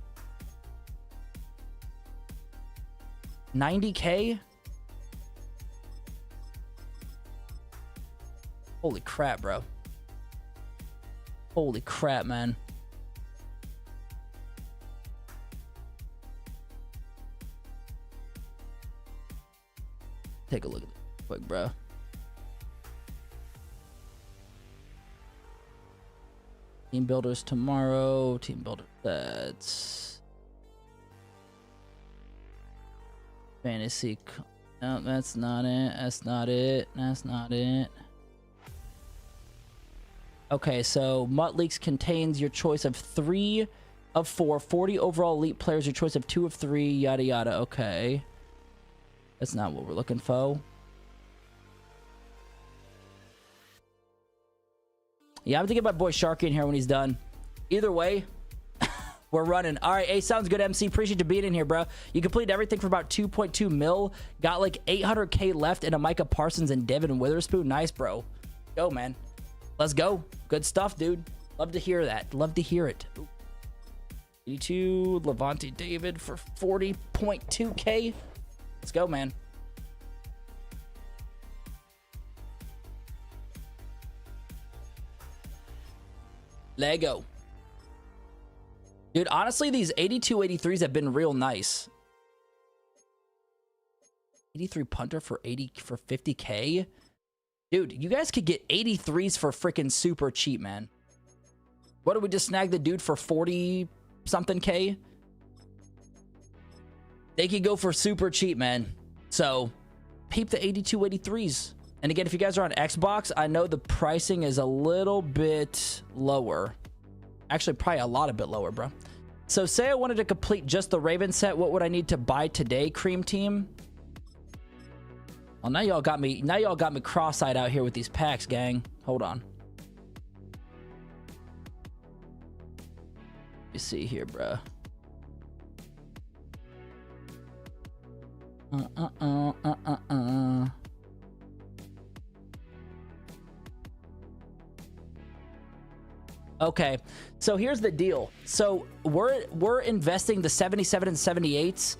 90K. Holy crap, bro. Holy crap, man. Take a look at it quick, bro. Team builders tomorrow. Team builder sets. Fantasy. No, that's not it. That's not it. That's not it. Okay, so Mutt Leaks contains your choice of 3 of 4, 40 overall elite players, your choice of 2 of 3, yada yada. Okay. That's not what we're looking for. Yeah, I'm gonna get my boy Sharky in here when he's done. Either way, we're running. All right, hey, sounds good, MC. Appreciate you being in here, bro. You completed everything for about 2.2 mil. Got like 800K left in a Micah Parsons and Devin Witherspoon. Nice, bro. Go, man. Let's go. Good stuff, dude. Love to hear that. Love to hear it. 82 Levante David for 40.2K. Let's go, man. Lego. Dude, honestly, these 82 83s have been real nice. 83 punter for 50K. Dude, you guys could get 83s for freaking super cheap, man. What did we just snag the dude for 40 something K? They could go for super cheap, man. So, peep the 82 83s. And again, if you guys are on Xbox, I know the pricing is a little bit lower. Actually, probably a lot a bit lower, bro. So say I wanted to complete just the Raven set, what would I need to buy today, Cream Team? Well, now y'all got me cross-eyed out here with these packs, gang. Hold on. Let me see here, bro. Okay, so here's the deal. So we're investing the 77 and 78s.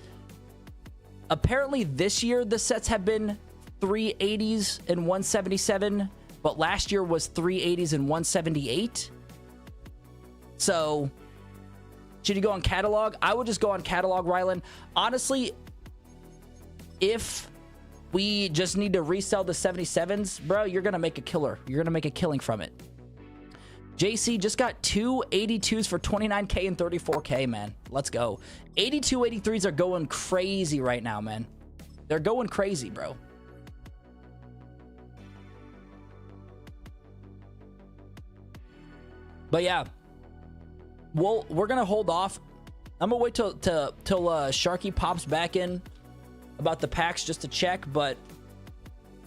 Apparently this year the sets have been 380s and 177, but last year was 380s and 178. So should you go on catalog? I would just go on catalog, Rylan. Honestly, if we just need to resell the 77s, bro, you're gonna make a killer. You're gonna make a killing from it. JC just got 2 82s for 29K and 34K, man. Let's go. 82 83s are going crazy right now, man. They're going crazy, bro. But yeah, we're gonna hold off. I'm gonna wait till Sharky pops back in about the packs just to check, but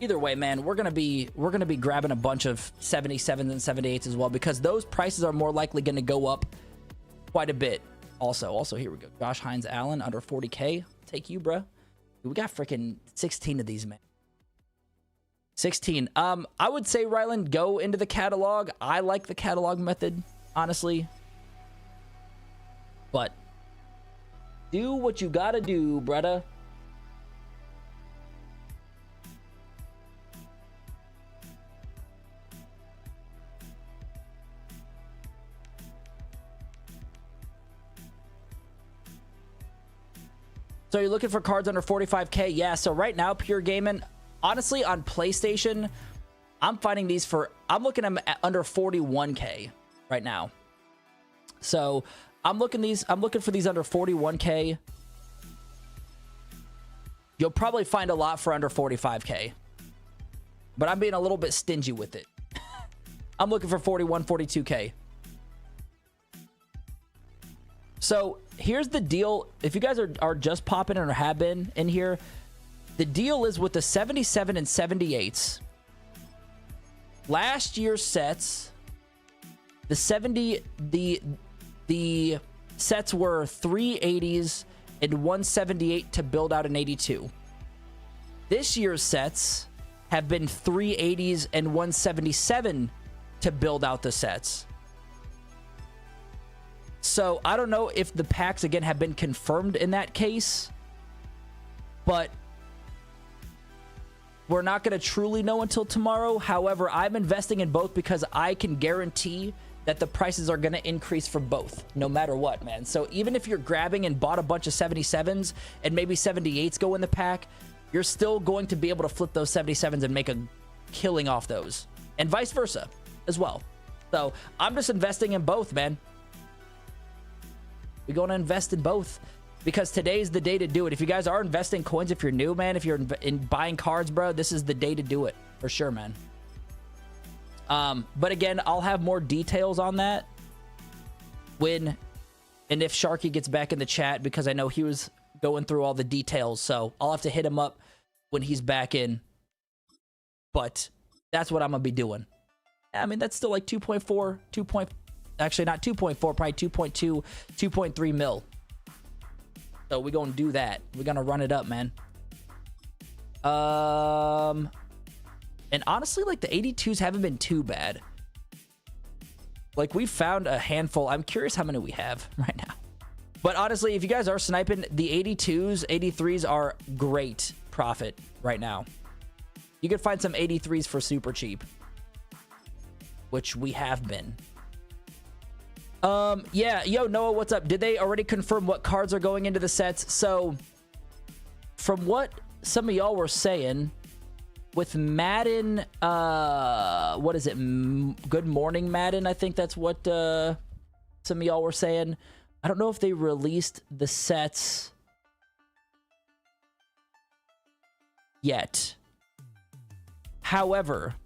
either way, man, we're gonna be grabbing a bunch of 77s and 78s as well, because those prices are more likely gonna go up quite a bit. Also, here we go. Josh Hines Allen under 40K. Take you, bro. We got freaking 16 of these, man. 16. I would say, Ryland, go into the catalog. I like the catalog method, honestly. But do what you gotta do, brother. So you're looking for cards under 45K? Yeah, so right now, Pure Gaming, honestly, on PlayStation, I'm finding these for, I'm looking at under 41K right now. So I'm looking for these under 41K. You'll probably find a lot for under 45K. But I'm being a little bit stingy with it. I'm looking for 41, 42K. So here's the deal. If you guys are just popping in or have been in here, the deal is with the 77 and 78s. Last year's sets, the sets were 380s and 178 to build out an 82. This year's sets have been 380s and 177 to build out the sets. So I don't know if the packs again have been confirmed in that case, but we're not going to truly know until tomorrow. However, I'm investing in both because I can guarantee that the prices are going to increase for both, no matter what, man. So even if you're grabbing and bought a bunch of 77s and maybe 78s go in the pack, you're still going to be able to flip those 77s and make a killing off those, and vice versa as well. So I'm just investing in both, man. We're going to invest in both because today's the day to do it. If you guys are investing coins, if you're new, man, if you're in buying cards, bro, this is the day to do it for sure, man. But again, I'll have more details on that when and if Sharky gets back in the chat, because I know he was going through all the details. So I'll have to hit him up when he's back in. But that's what I'm going to be doing. I mean, that's still like 2.4, actually not 2.4, probably 2.2, 2.3 mil. So we're going to do that. We're going to run it up, man. And honestly, like the 82s haven't been too bad. Like we found a handful. I'm curious how many we have right now. But honestly, if you guys are sniping, the 82s, 83s are great profit right now. You can find some 83s for super cheap, which we have been. Yeah, yo, Noah, what's up? Did they already confirm what cards are going into the sets? So, from what some of y'all were saying, with Madden, what is it? Good Morning Madden, I think that's what some of y'all were saying. I don't know if they released the sets yet. However,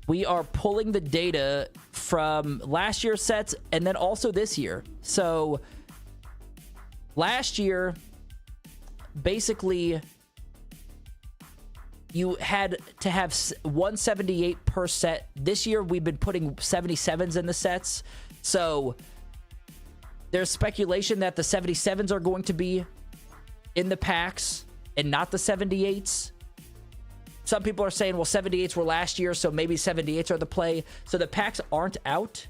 we are pulling the data from last year's sets and then also this year. So last year, basically, you had to have 178 per set. This year, we've been putting 77s in the sets. So there's speculation that the 77s are going to be in the packs and not the 78s. Some people are saying, well, 78s were last year, so maybe 78s are the play. So the packs aren't out,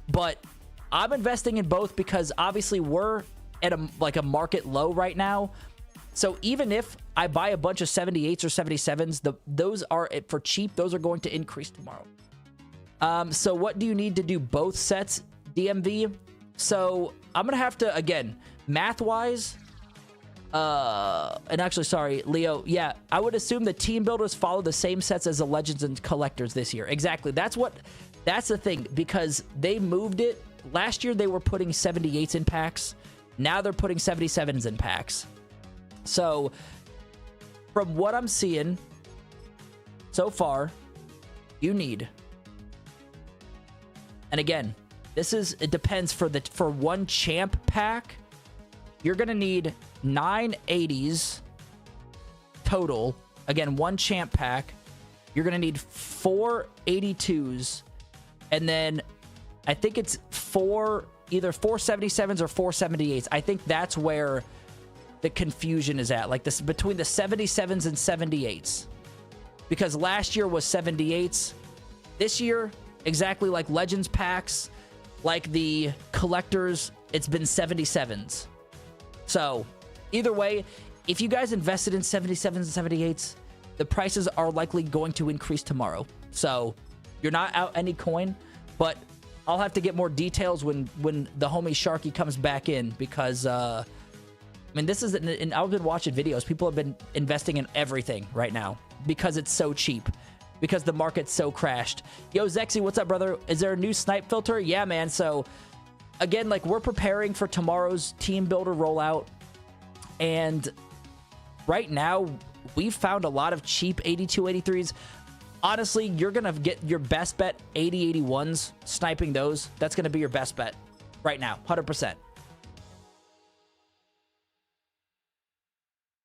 but I'm investing in both because obviously we're at a market low right now. So even if I buy a bunch of 78s or 77s, those are for cheap. Those are going to increase tomorrow. So what do you need to do both sets, DMV? So I'm going to have to, again, math-wise, and actually, sorry, Leo. Yeah, I would assume the team builders follow the same sets as the Legends and Collectors this year. Exactly. That's the thing, because they moved it. Last year, they were putting 78s in packs. Now they're putting 77s in packs. So from what I'm seeing so far, you need, and again, it depends for one champ pack, you're going to need 9 80s total. Again, one champ pack. You're going to need 4 82s. And then I think it's either 4 77s or 4 78s. I think that's where the confusion is at. Like this between the 77s and 78s. Because last year was 78s. This year, exactly like Legends packs, like the collectors, it's been 77s. So, either way, if you guys invested in 77s and 78s, the prices are likely going to increase tomorrow. So, you're not out any coin, but I'll have to get more details when the homie Sharky comes back in, because I mean, this is and I've been watching videos. People have been investing in everything right now because it's so cheap, because the market's so crashed. Yo, Zexy, what's up, brother? Is there a new snipe filter? Yeah, man. So again, like, we're preparing for tomorrow's team builder rollout, and right now we've found a lot of cheap 82 83s. Honestly, you're gonna get your best bet 80 81s, sniping those. That's gonna be your best bet right now, 100%.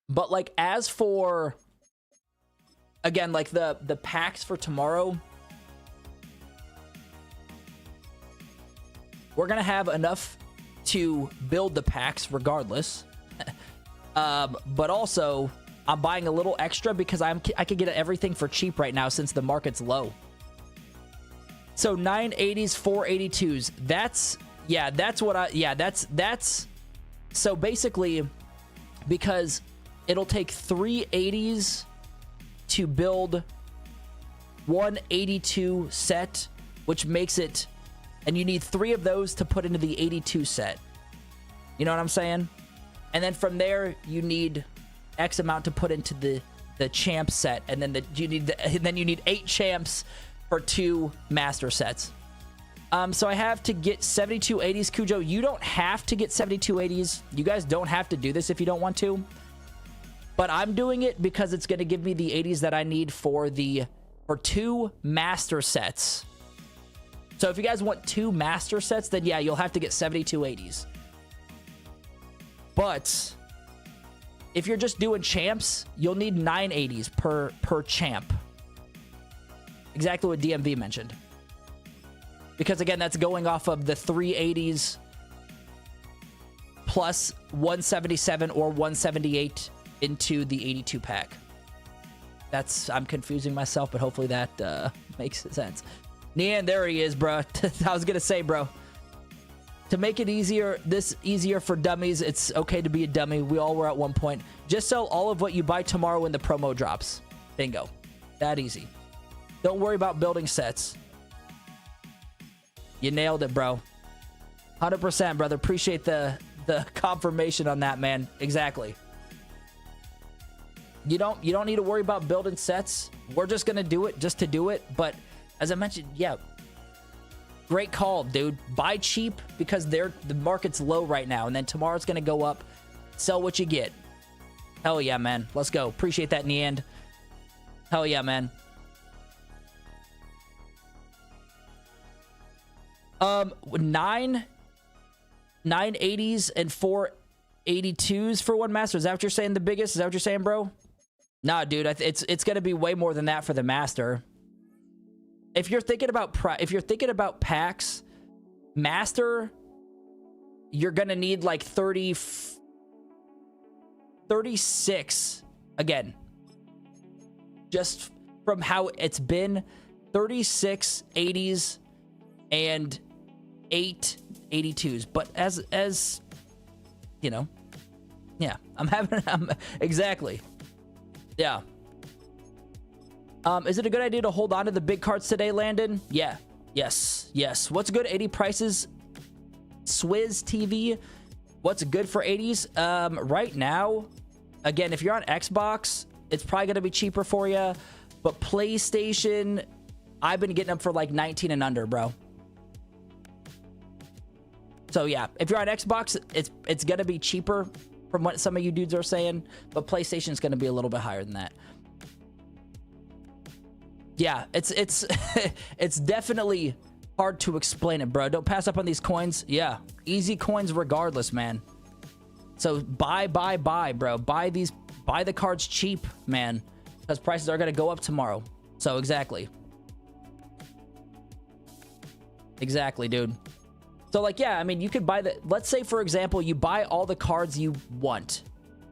But like, as for, again, like the packs for tomorrow, we're gonna have enough to build the packs regardless. But also, I'm buying a little extra because I could get everything for cheap right now since the market's low. So 980s, 482s. That's so basically, because it'll take 380s to build 182 set, which makes it, and you need 3 of those to put into the 82 set. You know what I'm saying? And then from there, you need X amount to put into the champ set, and then you need 8 champs for 2 master sets. So I have to get 7280s. Cujo, you don't have to get 7280s. You guys don't have to do this if you don't want to. But I'm doing it because it's going to give me the 80s that I need for 2 master sets. So if you guys want 2 master sets, then yeah, you'll have to get 7280s. But if you're just doing champs, you'll need 980s per champ. Exactly what DMV mentioned. Because again, that's going off of the 380s plus 177 or 178 into the 82 pack. I'm confusing myself, but hopefully that makes sense. Nian, there he is, bro. I was gonna say, bro, to make it easier for dummies, it's okay to be a dummy. We all were at one point. Just sell all of what you buy tomorrow when the promo drops. Bingo. That easy. Don't worry about building sets. You nailed it, bro. 100%, brother. Appreciate the confirmation on that, man. Exactly. You don't need to worry about building sets. We're just gonna do it just to do it. But as I mentioned, yeah, great call, dude. Buy cheap because the market's low right now, and then tomorrow it's gonna go up. Sell what you get. Hell yeah, man. Let's go. Appreciate that in the end. Hell yeah, man. 980s and 482s for one master. Is that what you're saying? The biggest? Is that what you're saying, bro? Nah, dude. It's gonna be way more than that for the master. If you're thinking about packs, master, you're gonna need like 36 again. Just from how it's been, 36 80s and 8 82s. But as you know, yeah, exactly. Yeah. Is it a good idea to hold on to the big cards today, Landon? Yeah. Yes. What's good 80 prices? Swizz TV. What's good for 80s? Right now, again, if you're on Xbox, it's probably going to be cheaper for you. But PlayStation, I've been getting them for like 19 and under, bro. So yeah, if you're on Xbox, it's going to be cheaper from what some of you dudes are saying. But PlayStation is going to be a little bit higher than that. Yeah, it's it's definitely hard to explain it, bro. Don't pass up on these coins. Yeah, easy coins regardless, man. So buy, bro. Buy the cards cheap, man, because prices are gonna go up tomorrow. So exactly, dude. So like, yeah, I mean, you could buy let's say for example, you buy all the cards you want.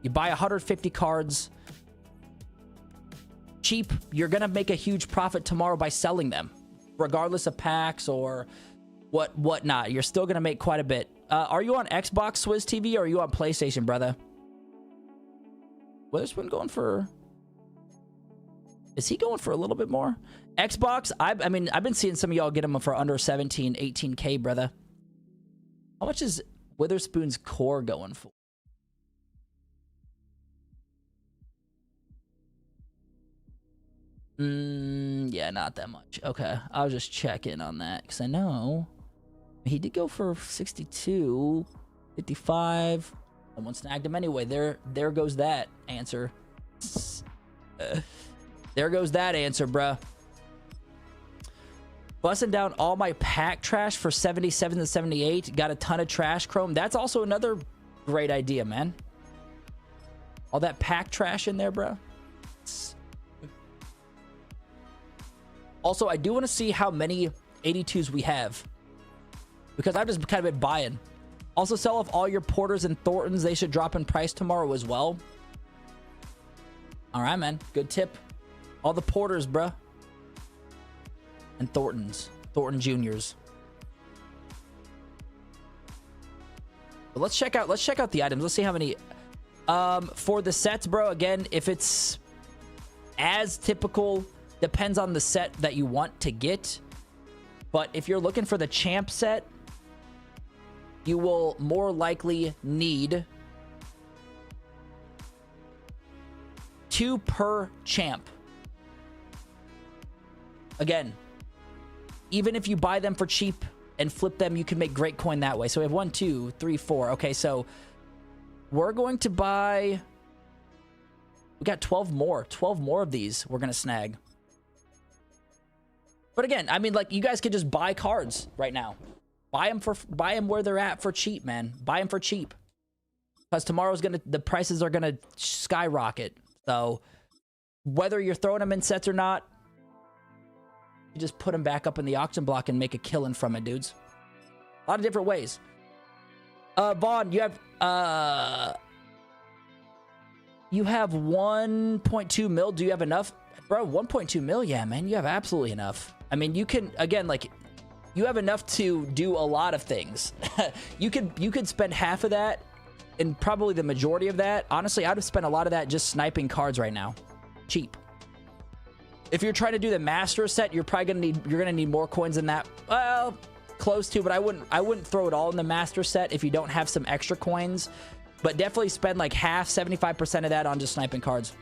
You buy 150 cards cheap, you're gonna make a huge profit tomorrow by selling them, regardless of packs or whatnot. You're still gonna make quite a bit. Are you on Xbox Swizz TV or are you on PlayStation, brother? Witherspoon going for... Is he going for a little bit more? Xbox, I mean, I've been seeing some of y'all get them for under 17, 18K, brother. How much is Witherspoon's core going for? Yeah, not that much. Okay, I'll just check in on that because I know he did go for 62, 55. Someone snagged him anyway. There goes that answer. There goes that answer, bruh. Busting down all my pack trash for 77 to 78. Got a ton of trash chrome. That's also another great idea, man. All that pack trash in there, bruh. Also, I do want to see how many 82s we have, because I've just kind of been buying. Also, sell off all your Porters and Thorntons. They should drop in price tomorrow as well. All right, man. Good tip. All the Porters, bruh. And Thorntons. Thornton Juniors. But let's check out the items. Let's see how many. For the sets, bro, again, if it's as typical, depends on the set that you want to get. But if you're looking for the champ set, you will more likely need 2 per champ. Again, even if you buy them for cheap and flip them, you can make great coin that way. So we have 1, 2, 3, 4. Okay, so we're going to buy... We got 12 more. 12 more of these we're going to snag. But again, I mean, like, you guys could just buy cards right now. Buy them where they're at for cheap, man. Buy them for cheap. Because tomorrow's the prices are gonna skyrocket. So whether you're throwing them in sets or not, you just put them back up in the auction block and make a killing from it, dudes. A lot of different ways. Vaughn, you have 1.2 mil. Do you have enough? Bro, 1.2 mil, yeah, man. You have absolutely enough. I mean, you can, again, like, you have enough to do a lot of things. you could spend half of that, and probably the majority of that. Honestly, I'd have spent a lot of that just sniping cards right now. Cheap. If you're trying to do the master set, you're probably gonna need more coins than that. Well, close to, but I wouldn't throw it all in the master set if you don't have some extra coins. But definitely spend like half, 75% of that on just sniping cards.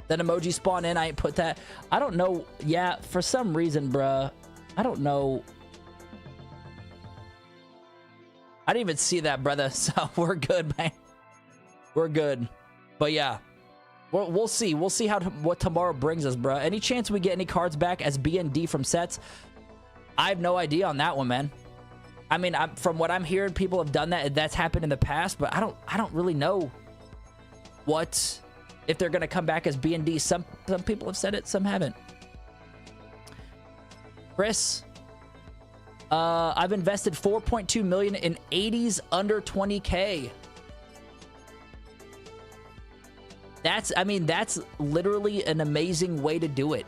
Then emoji spawn in. I ain't put that. I don't know. Yeah, for some reason, bruh. I don't know. I didn't even see that, brother. So we're good, man. We're good. But yeah, we'll see. We'll see what tomorrow brings us, bruh. Any chance we get any cards back as B and D from sets? I have no idea on that one, man. I mean, from what I'm hearing, people have done that. That's happened in the past, but I don't really know what, if they're gonna come back as B and D. Some people have said it, some haven't. Chris, I've invested 4.2 million in 80s under 20K. I mean, that's literally an amazing way to do it.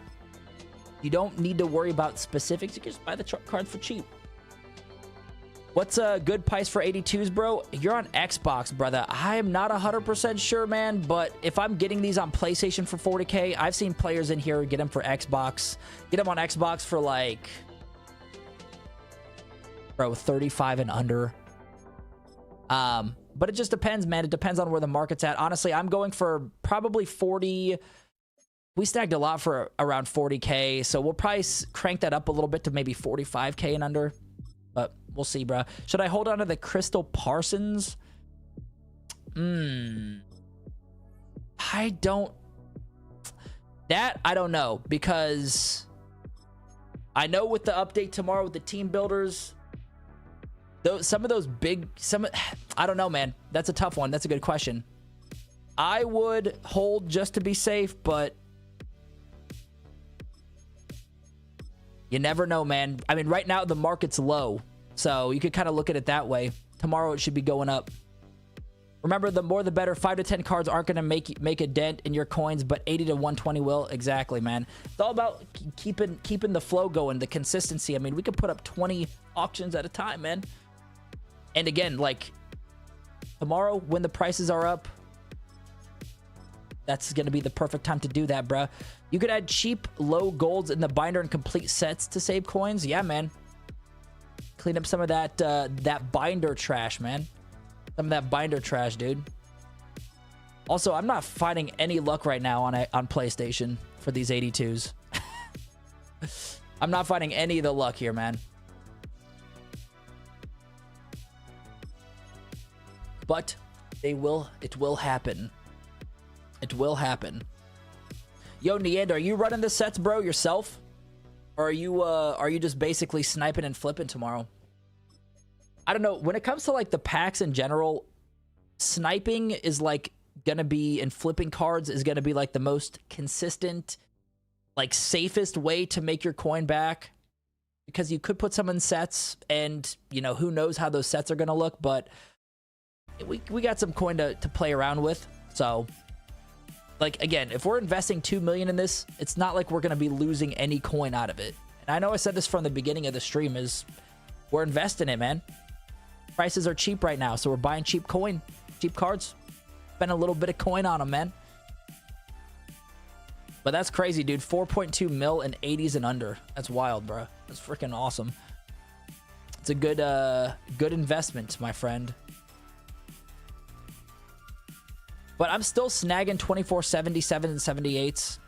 You don't need to worry about specifics. You can just buy the cards for cheap. What's a good price for 82s, bro? You're on Xbox, brother. I am not 100% sure, man, but if I'm getting these on PlayStation for 40K, I've seen players in here get them for Xbox. Get them on Xbox for like, bro, 35 and under. But it just depends, man. It depends on where the market's at. Honestly, I'm going for probably 40. We snagged a lot for around 40K, so we'll probably crank that up a little bit to maybe 45K and under. But we'll see, bro. Should I hold on to the Crystal Parsons? I don't know, because I know with the update tomorrow with the team builders, some of those big, I don't know, man. That's a tough one. That's a good question. I would hold just to be safe, but you never know, man. I mean, right now the market's low, so you could kind of look at it that way. Tomorrow it should be going up. Remember, the more the better. 5 to 10 cards aren't going to make a dent in your coins, but 80 to 120 will. Exactly, man. It's all about keeping the flow going, the consistency. I mean, we could put up 20 auctions at a time, man. And again, like, tomorrow when the prices are up, that's going to be the perfect time to do that, bruh. You could add cheap, low golds in the binder and complete sets to save coins. Yeah, man. Clean up some of that binder trash, man. Some of that binder trash, dude. Also, I'm not finding any luck right now on PlayStation for these 82s. I'm not finding any of the luck here, man. But it will happen. It will happen. Yo, Neander, are you running the sets, bro, yourself? Or are you just basically sniping and flipping tomorrow? I don't know. When it comes to like the packs in general, sniping is like gonna be, and flipping cards is gonna be like the most consistent, like safest way to make your coin back, because you could put some in sets, and you know, who knows how those sets are gonna look, but we got some coin to play around with. So like, again, if we're investing 2 million in this, it's not like we're gonna be losing any coin out of it. And I know I said this from the beginning of the stream, is we're investing it, man. Prices are cheap right now, so we're buying cheap coin, cheap cards. Spend a little bit of coin on them, man. But that's crazy, dude. 4.2 mil in 80s and under. That's wild, bro. That's freaking awesome. It's a good investment, my friend. But I'm still snagging 24 77s and 78s.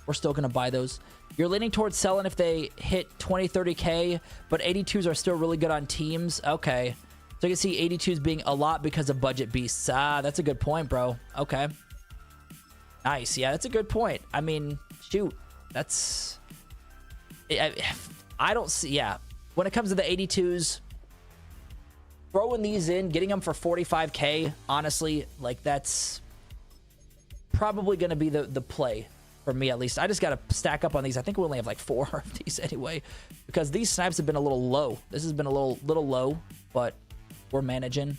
We're still going to buy those. You're leaning towards selling if they hit 20, 30K, but 82s are still really good on teams. Okay. So you can see 82s being a lot because of budget beasts. Ah, that's a good point, bro. Okay. Nice. Yeah, that's a good point. I mean, shoot. That's... I don't see... Yeah. When it comes to the 82s, throwing these in, getting them for 45K, honestly, like, that's probably going to be the play for me, at least. I just got to stack up on these. I think we only have like 4 of these anyway, because these snipes have been a little low. This has been a little low, but we're managing.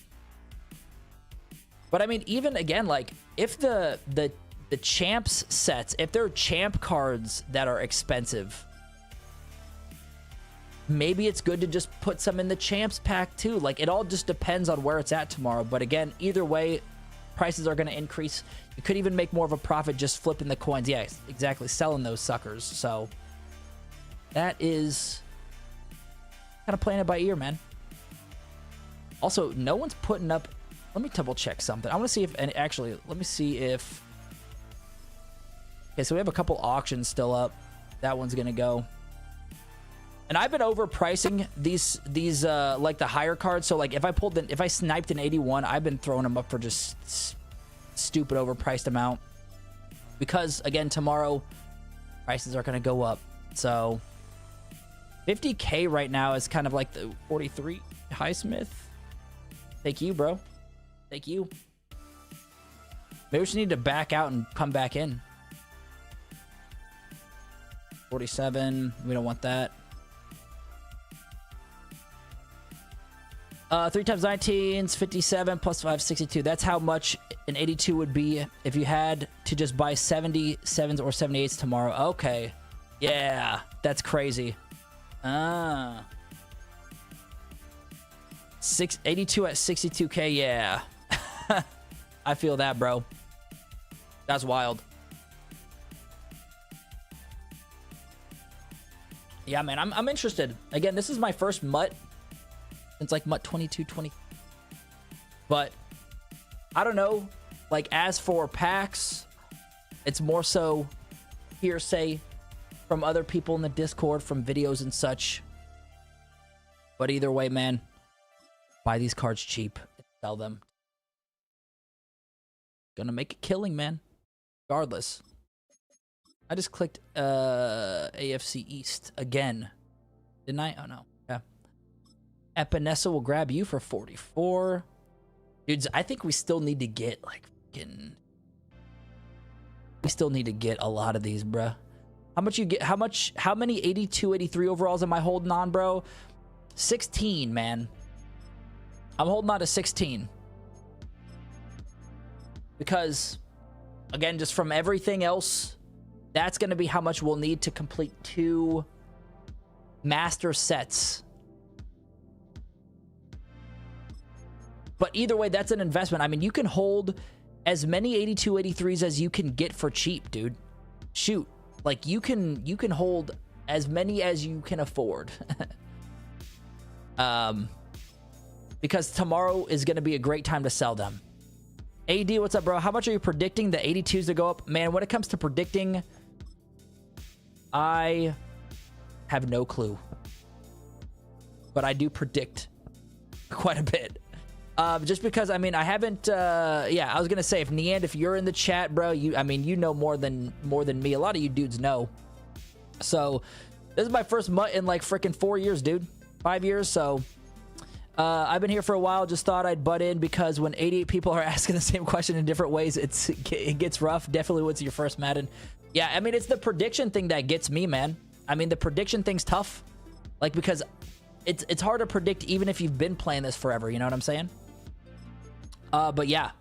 But I mean, even again, like, if the champs sets, if they're champ cards that are expensive, maybe it's good to just put some in the champs pack too. Like, it all just depends on where it's at tomorrow. But again, either way, prices are going to increase. You could even make more of a profit just flipping the coins. Yeah, exactly. Selling those suckers. So that is kind of playing it by ear, man. Also, no one's putting up... Let me double check something. I want to see if... And actually, let me see if... Okay, so we have a couple auctions still up. That one's going to go. And I've been overpricing these like the higher cards. So like if I sniped an 81, I've been throwing them up for just stupid overpriced amount, because again, tomorrow prices are going to go up. So 50K right now is kind of like the 43 Highsmith. Thank you, bro. Thank you. Maybe we should need to back out and come back in. 47. We don't want that. 3 times 19s, 57 plus 5, 62. That's how much an 82 would be if you had to just buy 77s or 78s tomorrow. Okay. Yeah, that's crazy. 82 at 62K, yeah. I feel that, bro. That's wild. Yeah, man, I'm interested. Again, this is my first MUT. It's like MUT 22, 20. But I don't know. Like, as for packs, it's more so hearsay from other people in the Discord, from videos and such. But either way, man, buy these cards cheap. Sell them. Gonna make a killing, man. Regardless. I just clicked AFC East again. Didn't I? Oh, no. Yeah. Epinesa will grab you for 44. Dudes, I think we still need to get, like, fucking... We still need to get a lot of these, bruh. How much you get? How many 82, 83 overalls am I holding on, bro? 16, man. I'm holding on to 16. because, again, just from everything else, that's going to be how much we'll need to complete 2 master sets. But either way, that's an investment. I mean, you can hold as many 82, 83s as you can get for cheap, dude. Shoot. Like, you can hold as many as you can afford. Because tomorrow is going to be a great time to sell them. AD, what's up, bro? How much are you predicting the 82s to go up? Man, when it comes to predicting, I have no clue. But I do predict quite a bit. Just because, I mean, I haven't, yeah, I was going to say, if Neand, if you're in the chat, bro, I mean, you know more than me. A lot of you dudes know. So, this is my first MUT in like freaking 4 years, dude. 5 years, so I've been here for a while. Just thought I'd butt in because when 88 people are asking the same question in different ways, it gets rough. Definitely what's your first Madden. Yeah, I mean, it's the prediction thing that gets me, man. I mean, the prediction thing's tough. Like, because it's hard to predict even if you've been playing this forever, you know what I'm saying? But yeah.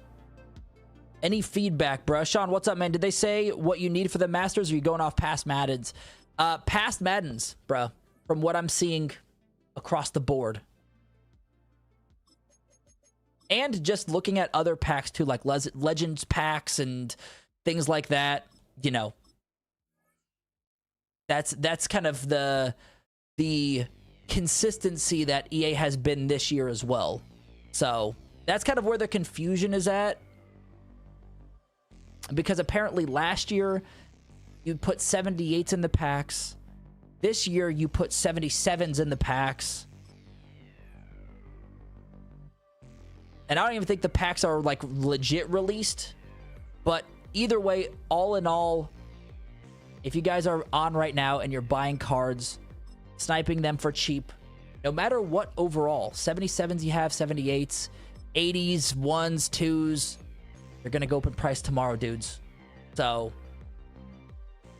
Any feedback, bro? Sean, what's up, man? Did they say what you need for the Masters, or are you going off past Maddens? Past Maddens, bro. From what I'm seeing across the board. And just looking at other packs too, like Legends packs and things like that, you know. That's kind of the consistency that EA has been this year as well. So, that's kind of where the confusion is at. Because apparently last year, you put 78s in the packs. This year, you put 77s in the packs. And I don't even think the packs are, like, legit released. But either way, all in all, if you guys are on right now and you're buying cards, sniping them for cheap, no matter what overall, 77s you have, 78s, 80s, 1s, 2s, they're going to go up in price tomorrow, dudes. So,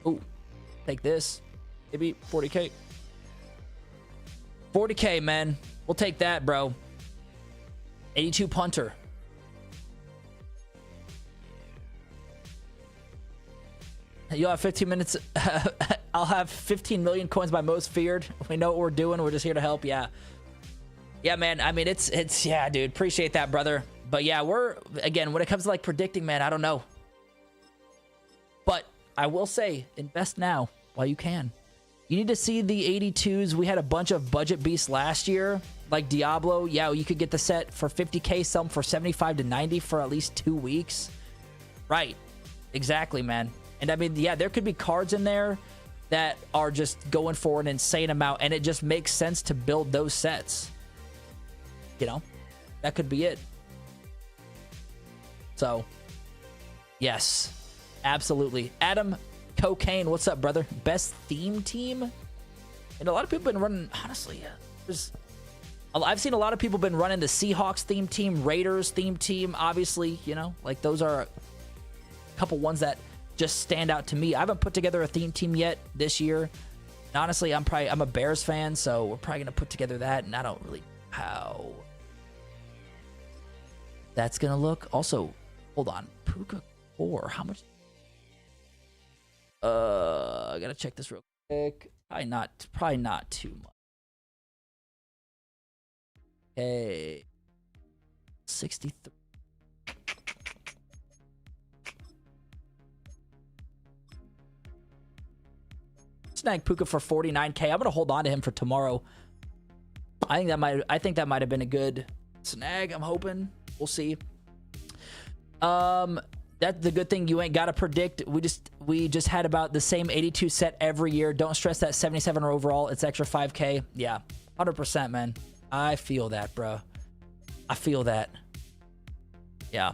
ooh, take this. Maybe 40K. 40K, man. We'll take that, bro. 82 punter. You'll have 15 minutes. I'll have 15 million coins by most feared. We know what we're doing. We're just here to help. Yeah. Yeah, man. I mean, it's yeah, dude. Appreciate that, brother. But yeah, again, when it comes to like predicting, man, I don't know. But I will say, invest now while you can. You need to see the 82s. We had a bunch of budget beasts last year, like Diablo. Yeah, you could get the set for 50K, some for 75 to 90 for at least 2 weeks. Right. Exactly, man. And I mean, yeah, there could be cards in there that are just going for an insane amount, and it just makes sense to build those sets. You know, that could be it. So, yes, absolutely. Adam Cocaine, what's up, brother? Best theme team? And a lot of people have been running, honestly, I've seen a lot of people been running the Seahawks theme team, Raiders theme team, obviously, you know, like those are a couple ones that just stand out to me. I haven't put together a theme team yet this year. And honestly, I'm a Bears fan, so we're probably going to put together that, and I don't really know how that's going to look. Also, hold on. Puka 4, how much? I got to check this real quick. Probably not too much. Okay. 63. Snag Puka for 49K. I'm gonna hold on to him for tomorrow. I think that might have been a good snag. I'm hoping. We'll see. That's the good thing. You ain't gotta predict. We just had about the same 82 set every year. Don't stress that 77 or overall. It's extra 5K. Yeah, 100%, man. I feel that, bro. I feel that. Yeah,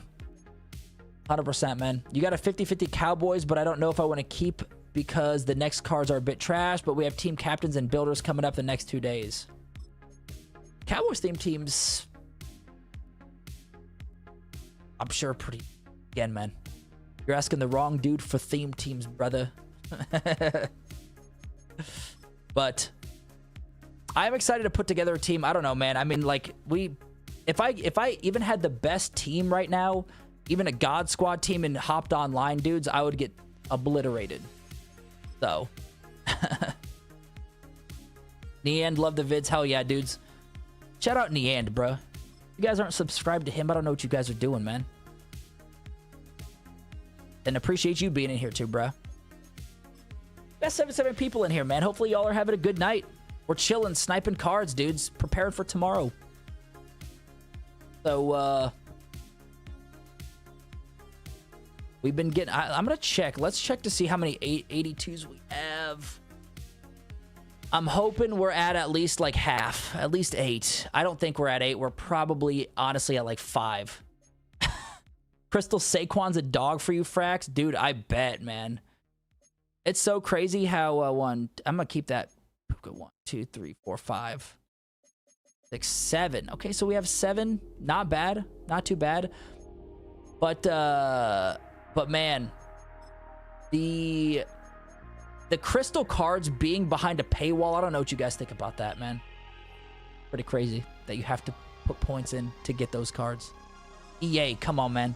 100%, man. You got a 50-50 Cowboys, but I don't know if I want to keep because the next cards are a bit trash, but we have team captains and builders coming up the next 2 days. Cowboys theme teams, I'm sure pretty, again, man. You're asking the wrong dude for theme teams, brother. But I'm excited to put together a team. I don't know, man. I mean, like, if I even had the best team right now, Even a God Squad team and hopped online dudes, I would get obliterated. So. Neand, love the vids. Hell yeah, dudes. Shout out Neand, bro. If you guys aren't subscribed to him, I don't know what you guys are doing, man. And appreciate you being in here too, bro. Got 77 people in here, man. Hopefully y'all are having a good night. We're chilling, sniping cards, dudes. Preparing for tomorrow. So, we've been getting... I'm going to check. Let's check to see how many 82s we have. I'm hoping we're at least like half. At least 8. I don't think we're at 8. We're probably, honestly, at like 5. Crystal Saquon's a dog for you, Frax. Dude, I bet, man. It's so crazy how I'm going to keep that. 1, 2, 3, 4, 5, 6, 7. Okay, so we have 7. Not bad. Not too bad. But man, the crystal cards being behind a paywall, I don't know what you guys think about that, man. Pretty crazy that you have to put points in to get those cards. EA, come on, man.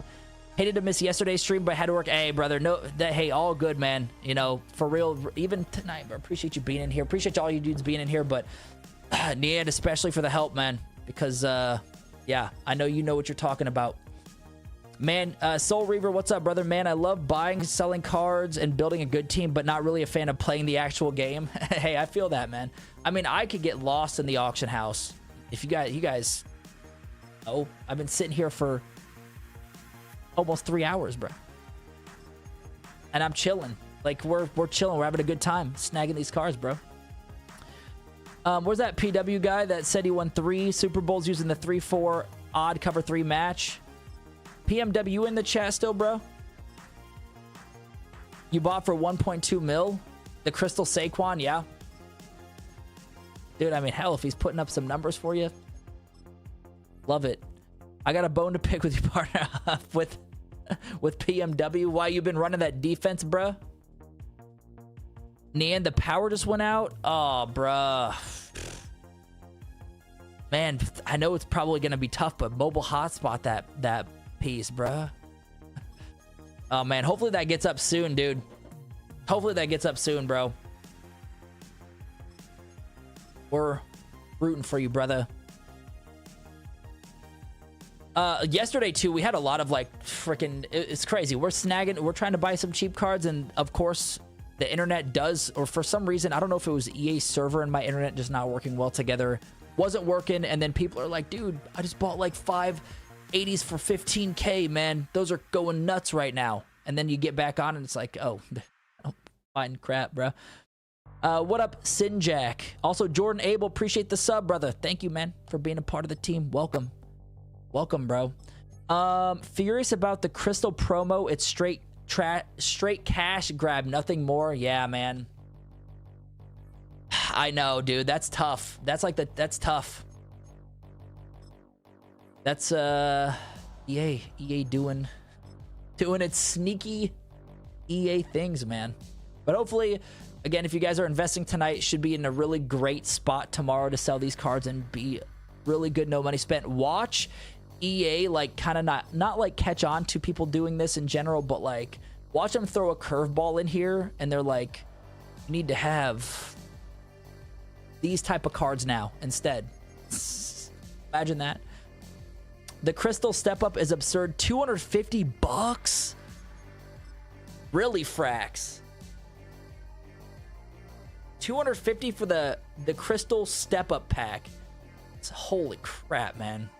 Hated to miss yesterday's stream, but had to work. Hey, brother, hey, all good, man. You know, for real, even tonight, bro. Appreciate you being in here. Appreciate all you dudes being in here, but Neand, especially for the help, man. Because, yeah, I know you know what you're talking about. Man, Soul Reaver, what's up, brother? Man, I love buying, selling cards, and building a good team, but not really a fan of playing the actual game. Hey, I feel that, man. I mean, I could get lost in the auction house. If you guys, oh, I've been sitting here for almost 3 hours, bro. And I'm chilling. Like, we're chilling. We're having a good time snagging these cards, bro. Where's that PW guy that said he won 3 Super Bowls using the 3-4 odd cover 3 match? PMW in the chat still, bro? You bought for 1.2 mil? The Crystal Saquon, yeah. Dude, I mean, hell, if he's putting up some numbers for you, love it. I got a bone to pick with you, partner, with PMW. Why you been running that defense, bruh? Nean, the power just went out. Oh, bruh. Man, I know it's probably gonna be tough, but mobile hotspot that piece, bruh. Oh man, hopefully that gets up soon, dude. Hopefully that gets up soon, bro. We're rooting for you, brother. Yesterday too, we had a lot of like freaking, it's crazy. We're trying to buy some cheap cards, and of course the internet does, or for some reason, I don't know if it was EA server and my internet just not working well together, wasn't working, and then people are like, dude, I just bought like 5 80s for 15K, man. Those are going nuts right now. And then you get back on and it's like, oh, fine crap, bro. What up, Sinjack? Also, Jordan Abel, appreciate the sub, brother. Thank you, man, for being a part of the team. Welcome. Welcome, bro. Furious about the Crystal promo. It's straight cash grab, nothing more. Yeah, man. I know, dude. That's tough. That's tough. That's EA doing its sneaky EA things, man. But hopefully, again, if you guys are investing tonight, should be in a really great spot tomorrow to sell these cards and be really good, no money spent. Watch EA like kind of not like catch on to people doing this in general, but like watch them throw a curveball in here and they're like, you need to have these type of cards now instead. Imagine that. The Crystal step up is absurd. $250? Really, Frax? 250 for the Crystal step up pack. It's holy crap, man.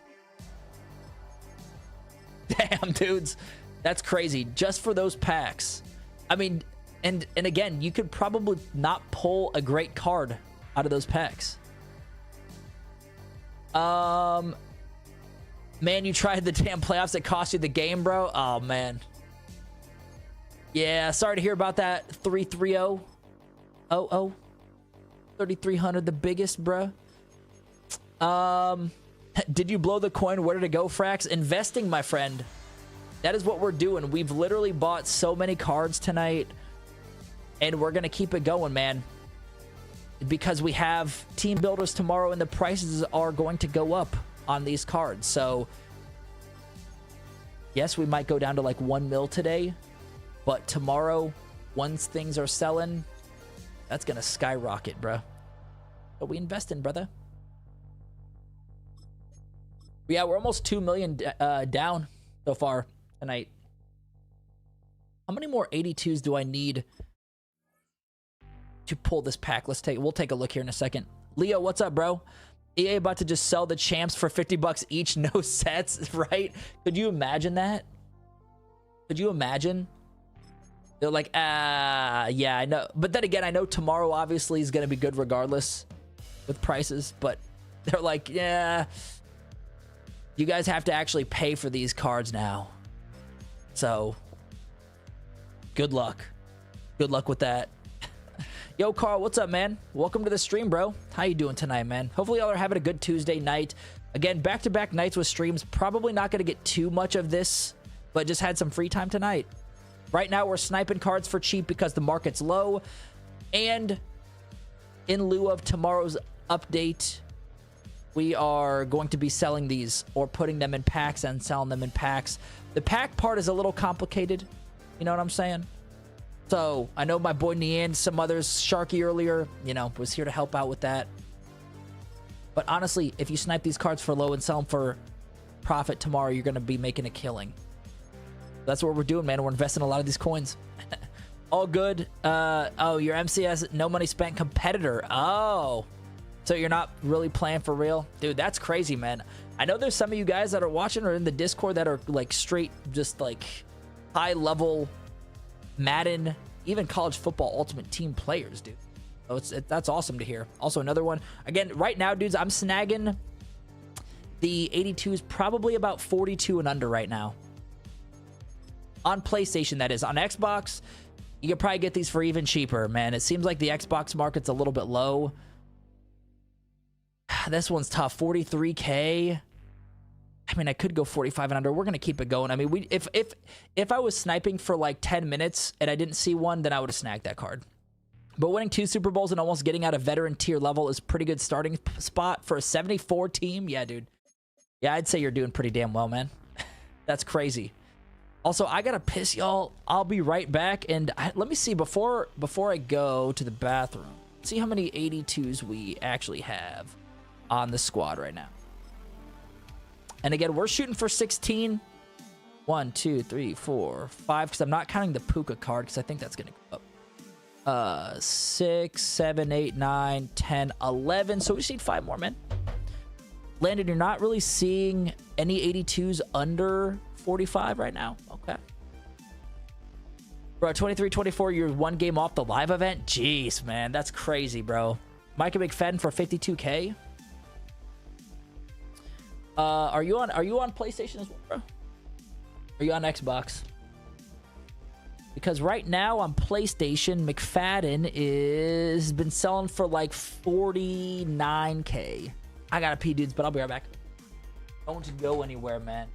Damn, dudes. That's crazy. Just for those packs. I mean, and again, you could probably not pull a great card out of those packs. Man, you tried the damn playoffs that cost you the game, bro. Oh, man. Yeah, sorry to hear about that. 330. 3,300, the biggest, bro. Did you blow the coin? Where did it go, Frax? Investing, my friend. That is what we're doing. We've literally bought so many cards tonight, and we're going to keep it going, man. Because we have team builders tomorrow, and the prices are going to go up on these cards. So Yes, we might go down to like 1 mil today, but tomorrow, once things are selling, that's gonna skyrocket, bro. But we invest in, brother. But yeah, we're almost 2 million down so far tonight. How many more 82s do I need to pull this pack? We'll take a look here in a second. Leo, what's up, bro? EA about to just sell the champs for 50 bucks each, no sets, right? Could you imagine that? Could you imagine? They're like, yeah, I know. But then again, I know tomorrow obviously is going to be good regardless with prices, but they're like, yeah, you guys have to actually pay for these cards now. So, good luck. Good luck with that. Yo, Carl, what's up, man? Welcome to the stream, bro. How you doing tonight, man? Hopefully y'all are having a good Tuesday night. Again, back-to-back nights with streams. Probably not going to get too much of this, but just had some free time tonight. Right now, we're sniping cards for cheap because the market's low. And in lieu of tomorrow's update, we are going to be selling these or putting them in packs and selling them in packs. The pack part is a little complicated. You know what I'm saying? So, I know my boy Nian, some others, Sharky earlier, you know, was here to help out with that. But honestly, if you snipe these cards for low and sell them for profit tomorrow, you're going to be making a killing. That's what we're doing, man. We're investing a lot of these coins. All good. Oh, your MCS, no money spent competitor. Oh, so you're not really playing for real? Dude, that's crazy, man. I know there's some of you guys that are watching or in the Discord that are like straight, just like high level Madden, even college football ultimate team players, dude. So that's awesome to hear. Also, another one. Again, right now, dudes, I'm snagging the 82s probably about 42 and under right now. On PlayStation, that is. On Xbox, you could probably get these for even cheaper, man. It seems like the Xbox market's a little bit low. This one's tough. 43K. I mean, I could go 45 and under. We're gonna keep it going. I mean, if I was sniping for like 10 minutes and I didn't see one, then I would have snagged that card. But winning 2 Super Bowls and almost getting out of veteran tier level is pretty good starting spot for a 74 team. Yeah, dude. Yeah, I'd say you're doing pretty damn well, man. That's crazy. Also, I gotta piss, y'all. I'll be right back. And let me see before I go to the bathroom. See how many 82s we actually have on the squad right now. And again, we're shooting for 16. 1, 2, 3, 4, 5. Because I'm not counting the Puka card because I think that's gonna go up. 6, 7, 8, 9, 10, 11. So we just need 5 more, man. Landon, you're not really seeing any 82s under 45 right now. Okay. Bro, 23-24, you're 1 game off the live event? Jeez, man. That's crazy, bro. Micah McFadden for 52K. Are you on PlayStation as well, bro? Are you on Xbox? Because right now on PlayStation, McFadden is been selling for like 49K. I gotta pee, dudes, but I'll be right back. Don't go anywhere, man.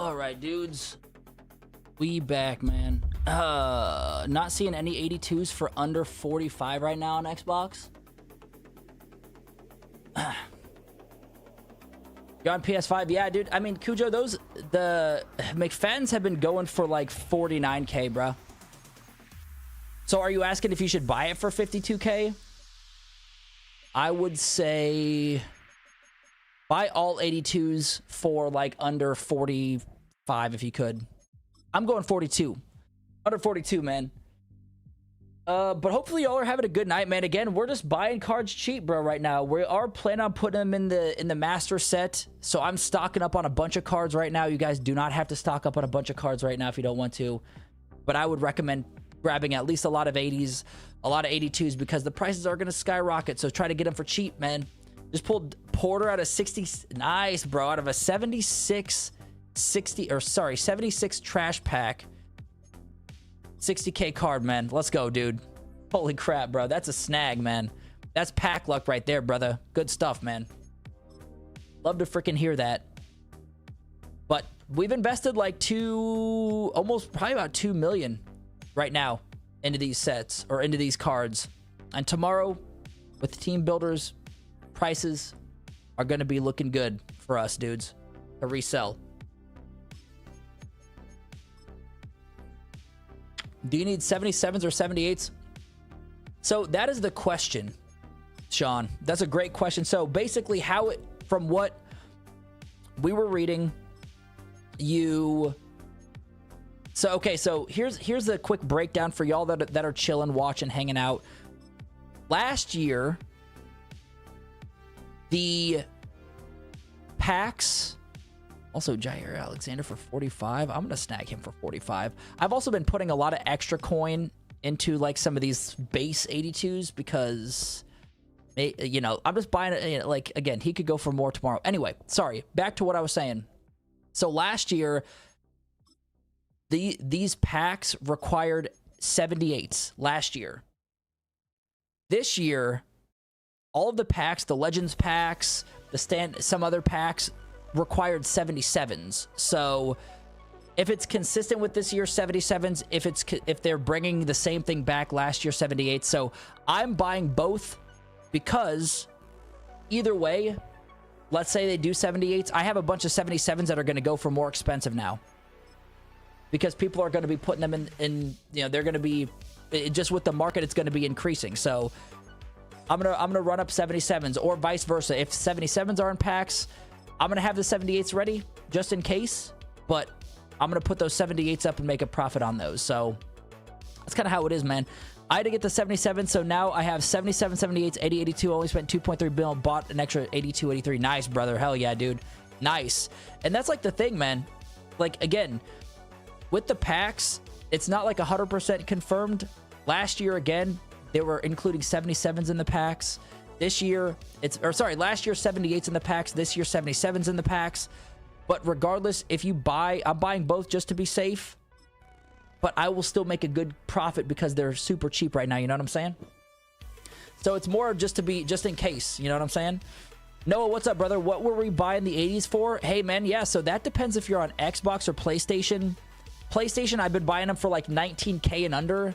All right, dudes. We back, man. Not seeing any 82s for under 45 right now on Xbox. You're on PS5? Yeah, dude. I mean, Cujo, the McFadden's have been going for like 49K, bro. So are you asking if you should buy it for 52K? I would say buy all 82s for like under 45 if you could. I'm going 42. Under 42, man. But hopefully y'all are having a good night, man. Again, we're just buying cards cheap, bro, right now. We are planning on putting them in the master set. So I'm stocking up on a bunch of cards right now. You guys do not have to stock up on a bunch of cards right now if you don't want to. But I would recommend grabbing at least a lot of 80s, a lot of 82s, because the prices are going to skyrocket. So try to get them for cheap, man. Just pulled Porter out of 60. Nice, bro. Out of a 76 trash pack. 60K card, man. Let's go, dude. Holy crap, bro. That's a snag, man. That's pack luck right there, brother. Good stuff, man. Love to freaking hear that. But we've invested like almost probably about 2 million right now into these sets or into these cards. And tomorrow, with the team builders, prices are going to be looking good for us, dudes, to resell. Do you need 77s or 78s? So that is the question, Sean. That's a great question. So basically from what we were reading, so here's a quick breakdown for y'all that are chilling, watching, hanging out. Last year, the packs. Also, Jair Alexander for 45. I'm going to snag him for 45. I've also been putting a lot of extra coin into like some of these base 82s because, you know, I'm just buying it. You know, like, again, he could go for more tomorrow. Anyway, sorry. Back to what I was saying. So last year, these packs required 78s last year. This year, all of the packs, the Legends packs, some other packs, required 77s. So if it's consistent with this year's 77s, if they're bringing the same thing back last year 78, so I'm buying both because either way, let's say they do 78s, I have a bunch of 77s that are going to go for more expensive now because people are going to be putting them in you know, they're going to be just with the market, it's going to be increasing. So I'm gonna run up 77s or vice versa. If 77s are in packs, I'm going to have the 78s ready just in case, but I'm going to put those 78s up and make a profit on those. So that's kind of how it is, man. I had to get the 77, so now I have 77, 78s, 80, 82. Only spent 2.3 billion, bought an extra 82, 83. Nice, brother. Hell yeah, dude. Nice. And that's like the thing, man. Like, again, with the packs, it's not like 100% confirmed. Last year, again, they were including 77s in the packs. This year, last year 78s in the packs. This year 77s in the packs. But regardless, if you buy, I'm buying both just to be safe. But I will still make a good profit because they're super cheap right now. You know what I'm saying? So it's more just in case. You know what I'm saying? Noah, what's up, brother? What were we buying the 80s for? Hey, man, yeah. So that depends if you're on Xbox or PlayStation. PlayStation, I've been buying them for like 19K and under.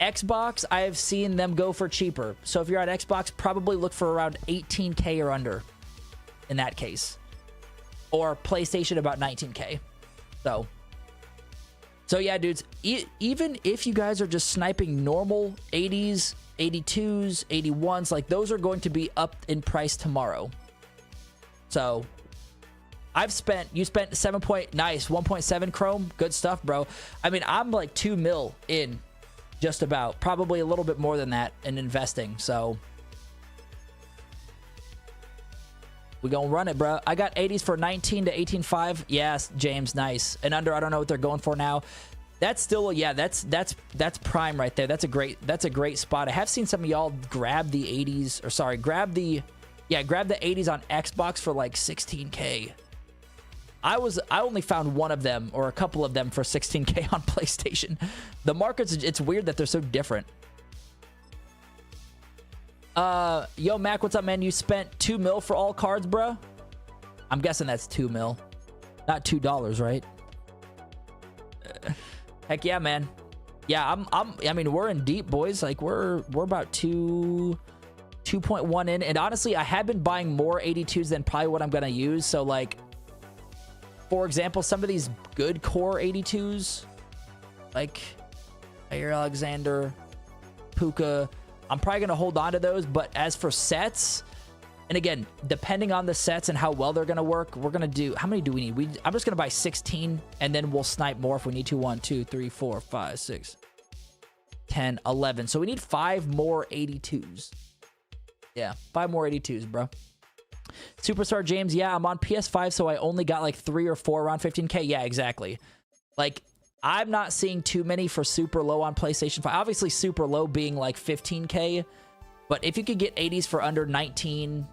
Xbox, I have seen them go for cheaper. So if you're on Xbox, probably look for around 18K or under in that case. Or PlayStation, about 19K. So yeah, dudes, even if you guys are just sniping normal 80s, 82s, 81s, like those are going to be up in price tomorrow. So you spent 1.7 Chrome. Good stuff, bro. I mean, I'm like 2 mil in. Just about, probably a little bit more than that in investing. So we gonna run it, bro. I got 80s for 19 to 18.5. Yes, James, nice. And under, I don't know what they're going for now. That's still, yeah, that's prime right there. That's a great spot. I have seen some of y'all grab the 80s, or sorry, grab the 80s on Xbox for like 16K. I only found one of them or a couple of them for 16K on PlayStation. The markets, it's weird that they're so different. Yo, Mac, what's up, man? You spent 2 mil for all cards, bro? I'm guessing that's 2 mil. Not $2, right? Heck yeah, man. Yeah, I mean, we're in deep, boys. Like, we're about 2.1 in. And honestly, I have been buying more 82s than probably what I'm going to use. So, like, for example, some of these good core 82s, like Jair Alexander, Puka, I'm probably going to hold on to those. But as for sets, and again, depending on the sets and how well they're going to work, we're going to do... How many do we need? I'm just going to buy 16, and then we'll snipe more if we need to. 1, 2, 3, 4, 5, 6, 10, 11. So we need 5 more 82s. Yeah, 5 more 82s, bro. Superstar James, yeah, I'm on PS5, so I only got like 3 or 4 around 15K. Yeah, exactly. Like, I'm not seeing too many for super low on PlayStation 5. Obviously, super low being like 15K. But if you could get 80s for under 19,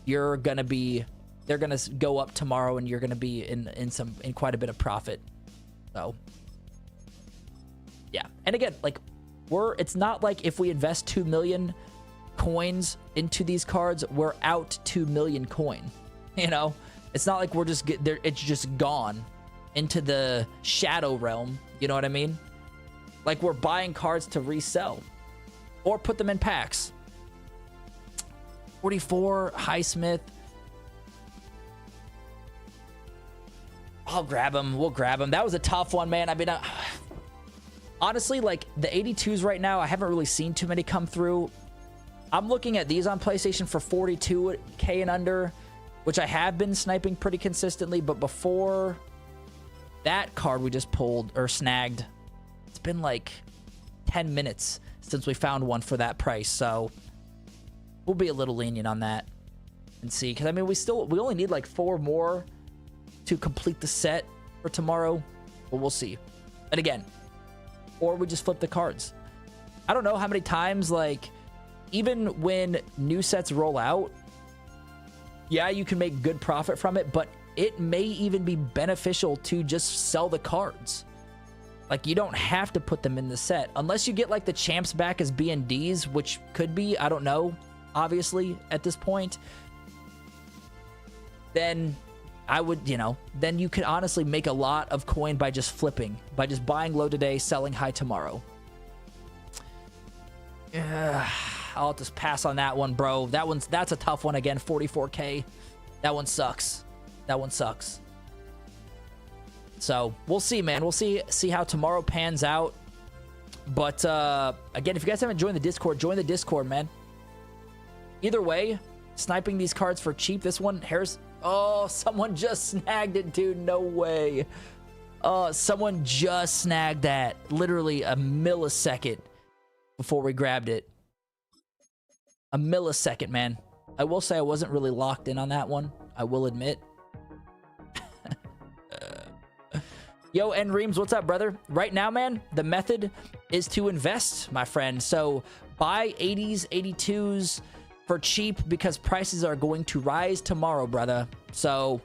you're gonna be... They're gonna go up tomorrow, and you're gonna be in quite a bit of profit. So, yeah. And again, like, it's not like if we invest 2 million coins into these cards, we're out 2 million coin. You know, it's not like we're just it's just gone into the shadow realm. You know what I mean? Like, we're buying cards to resell or put them in packs. 44 Highsmith. I'll grab him. We'll grab him. That was a tough one, man. I mean, honestly, like, the 82s right now, I haven't really seen too many come through. I'm looking at these on PlayStation for 42K and under, which I have been sniping pretty consistently. But before that card we just pulled or snagged, it's been like 10 minutes since we found one for that price. So we'll be a little lenient on that and see. Because, I mean, we only need like 4 more to complete the set for tomorrow. But we'll see. And again, or we just flip the cards. I don't know how many times, like... Even when new sets roll out, yeah, you can make good profit from it, but it may even be beneficial to just sell the cards. Like, you don't have to put them in the set. Unless you get, like, the champs back as BNDs, which could be, I don't know, obviously, at this point. Then I would, you know, then you could honestly make a lot of coin by just flipping. By just buying low today, selling high tomorrow. Yeah. I'll just pass on that one, bro. That's a tough one again. 44K. That one sucks. That one sucks. So we'll see, man. We'll see how tomorrow pans out. But again, if you guys haven't joined the Discord, join the Discord, man. Either way, sniping these cards for cheap. This one, oh, someone just snagged it, dude. No way. Oh, someone just snagged that. Literally a millisecond before we grabbed it. A millisecond, man. I will say I wasn't really locked in on that one. I will admit. Yo, N Reams, what's up, brother? Right now, man, the method is to invest, my friend. So buy 80s, 82s for cheap because prices are going to rise tomorrow, brother. So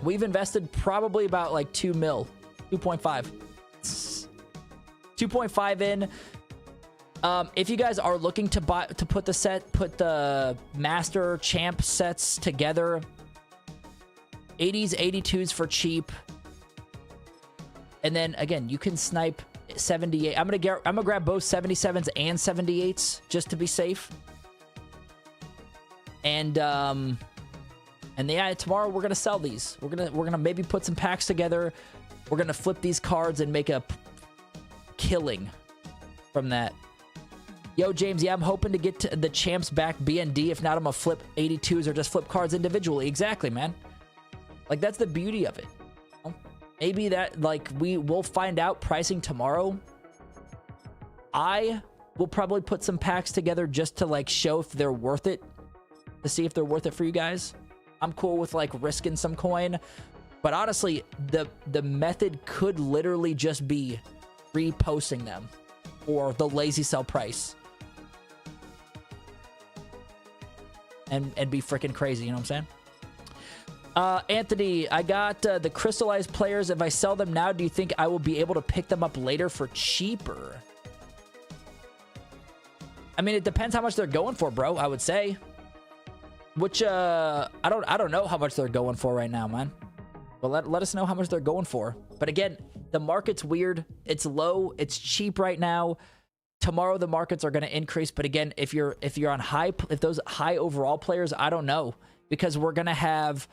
we've invested probably about like 2 mil, 2.5. 2.5 in. If you guys are looking to put the master champ sets together, 80s, 82s for cheap, and then again you can snipe 78. I'm gonna grab both 77s and 78s just to be safe. And yeah, tomorrow we're gonna sell these. We're gonna maybe put some packs together. We're gonna flip these cards and make a killing from that. Yo, James, yeah, I'm hoping to get to the champs back BND. If not, I'm gonna flip 82s or just flip cards individually. Exactly, man. Like, that's the beauty of it. Maybe that, like, we'll find out pricing tomorrow. I will probably put some packs together just to, like, show if they're worth it. To see if they're worth it for you guys. I'm cool with, like, risking some coin. But honestly, the method could literally just be reposting them. Or the lazy sell price. And be freaking crazy, you know what I'm saying? Anthony, I got the crystallized players. If I sell them now, do you think I will be able to pick them up later for cheaper? I mean, it depends how much they're going for, bro, I would say. Which, I don't know how much they're going for right now, man. But let us know how much they're going for. But again, the market's weird. It's low. It's cheap right now. Tomorrow the markets are going to increase. But again, if you're on if those high overall players, I don't know, because we're going to have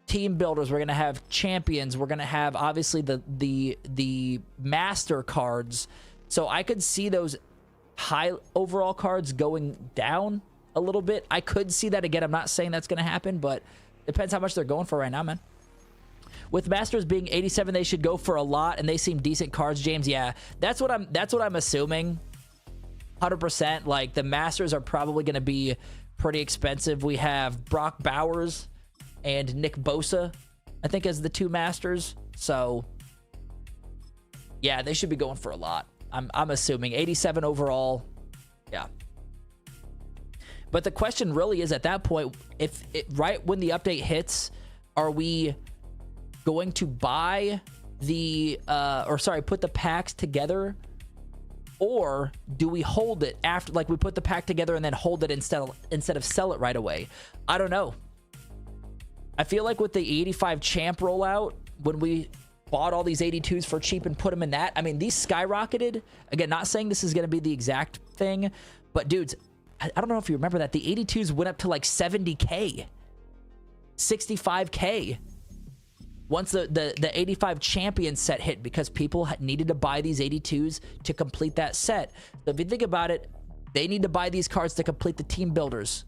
team builders, we're going to have champions, we're going to have obviously the master cards. So I could see those high overall cards going down a little bit. I could see that. Again, I'm not saying that's going to happen, but depends how much they're going for right now, man. With masters being 87, they should go for a lot, and they seem decent cards, James. Yeah, that's what I'm assuming. 100%. Like, the masters are probably going to be pretty expensive. We have Brock Bowers and Nick Bosa, I think, as the two masters. So yeah, they should be going for a lot. I'm assuming 87 overall. Yeah. But the question really is, at that point, right when the update hits, are we going to buy the put the packs together, or do we hold it after, like, we put the pack together and then hold it instead of sell it right away? I don't know. I feel like with the 85 champ rollout, when we bought all these 82s for cheap and put them in that, I mean, these skyrocketed. Again, not saying this is going to be the exact thing, but dudes, I don't know if you remember that the 82s went up to like 70K, 65K once the 85 champion set hit, because people needed to buy these 82s to complete that set. So if you think about it, they need to buy these cards to complete the team builders.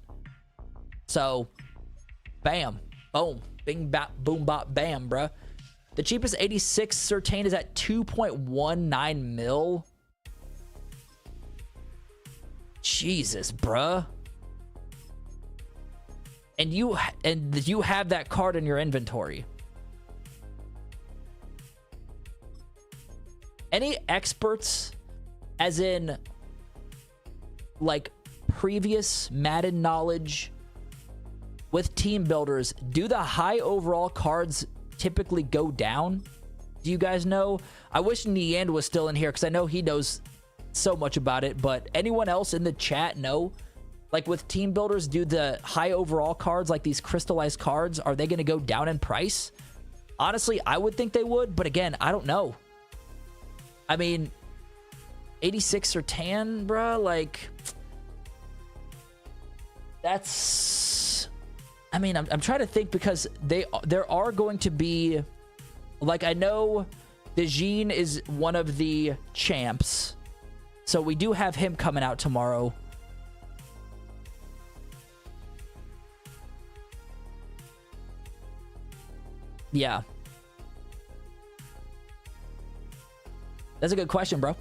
So bam, boom, bing, bop, boom, bop, bam, bruh. The cheapest 86 Certain is at 2.19 mil. Jesus, bruh. And you have that card in your inventory. Any experts, as in, like, previous Madden knowledge with team builders, do the high overall cards typically go down? Do you guys know? I wish Niand was still in here, because I know he knows so much about it. But anyone else in the chat know? Like, with team builders, do the high overall cards, like these crystallized cards, are they going to go down in price? Honestly, I would think they would, but again, I don't know. I mean, 86 or tan, bruh, like, that's, I mean, I'm trying to think, because there are going to be, like, I know Dejeen is one of the champs, so we do have him coming out tomorrow. Yeah. That's a good question, bro.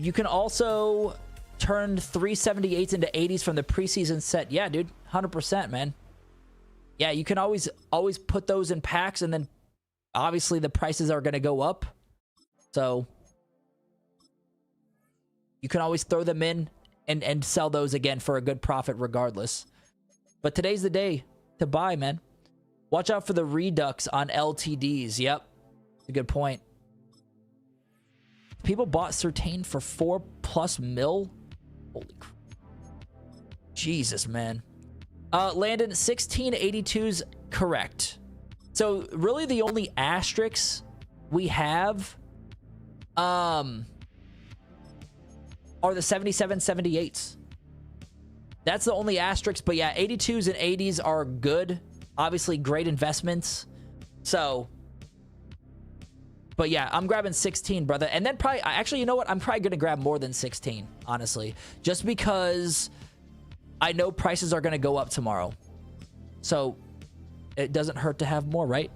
You can also turn 378s into 80s from the preseason set. Yeah, dude, 100%, man. Yeah, you can always put those in packs, and then obviously the prices are going to go up. So you can always throw them in and sell those again for a good profit regardless. But today's the day to buy, man. Watch out for the redux on LTDs. Yep. That's a good point. People bought Certain for 4+ mil. Holy crap. Jesus, man. Landon, 1682's correct. So really the only asterisks we have are the 77, 78s. That's the only asterisk. But yeah, 82s and 80s are good. Obviously, great investments. So, but yeah, I'm grabbing 16, brother. And then probably, actually, you know what? I'm probably going to grab more than 16, honestly. Just because I know prices are going to go up tomorrow. So, it doesn't hurt to have more, right?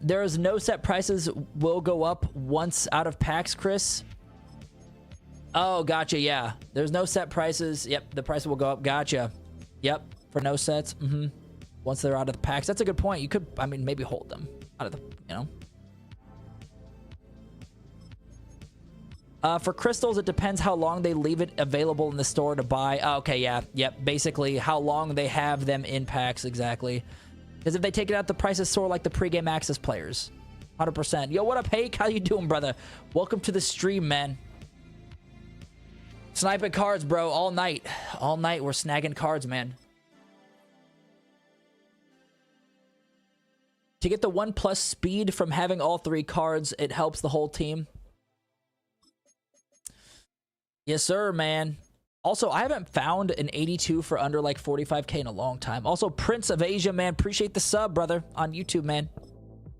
There's no set prices will go up once out of packs, Chris. Oh, gotcha. Yeah, there's no set prices. Yep, the price will go up. Gotcha. Yep, for no sets. Once they're out of the packs. That's a good point. You could, I mean, maybe hold them out of the, you know. For crystals, it depends how long they leave it available in the store to buy. Oh, okay, yeah, yep. Basically, how long they have them in packs, exactly. Because if they take it out, the prices soar like the pregame access players. 100%. Yo, what up, Hake? How you doing, brother? Welcome to the stream, man. Sniping cards, bro, all night. All night we're snagging cards, man. To get the 1+ speed from having all 3 cards, it helps the whole team. Yes, sir, man. Also, I haven't found an 82 for under like 45K in a long time. Also, Prince of Asia, man. Appreciate the sub, brother, on YouTube, man.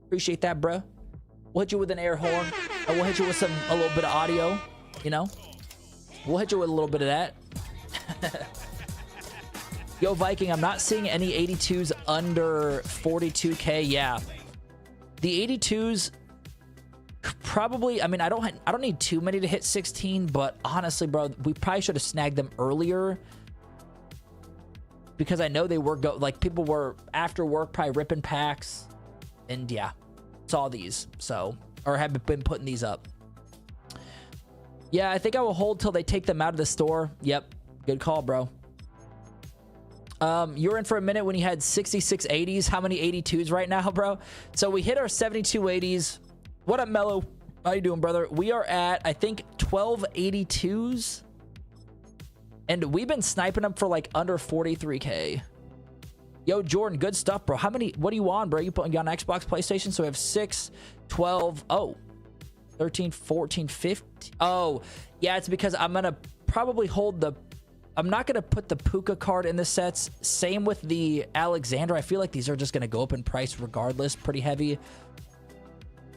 Appreciate that, bro. We'll hit you with an air horn. And we'll hit you with a little bit of audio, you know? We'll hit you with a little bit of that. Yo, Viking, I'm not seeing any 82s under 42K. Yeah. The 82s probably, I mean, I don't need too many to hit 16, but honestly, bro, we probably should have snagged them earlier because I know they were like people were after work probably ripping packs, and yeah, saw these, so, or have been putting these up. Yeah, I think I will hold till they take them out of the store. Yep, good call, bro. You're in for a minute when you had 66 80s. How many 82s right now, bro? So we hit our 72 80s. What up, Mello? How you doing, brother? We are at, I think, 12 82s. And we've been sniping them for like under 43K. Yo, Jordan, good stuff, bro. How many, what are you on, bro? You on Xbox, PlayStation? So we have 6, 12, 13, 14, 15. Oh, yeah, it's because I'm going to probably hold the, I'm not going to put the Puka card in the sets. Same with the Alexander. I feel like these are just going to go up in price regardless. Pretty heavy.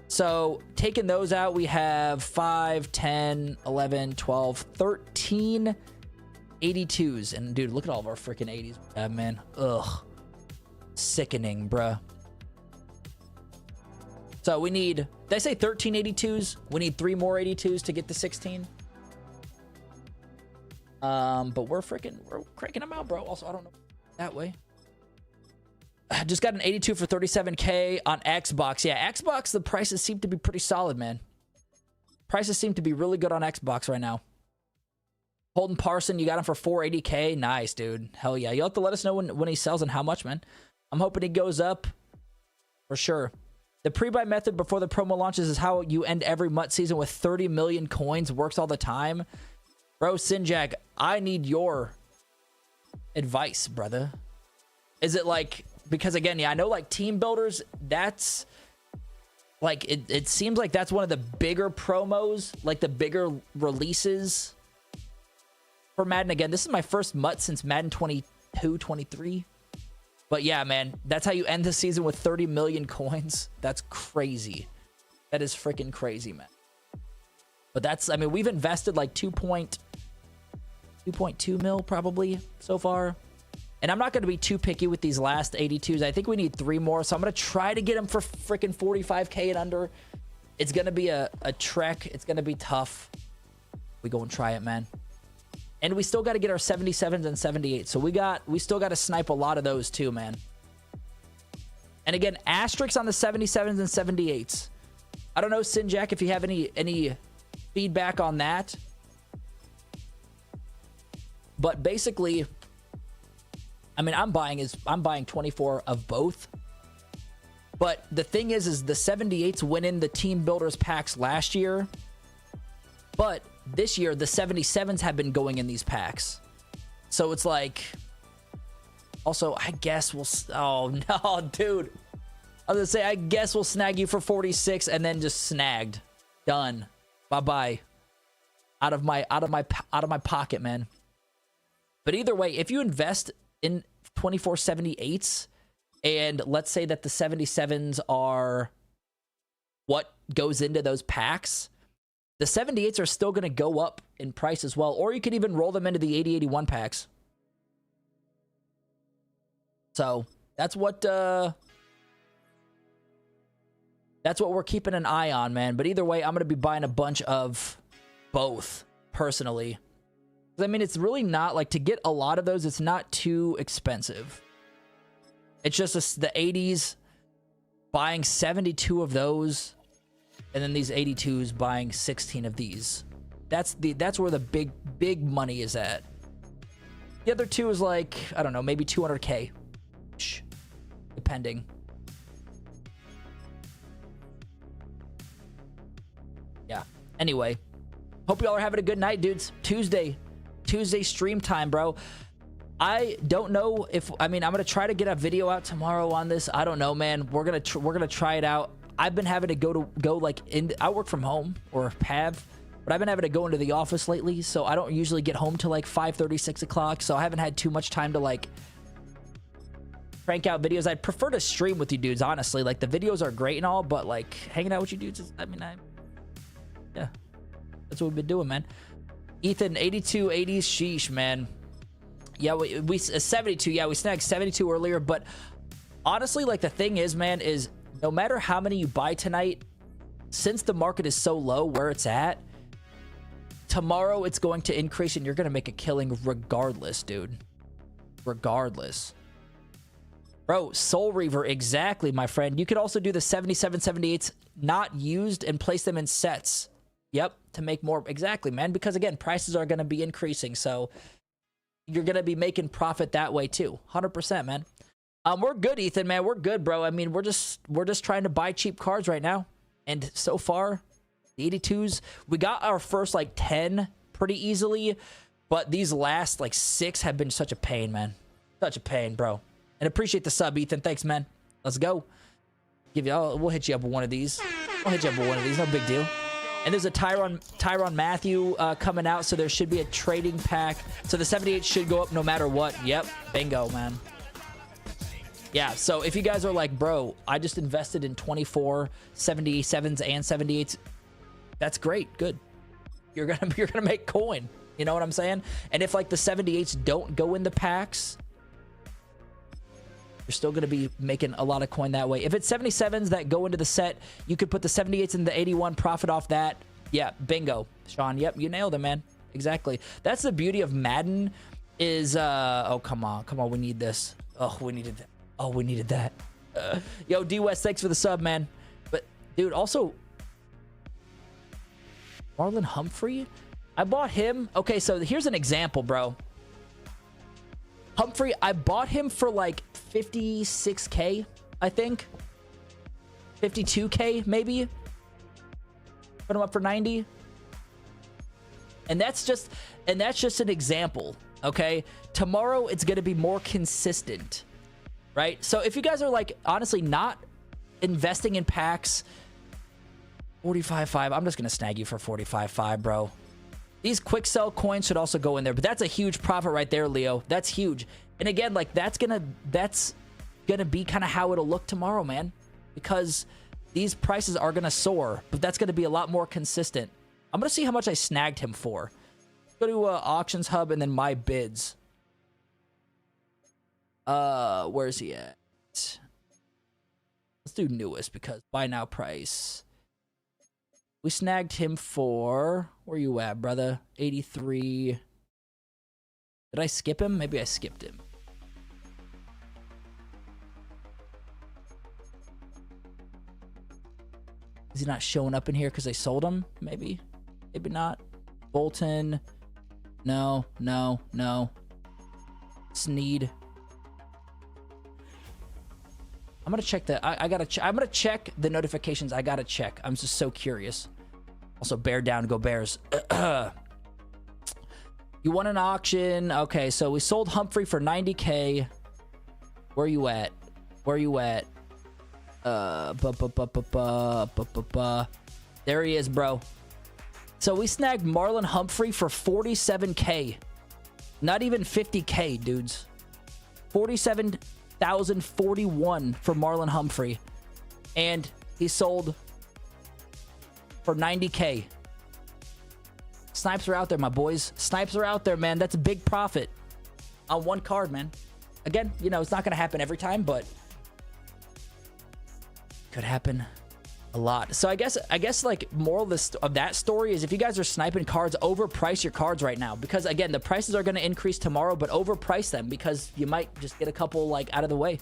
So taking those out, we have 5, 10, 11, 12, 13 82s. And dude, look at all of our freaking 80s. Yeah, man. Ugh. Sickening, bruh. So we need, did I say 13 82s? We need 3 more 82s to get to 16. But we're cranking them out, bro. Also, I don't know that way. I just got an 82 for 37K on Xbox. Yeah, Xbox, the prices seem to be pretty solid, man. Prices seem to be really good on Xbox right now. Holden Parson, you got him for 480K. Nice, dude. Hell yeah. You'll have to let us know when he sells and how much, man. I'm hoping he goes up for sure. The pre-buy method before the promo launches is how you end every MUT season with 30 million coins. Works all the time. Bro, Sinjak, I need your advice, brother. Is it like, because again, yeah, I know like team builders, that's like, it seems like that's one of the bigger promos, like the bigger releases for Madden. Again, this is my first MUT since Madden 22, 23. But yeah, man, that's how you end the season with 30 million coins. That's crazy. That is freaking crazy, man. But that's, I mean, we've invested like 2.2 mil probably so far. And I'm not going to be too picky with these last 82s. I think we need 3 more. So I'm going to try to get them for freaking 45K and under. It's going to be a trek. It's going to be tough. We go and try it, man. And we still got to get our 77s and 78s. So we still got to snipe a lot of those too, man. And again, asterisks on the 77s and 78s. I don't know, Sinjak, if you have any feedback on that. But basically, I mean, I'm buying 24 of both. But the thing is the 78s went in the team builders packs last year. But this year, the 77s have been going in these packs. So it's like, also, I guess we'll, oh no, dude. I was gonna say, I guess we'll snag you for 46 and then just snagged. Done. Bye-bye. Out of my pocket, man. But either way, if you invest in 2478s, and let's say that the 77s are what goes into those packs, the 78s are still going to go up in price as well. Or you could even roll them into the 8081 packs. So that's what we're keeping an eye on, man. But either way, I'm going to be buying a bunch of both personally. I mean, it's really not like, to get a lot of those, it's not too expensive. It's just the 80s, buying 72 of those, and then these 82s buying 16 of these. That's where the big money is at. The other two is like, I don't know, maybe 200K, depending. Yeah. Anyway, hope y'all are having a good night, dudes. Tuesday. Tuesday stream time, bro. I don't know if, I mean, I'm gonna try to get a video out tomorrow on this. I don't know, man. We're gonna try it out. I've been having to go like in. I work from home, or have, but I've been having to go into the office lately, so I don't usually get home till like 5:30, 6 o'clock. So I haven't had too much time to like crank out videos. I'd prefer to stream with you dudes, honestly. Like, the videos are great and all, but like hanging out with you dudes is, I mean, yeah, that's what we've been doing, man. Ethan, 82 80s, sheesh, man. Yeah, we 72. Yeah, we snagged 72 earlier, but honestly, like, the thing is, man, is no matter how many you buy tonight, since the market is so low where it's at, tomorrow it's going to increase and you're going to make a killing regardless, dude. Regardless. Bro, Soul Reaver, exactly, my friend. You could also do the 77, 78s not used and place them in sets. Yep, to make more. Exactly, man. Because, again, prices are going to be increasing, so you're going to be making profit that way, too. 100%, man. We're good, Ethan, man. We're good, bro. I mean, we're just trying to buy cheap cards right now. And so far, the 82s, we got our first, like, 10 pretty easily. But these last, like, 6 have been such a pain, man. Such a pain, bro. And appreciate the sub, Ethan. Thanks, man. Let's go. We'll hit you up with one of these. We'll hit you up with one of these. No big deal. And there's a Tyrann Matthew coming out, so there should be a trading pack. So the 78 should go up no matter what. Yep. Bingo, man. Yeah, so if you guys are like, bro, I just invested in 24 77s and 78s, that's great. Good. You're gonna make coin. You know what I'm saying? And if like the 78s don't go in the packs, you're still going to be making a lot of coin that way. If it's 77s that go into the set, you could put the 78s in the 81, profit off that. Yeah, bingo. Sean, yep, you nailed it, man. Exactly. That's the beauty of Madden is, oh, come on. Come on, we need this. Oh, we needed that. Oh, we needed that. Yo, D-West, thanks for the sub, man. But, dude, also, Marlon Humphrey? I bought him. Okay, so here's an example, bro. Humphrey, I bought him for like 56K, I think. 52K, maybe. Put him up for 90. And that's just an example, okay? Tomorrow, it's going to be more consistent, right? So if you guys are like, honestly, not investing in packs, 45.5, I'm just going to snag you for 45.5, bro. These quick sell coins should also go in there, but that's a huge profit right there, Leo. That's huge. And again, like, that's gonna be kind of how it'll look tomorrow, man, because these prices are gonna soar, but that's gonna be a lot more consistent. I'm gonna see how much I snagged him for. Go to Auctions Hub and then My Bids. Where's he at? Let's do newest because buy now price. We snagged him for, where you at, brother? 83. Did I skip him? Maybe I skipped him. Is he not showing up in here because I sold him? Maybe. Maybe not. Bolton. No, no, no. Sneed. I'm gonna check that. I'm gonna check the notifications. I gotta check. I'm just so curious. Also, bear down, go Bears. You won an auction. Okay, so we sold Humphrey for 90K. Where you at? Where you at? There he is, bro. So we snagged Marlon Humphrey for 47K. Not even 50K, dudes. 47,041 for Marlon Humphrey. And he sold for 90K. Snipes are out there, my boys. Snipes are out there, man. That's a big profit on one card, man. Again, you know, it's not going to happen every time, but could happen a lot. So I guess like moral of that story is if you guys are sniping cards, overprice your cards right now, because again, the prices are going to increase tomorrow, but overprice them because you might just get a couple like out of the way.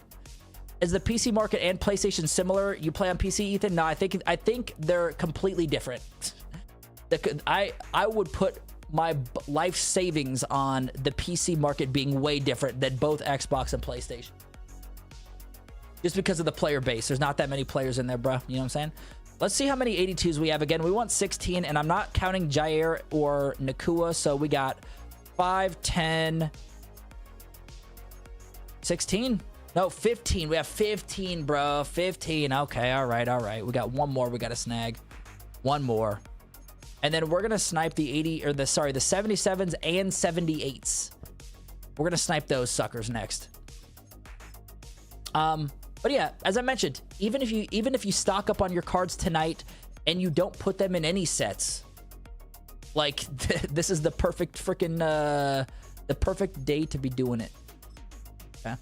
Is the PC market and PlayStation similar? You play on PC, Ethan? No, I think they're completely different. I would put my life savings on the PC market being way different than both Xbox and PlayStation. Just because of the player base. There's not that many players in there, bro. You know what I'm saying? Let's see how many 82s we have. Again, we want 16, and I'm not counting Jair or Nakua, so we got 5, 10, 16. No, 15. We have 15, bro. 15. Okay, all right, all right. We got one more we got to snag. One more. And then we're going to snipe the 80 or the 77s and 78s. We're going to snipe those suckers next. But yeah, as I mentioned, even if you stock up on your cards tonight and you don't put them in any sets, like this is the perfect freaking the perfect day to be doing it. Okay.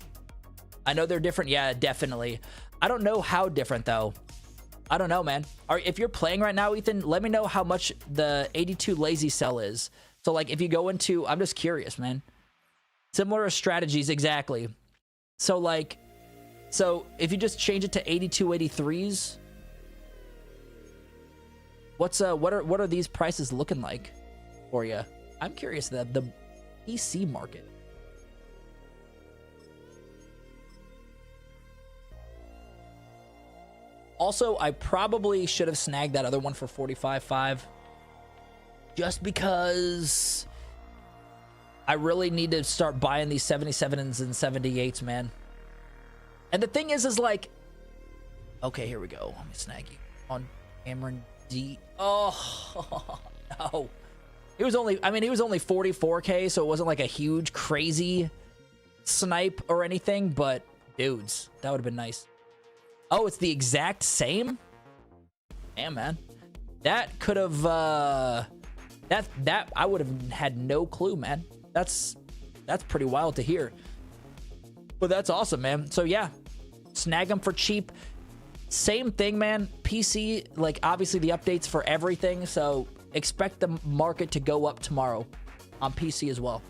I know they're different. Yeah, definitely. I don't know how different though. I don't know, man. If you're playing right now, Ethan, let me know how much the 82 lazy sell is. So like if you go into, I'm just curious, man. Similar strategies, exactly. So like, so if you just change it to 82 83s, what are these prices looking like for you? I'm curious. The PC market. Also, I probably should have snagged that other one for 45.5 just because I really need to start buying these 77s and 78s, man. And the thing is like, okay, here we go. Let me snag you on Cameron D. Oh, no. He was only 44K, so it wasn't like a huge, crazy snipe or anything, but dudes, that would have been nice. Oh, it's the exact same? Damn, man. That could have, that I would have had no clue, man. That's pretty wild to hear. But that's awesome, man. So yeah, snag them for cheap. Same thing, man. PC, like obviously the updates for everything. So expect the market to go up tomorrow on PC as well.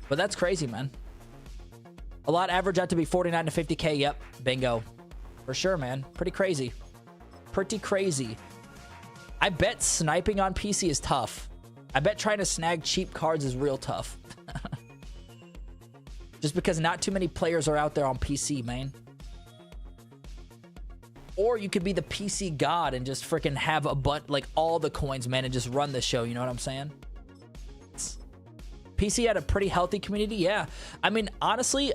But that's crazy, man. A lot average out to be 49 to 50K. Yep, bingo. For sure, man. Pretty crazy. Pretty crazy. I bet sniping on PC is tough. I bet trying to snag cheap cards is real tough. Just because not too many players are out there on PC, man. Or you could be the PC god and just freaking have like all the coins, man, and just run the show. You know what I'm saying? PC had a pretty healthy community. Yeah. I mean, honestly,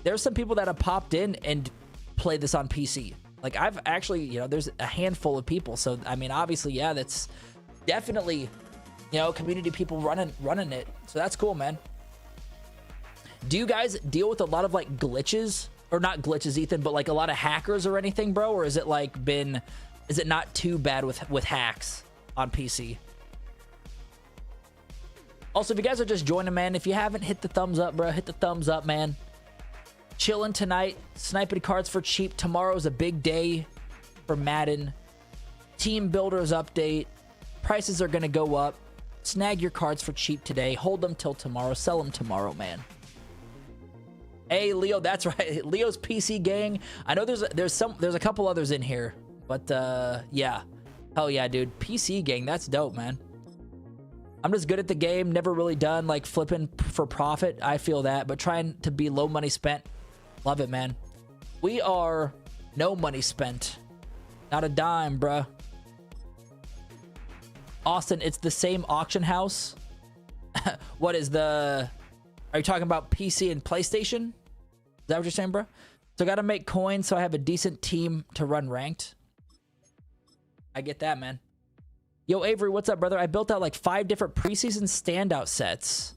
there's some people that have popped in and played this on PC. Like I've actually, there's a handful of people. So, I mean, obviously, yeah, that's definitely, community people running it. So that's cool, man. Do you guys deal with a lot of like glitches, or not glitches, Ethan, but like a lot of hackers or anything, bro? Or is it like is it not too bad with hacks on PC? Also, if you guys are just joining, man, if you haven't hit the thumbs up, bro, hit the thumbs up, man. Chilling tonight, sniping cards for cheap. Tomorrow's a big day for Madden. Team Builders update. Prices are going to go up. Snag your cards for cheap today. Hold them till tomorrow. Sell them tomorrow, man. Hey, Leo, that's right. Leo's PC gang. I know there's a couple others in here, but yeah. Hell yeah, dude. PC gang, that's dope, man. I'm just good at the game, never really done like flipping for profit. I feel that, but trying to be low money spent. Love it, man. We are no money spent. Not a dime, bruh. Austin, it's the same auction house. What is are you talking about PC and PlayStation? Is that what you're saying, bro? So I got to make coins so I have a decent team to run ranked. I get that, man. Yo, Avery, what's up, brother? I built out like 5 different preseason standout sets.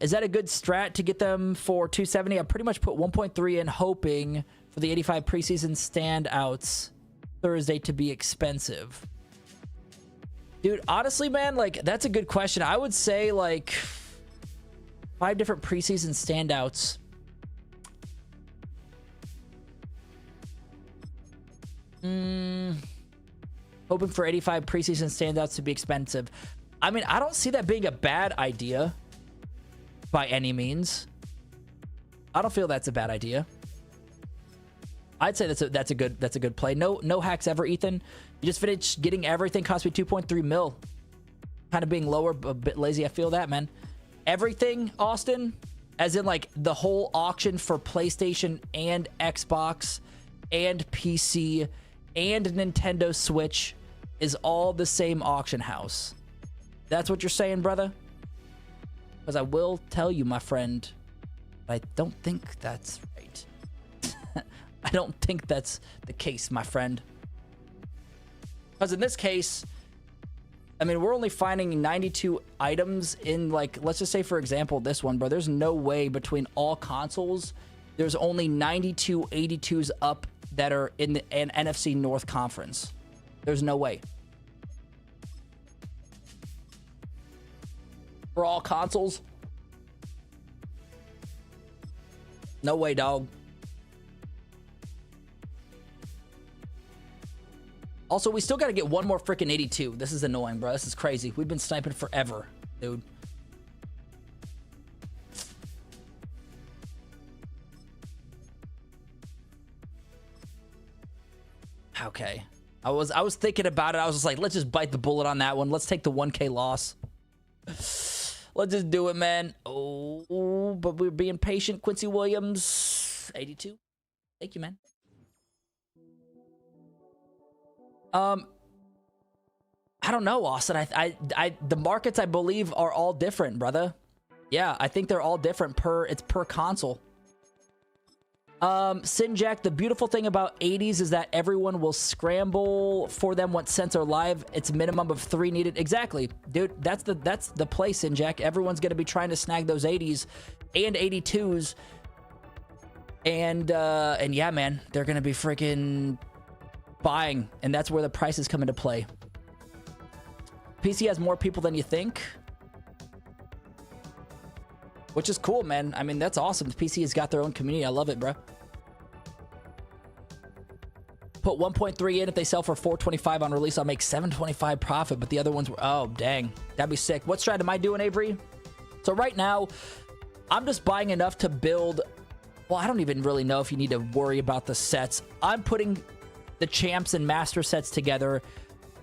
Is that a good strat to get them for 270? I pretty much put 1.3 in, hoping for the 85 preseason standouts Thursday to be expensive. Dude, honestly, man, like that's a good question. I would say like 5 different preseason standouts. Hoping for 85 preseason standouts to be expensive. I mean, I don't see that being a bad idea by any means. I don't feel that's a bad idea. I'd say that's a good play. No hacks ever, Ethan. You just finished getting everything. Cost me 2.3 mil. Kind of being lower, a bit lazy. I feel that, man. Everything, Austin, as in like the whole auction for PlayStation and Xbox and PC and Nintendo Switch is all the same auction house. That's what you're saying, brother? Because I will tell you, my friend, I don't think that's right. I don't think that's the case, my friend. Because in this case, I mean, we're only finding 92 items in, like, let's just say, for example, this one, bro. There's no way between all consoles, there's only 92 82s up that are in the NFC North Conference. There's no way. For all consoles? No way, dog. Also, we still got to get one more freaking 82. This is annoying, bro. This is crazy. We've been sniping forever, dude. Okay. I was thinking about it. I was just like, let's just bite the bullet on that one. Let's take the 1K loss. Let's just do it, man. Oh, but we're being patient. Quincy Williams, 82. Thank you, man. I don't know, Austin. The markets, I believe, are all different, brother. Yeah, I think they're all different per console. Sinjack, the beautiful thing about 80s is that everyone will scramble for them once cents are live. It's a minimum of 3 needed. Exactly, dude. That's the play, Sinjack. Everyone's gonna be trying to snag those 80s and 82s, and yeah, man, they're gonna be freaking buying, and that's where the prices come into play. PC has more people than you think, which is cool, man. I mean, that's awesome. The PC has got their own community. I love it, bro. Put 1.3 in. If they sell for 425 on release, I'll make 725 profit, but the other ones were, oh, dang. That'd be sick. What strat am I doing, Avery? So right now, I'm just buying enough to build. Well, I don't even really know if you need to worry about the sets. I'm putting the champs and master sets together.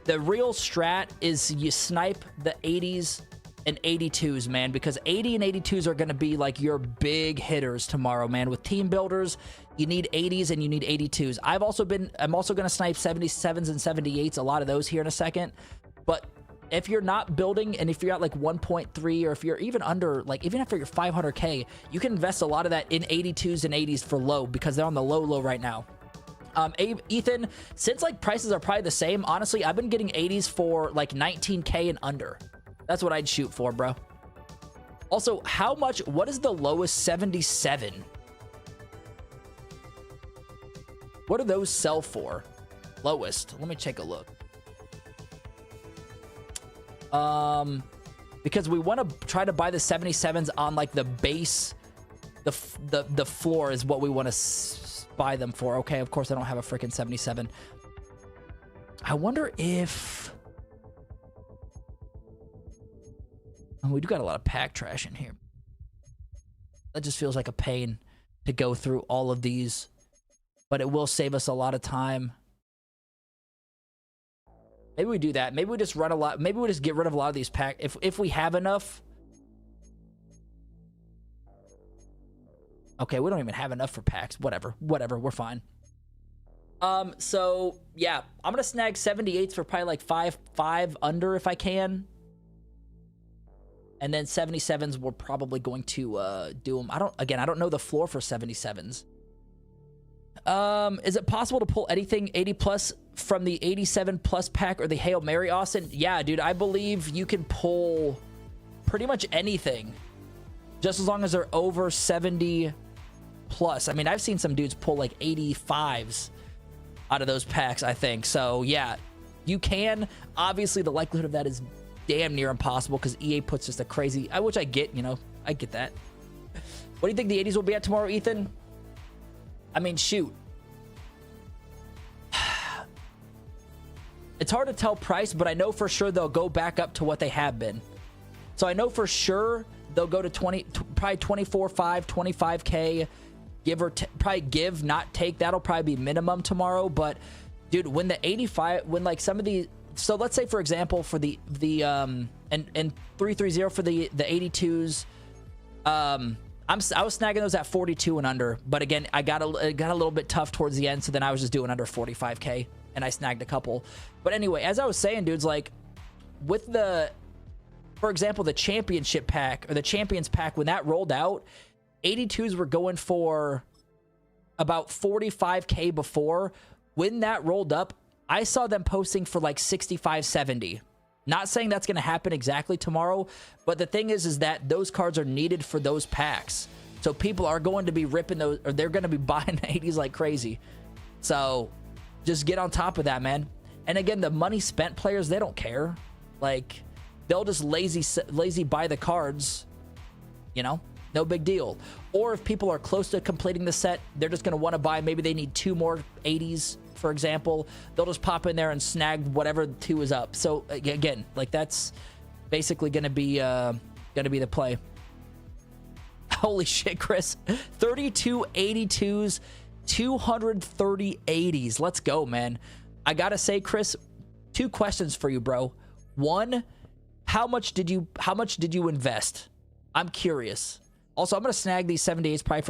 The real strat is you snipe the 80s and 82s, man, because 80 and 82s are going to be like your big hitters tomorrow, man. With team builders, you need 80s and you need 82s. I'm also going to snipe 77s and 78s, a lot of those here in a second. But if you're not building, and if you're at like 1.3, or if you're even under, like even after you're 500K, you can invest a lot of that in 82s and 80s for low, because they're on the low right now. Ethan, since like prices are probably the same, honestly, I've been getting 80s for like 19K and under. That's what I'd shoot for, bro. Also, what is the lowest 77? What do those sell for? Lowest. Let me take a look. Because we want to try to buy the 77s on like the base, the floor is what we want to buy them for. Okay, of course I don't have a freaking 77. I wonder if we do got a lot of pack trash in here. That just feels like a pain to go through all of these, but it will save us a lot of time. Maybe we do that. Maybe we just run a lot. Maybe we just get rid of a lot of these pack if we have enough. Okay, we don't even have enough for packs. Whatever, we're fine. So yeah, I'm gonna snag 78s for probably like 5 under if I can. And then 77s, we're probably going to do them. I don't know the floor for 77s. Is it possible to pull anything 80 plus from the 87 plus pack or the Hail Mary, Austin? Yeah, dude, I believe you can pull pretty much anything, just as long as they're over 70 plus. I mean, I've seen some dudes pull like 85s out of those packs, I think. So yeah, you can. Obviously, the likelihood of that is damn near impossible because EA puts just a crazy, which I get, I get that. What do you think the 80s will be at tomorrow, Ethan? I mean, shoot. It's hard to tell price, but I know for sure they'll go back up to what they have been. So I know for sure they'll go to probably 24.5, 25K, probably give, not take. That'll probably be minimum tomorrow. But dude, when the 85, when like some of the, so let's say for example for the and 330 for the 82s, I was snagging those at 42 and under, but again, it got a little bit tough towards the end, so then I was just doing under 45K. and I snagged a couple. But anyway, as I was saying, dudes, like with the, for example, the championship pack or the champions pack, when that rolled out, 82s were going for about 45K before. When that rolled up, I saw them posting for like 65, 70. Not saying that's going to happen exactly tomorrow, but the thing is that those cards are needed for those packs. So people are going to be ripping those, or they're going to be buying 80s like crazy. So just get on top of that, man. And again, the money spent players, they don't care. Like, they'll just lazy buy the cards, you know? No big deal. Or if people are close to completing the set, they're just going to want to buy, maybe they need 2 more 80s, for example. They'll just pop in there and snag whatever 2 is up. So again, like that's basically going to be the play. Holy shit, Chris. 32 82s, 230 80s. Let's go, man. I got to say, Chris, 2 questions for you, bro. 1, how much did you invest? I'm curious. Also, I'm going to snag these 78s probably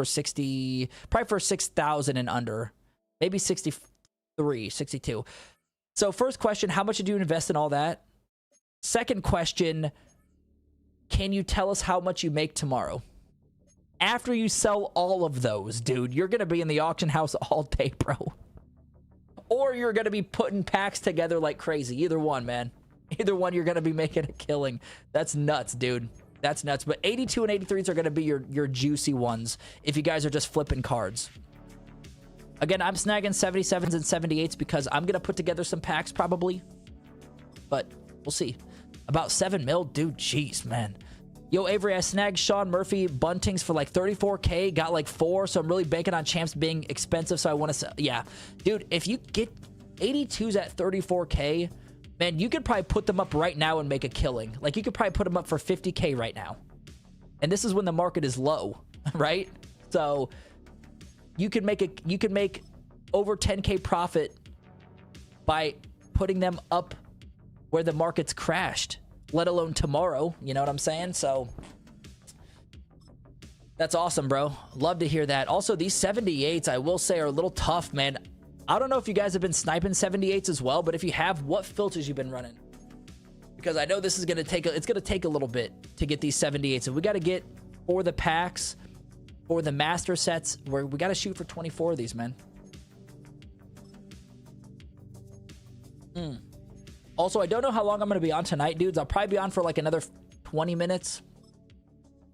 for 6,000 and under. Maybe 63, 62. So first question, how much did you invest in all that? Second question, can you tell us how much you make tomorrow? After you sell all of those, dude, you're going to be in the auction house all day, bro. Or you're going to be putting packs together like crazy. Either one, man. Either one, you're going to be making a killing. That's nuts, dude. That's nuts. But 82 and 83s are going to be your juicy ones if you guys are just flipping cards. Again, I'm snagging 77s and 78s because I'm going to put together some packs probably. But we'll see. About 7 mil? Dude, jeez, man. Yo, Avery, I snagged Sean Murphy Buntings for like 34K. Got like 4, so I'm really banking on champs being expensive, so I want to sell. Yeah. Dude, if you get 82s at 34K... man, you could probably put them up right now and make a killing. Like, you could probably put them up for 50K right now. And this is when the market is low, right? So, you could make over 10K profit by putting them up where the market's crashed, let alone tomorrow. You know what I'm saying? So, that's awesome, bro. Love to hear that. Also, these 78s, I will say, are a little tough, man. I don't know if you guys have been sniping 78s as well, but if you have, what filters you've been running? Because I know this is going to take it's going to take a little bit to get these 78s. So we got to get for the packs, for the master sets, where we got to shoot for 24 of these, man. Also, I don't know how long I'm going to be on tonight, dudes. I'll probably be on for like another 20 minutes.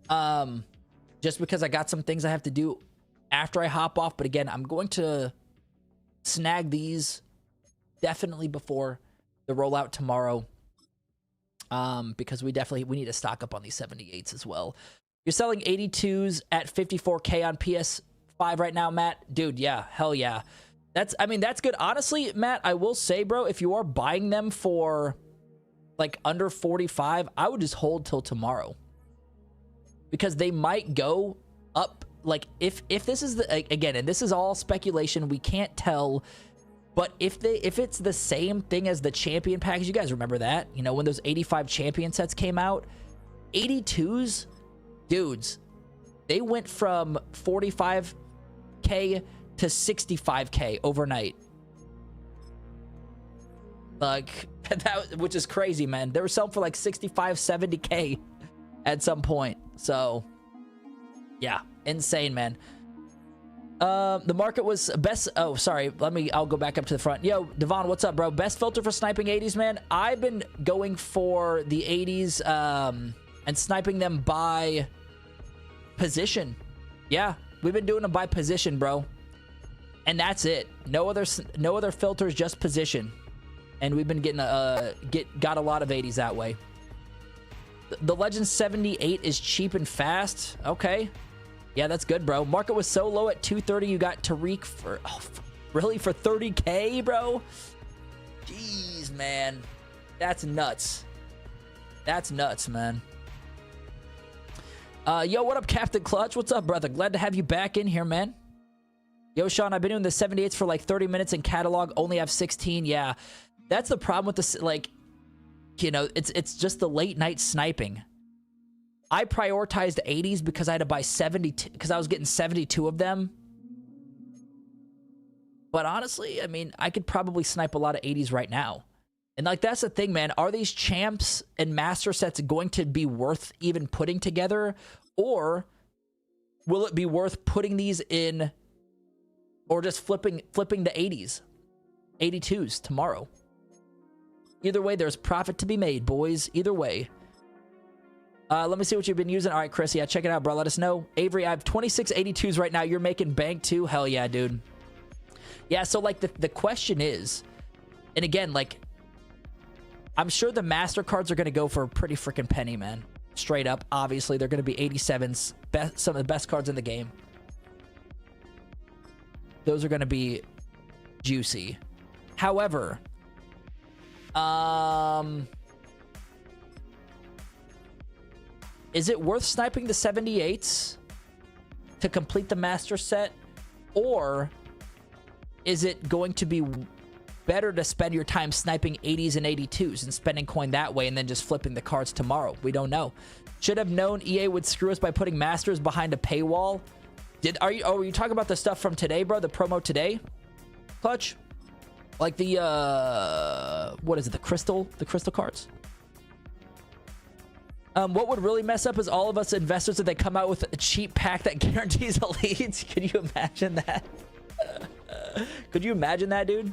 Just because I got some things I have to do after I hop off. But again, I'm going to snag these definitely before the rollout tomorrow, because we need to stock up on these 78s as well. You're selling 82s at 54K on PS5 right now, Matt? Dude, yeah, hell yeah. That's good. Honestly, Matt, I will say, bro, if you are buying them for like under 45, I would just hold till tomorrow, because they might go up. Like, if this is the, again, and this is all speculation, we can't tell, but if it's the same thing as the champion package, you guys remember that, you know, when those 85 champion sets came out, 82s, dudes, they went from 45K to 65K overnight. Like, that, which is crazy, man. They were selling for like 65, 70K at some point. So, yeah, insane, man. The market was best. Oh, sorry. I'll go back up to the front. Yo, Devon, what's up, bro? Best filter for sniping 80s, man. I've been going for the 80s and sniping them by position. Yeah, we've been doing them by position, bro. And that's it. No other filters, just position. And we've been getting got a lot of 80s that way. The Legend 78 is cheap and fast. Okay. Yeah, that's good, bro. Market was so low at 230. You got Tariq for, really, for 30K, bro? Jeez, man. That's nuts. That's nuts, man. Yo, what up, Captain Clutch? What's up, brother? Glad to have you back in here, man. Yo, Sean, I've been doing the 78s for like 30 minutes in catalog. Only have 16. Yeah, that's the problem with this. Like, you know, it's just the late night sniping. I prioritized 80s because I had to buy 72 because I was getting 72 of them. But honestly, I mean, I could probably snipe a lot of 80s right now. And like, that's the thing, man. Are these champs and master sets going to be worth even putting together? Or will it be worth putting these in, or just flipping the 80s, 82s tomorrow? Either way, there's profit to be made, boys. Either way. Let me see what you've been using. All right, Chris. Yeah, check it out, bro. Let us know. Avery, I have 26 82s right now. You're making bank too? Hell yeah, dude. Yeah, so like the question is, and again, like, I'm sure the master cards are going to go for a pretty freaking penny, man. Straight up. Obviously, they're going to be 87s. Some of the best cards in the game. Those are going to be juicy. However, is it worth sniping the 78s to complete the master set? Or is it going to be better to spend your time sniping 80s and 82s and spending coin that way and then just flipping the cards tomorrow? We don't know. Should have known EA would screw us by putting masters behind a paywall. Are you talking about the stuff from today, bro? The promo today? Clutch? Like the what is it? The crystal cards? What would really mess up is all of us investors if they come out with a cheap pack that guarantees elites. Could you imagine that? Could you imagine that, dude?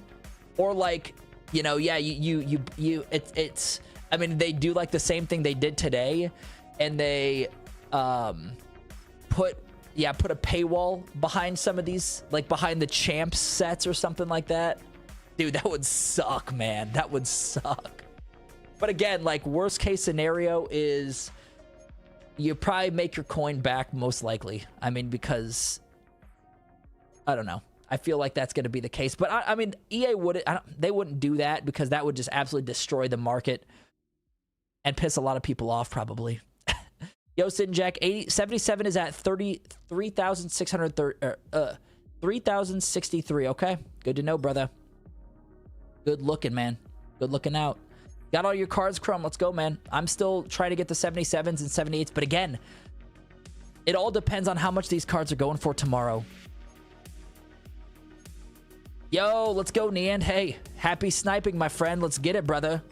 Or like, you know, yeah, it's I mean, they do like the same thing they did today, and they put a paywall behind some of these, like behind the champs sets or something like that. Dude, that would suck, man. That would suck. But again, like, worst case scenario is you probably make your coin back, most likely. I mean, because I don't know. I feel like that's going to be the case. But I mean, EA they wouldn't do that, because that would just absolutely destroy the market and piss a lot of people off, probably. Yo, Sin Jack, 77 is at 3,63. Okay, good to know, brother. Good looking, man. Good looking out. Got all your cards, Chrome. Let's go, man. I'm still trying to get the 77s and 78s, but again, it all depends on how much these cards are going for tomorrow. Yo, let's go, Neand. Hey, happy sniping, my friend. Let's get it, brother.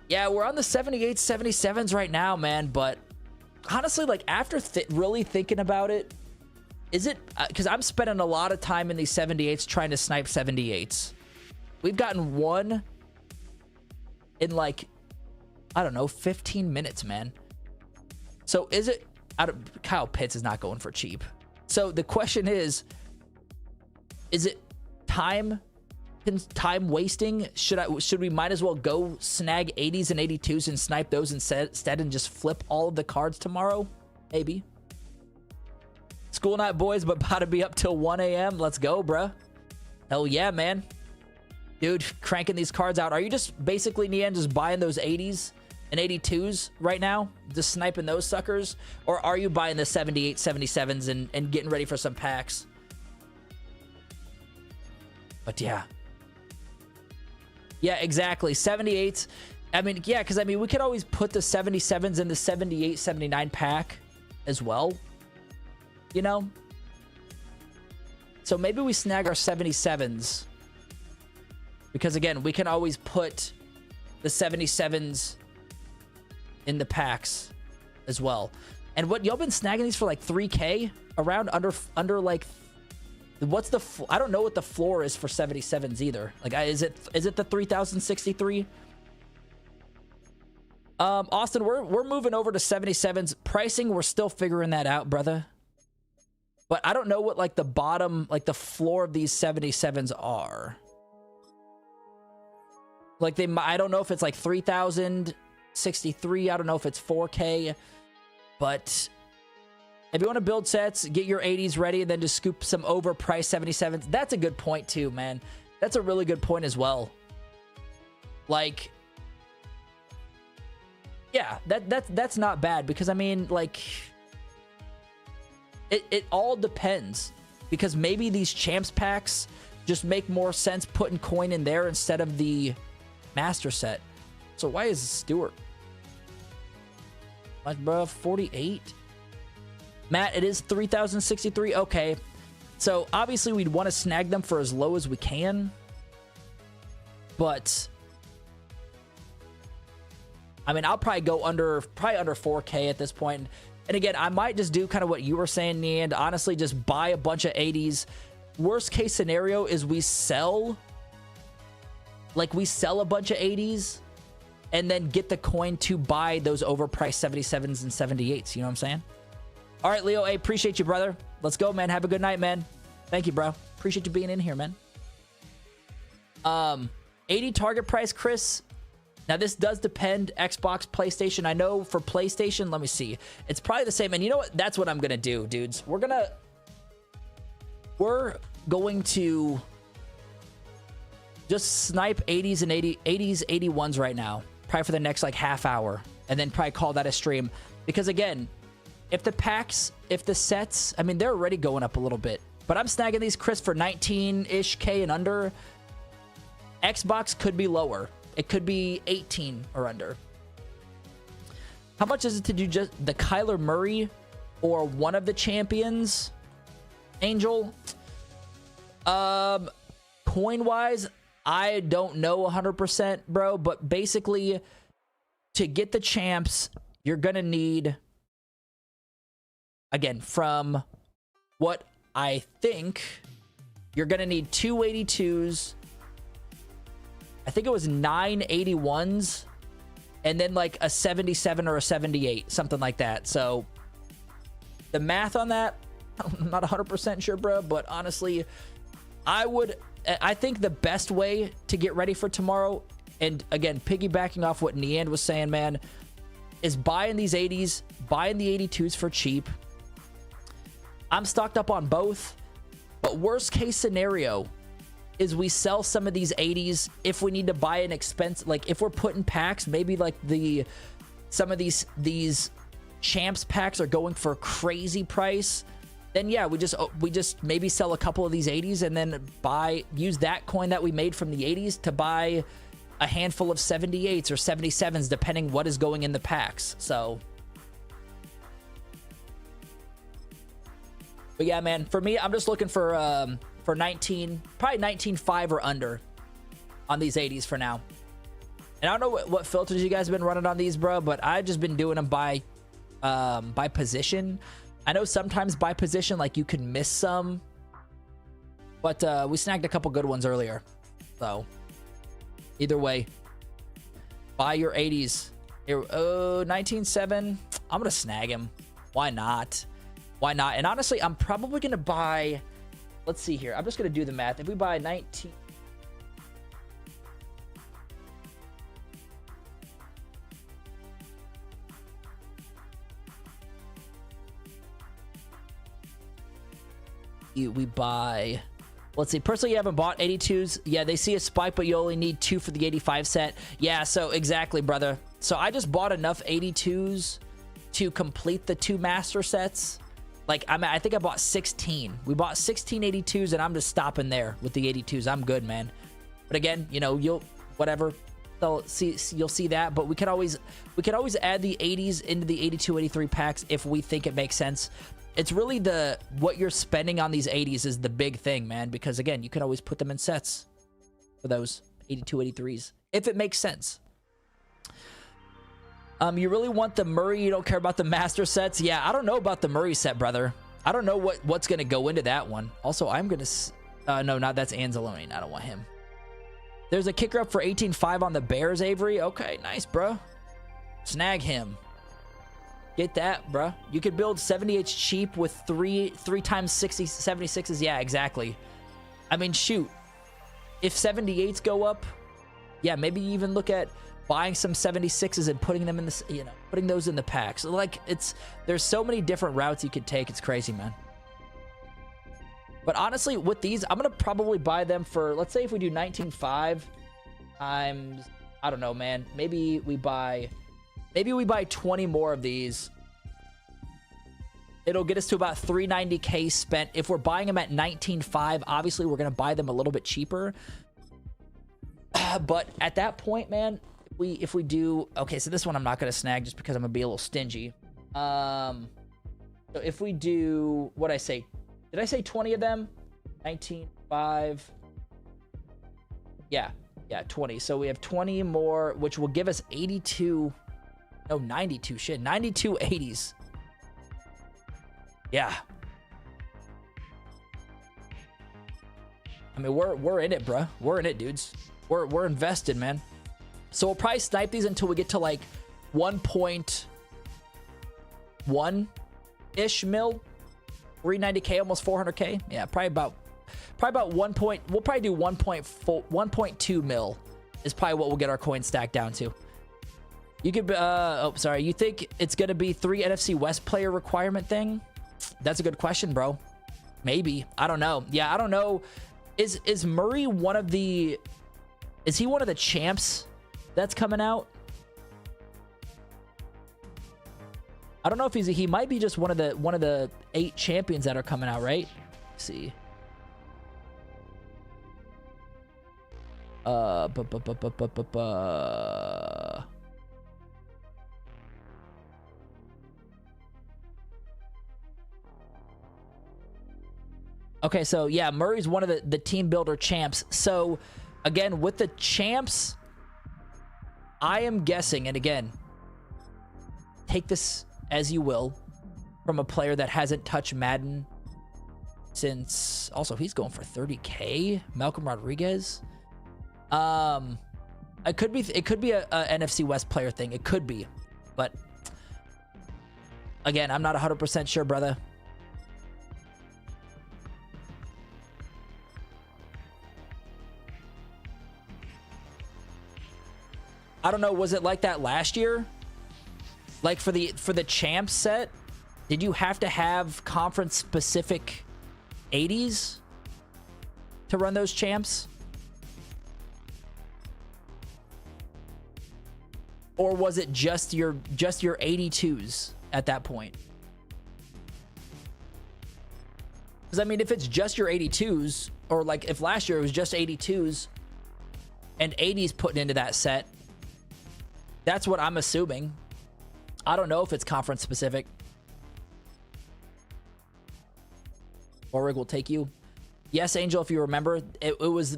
Yeah, we're on the 78s, 77s right now, man, but honestly, like, after really thinking about it, is it... because I'm spending a lot of time in these 78s trying to snipe 78s. We've gotten one in, like, I don't know, 15 minutes, man. So is it... Kyle Pitts is not going for cheap. So the question is it time wasting? Should we might as well go snag 80s and 82s and snipe those instead and just flip all of the cards tomorrow? Maybe. School night, boys, but about to be up till 1 a.m. Let's go, bruh. Hell yeah, man. Dude, cranking these cards out. Are you just basically, Nian, just buying those 80s and 82s right now? Just sniping those suckers? Or are you buying the 78, 77s and getting ready for some packs? But yeah. Yeah, exactly. 78s. I mean, yeah, because I mean, we could always put the 77s in the 78, 79 pack as well. You know? So maybe we snag our 77s. Because again, we can always put the 77s in the packs as well. And what, y'all been snagging these for like 3K? Around under like, what's the, I don't know what the floor is for 77s either. Like, is it the 3063? Austin, we're moving over to 77s. Pricing, we're still figuring that out, brother. But I don't know what like the bottom, like the floor of these 77s are. Like I don't know if it's like 3,063. I don't know if it's 4K. But if you want to build sets, get your 80s ready and then just scoop some overpriced 77s. That's a good point too, man. That's a really good point as well. Like, yeah, that's not bad, because I mean, like, it all depends, because maybe these champs packs just make more sense putting coin in there instead of the master set. So why is Stewart? Like, bro, 48. Matt, it is 3,063. Okay. So obviously we'd want to snag them for as low as we can. But I mean, I'll probably go under 4K at this point. And again, I might just do kind of what you were saying, and honestly just buy a bunch of 80s. Worst case scenario is we sell a bunch of 80s and then get the coin to buy those overpriced 77s and 78s. You know what I'm saying? All right, Leo, hey, appreciate you, brother. Let's go, man. Have a good night, man. Thank you, bro. Appreciate you being in here, man. 80 target price, Chris. Now, this does depend Xbox, PlayStation. I know for PlayStation, let me see. It's probably the same. And you know what? That's what I'm going to do, dudes. We're going to just snipe 80s and 80s, 81s right now. Probably for the next like half hour. And then probably call that a stream. Because again, if the packs, if the sets, I mean, they're already going up a little bit. But I'm snagging these, Chris, for 19-ish K and under. Xbox could be lower. It could be 18 or under. How much is it to do just the Kyler Murray or one of the champions? Angel? Coin-wise, I don't know 100%, bro. But basically, to get the champs, you're going to need, again, from what I think, you're going to need 282s. I think it was 981s and then like a 77 or a 78, something like that. So the math on that, I'm not 100% sure, bro, but honestly, I think the best way to get ready for tomorrow, and again, piggybacking off what Neand was saying, man, is buying these 80s, buying the 82s for cheap. I'm stocked up on both, but worst case scenario is we sell some of these 80s if we need to buy an expense, like if we're putting packs, maybe like some of these champs packs are going for a crazy price, then yeah, we just maybe sell a couple of these 80s and then use that coin that we made from the 80s to buy a handful of 78s or 77s, depending what is going in the packs. So but yeah, man, for me, I'm just looking for 19, probably 19.5 or under on these 80s for now. And I don't know what filters you guys have been running on these, bro, but I've just been doing them by position. I know sometimes by position, like you can miss some, but we snagged a couple good ones earlier. So either way, buy your 80s. Here, 19.7, I'm gonna snag him. Why not? Why not? And honestly, I'm probably gonna buy, let's see here. I'm just going to do the math. If we buy 19... we buy... Let's see. Personally, you haven't bought 82s. Yeah, they see a spike, but you only need 2 for the 85 set. Yeah, so exactly, brother. So I just bought enough 82s to complete the 2 master sets. Like, I think I bought 16. We bought 16 82s, and I'm just stopping there with the 82s. I'm good, man. But again, you know, you'll see that. But we could always add the 80s into the 82, 83 packs if we think it makes sense. It's really what you're spending on these 80s is the big thing, man. Because again, you can always put them in sets for those 82, 83s if it makes sense. You really want the Murray, you don't care about the master sets? Yeah, I don't know about the Murray set, brother. I don't know what's going to go into that one. Also, I'm going to... no, that's Anzalone. I don't want him. There's a kicker up for 18.5 on the Bears, Avery. Okay, nice, bro. Snag him. Get that, bro. You could build 78s cheap with 3 times 60, 76s. Yeah, exactly. I mean, shoot. If 78s go up, yeah, maybe you even look at buying some 76s and putting them in the, you know, putting those in the packs. Like, there's so many different routes you could take. It's crazy, man. But honestly, with these, I'm gonna probably buy them for, let's say if we do 19.5 times, I don't know, man. Maybe we buy 20 more of these. It'll get us to about 390K spent. If we're buying them at 19.5, obviously we're gonna buy them a little bit cheaper. But at that point, man, if we do, okay, so this one I'm not gonna snag just because I'm gonna be a little stingy. So if we do, what I say, Did I say 20 of them? 19, 5. Yeah, 20. So we have 20 more, which will give us 82. No, 92. Shit, 92 80s. Yeah. I mean, we're in it, bruh. We're in it, dudes. We're invested, man. So we'll probably snipe these until we get to like 1.1-ish mil. 390k, almost 400k. Yeah, probably about 1 point. We'll probably do 1.2 mil is probably what we'll get our coin stack down to. You could oh, sorry. You think it's gonna be 3 NFC West player requirement thing? That's a good question, bro. Maybe. I don't know. Yeah, I don't know. Is Murray one of the... Is he one of the champs that's coming out? I don't know if he might be just one of the 8 champions that are coming out, right? Let's see. Okay, so yeah, Murray's one of the team builder champs. So again, with the champs, I am guessing, and again, take this as you will, from a player that hasn't touched Madden since... Also, he's going for 30k. Malcolm Rodriguez. It could be a NFC West player thing. It could be, but again, I'm not 100% sure, brother. I don't know. Was it like that last year? Like for the champs set, did you have to have conference specific 80s to run those champs? Or was it just your 82s at that point? Because I mean, if it's just your 82s, or like if last year it was just 82s and 80s put into that set, that's what I'm assuming. I don't know if it's conference specific. Warwick will take you. Yes, Angel, if you remember, it was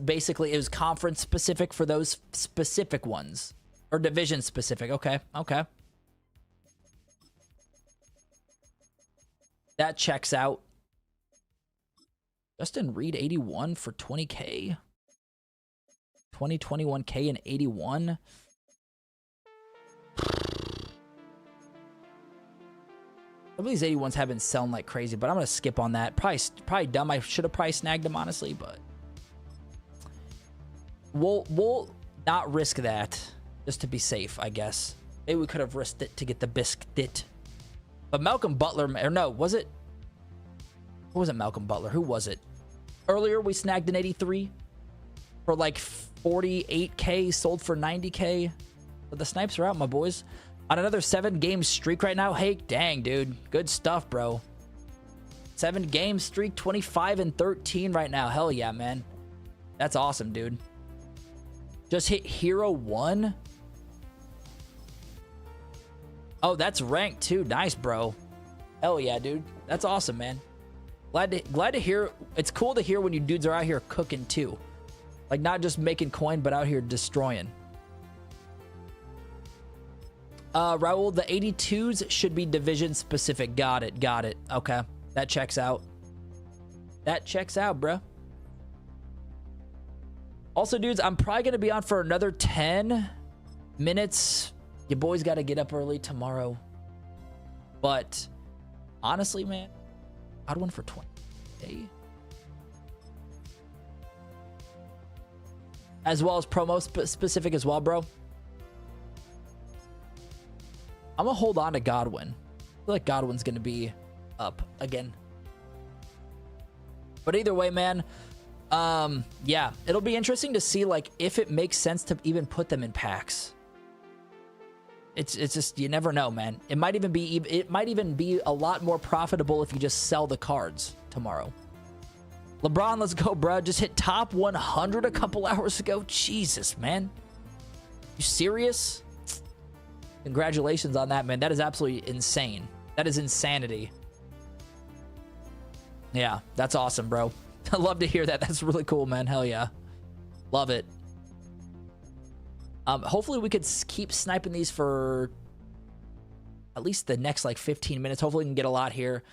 conference specific for those specific ones. Or division specific. Okay. That checks out. Justin Reed, 81 for 20k. 21k and 81. Some of these 81s have been selling like crazy, but I'm gonna skip on that. Probably dumb. I should have probably snagged them, honestly, but we'll not risk that just to be safe, I guess. Maybe we could have risked it to get the biscuit. But Malcolm Butler, or no, was it? Who was it? Malcolm Butler? Who was it? Earlier we snagged an 83 for like 48k, sold for 90k. But the snipes are out, my boys. On another 7-game streak right now. Hey, dang, dude. Good stuff, bro. 7-game streak, 25 and 13 right now. Hell yeah, man. That's awesome, dude. Just hit Hero 1. Oh, that's ranked too. Nice, bro. Hell yeah, dude. That's awesome, man. Glad to hear. It's cool to hear when you dudes are out here cooking too. Like, not just making coin, but out here destroying. Raul, the 82s should be division specific. Got it. Okay. That checks out. That checks out, bruh. Also, dudes, I'm probably going to be on for another 10 minutes. Your boys got to get up early tomorrow. But honestly, man, I'd win for 20. As well as promo specific as well, bro. I'm going to hold on to Godwin. I feel like Godwin's going to be up again. But either way, man, yeah, it'll be interesting to see, like, if it makes sense to even put them in packs. It's just, you never know, man. It might even be a lot more profitable if you just sell the cards tomorrow. LeBron, let's go, bro. Just hit top 100 a couple hours ago. Jesus, man. You serious? Congratulations on that, man. That is absolutely insane. That is insanity. Yeah, that's awesome, bro. I love to hear that. That's really cool, man. Hell yeah. Love it. Hopefully we could keep sniping these for at least the next like 15 minutes. Hopefully we can get a lot here.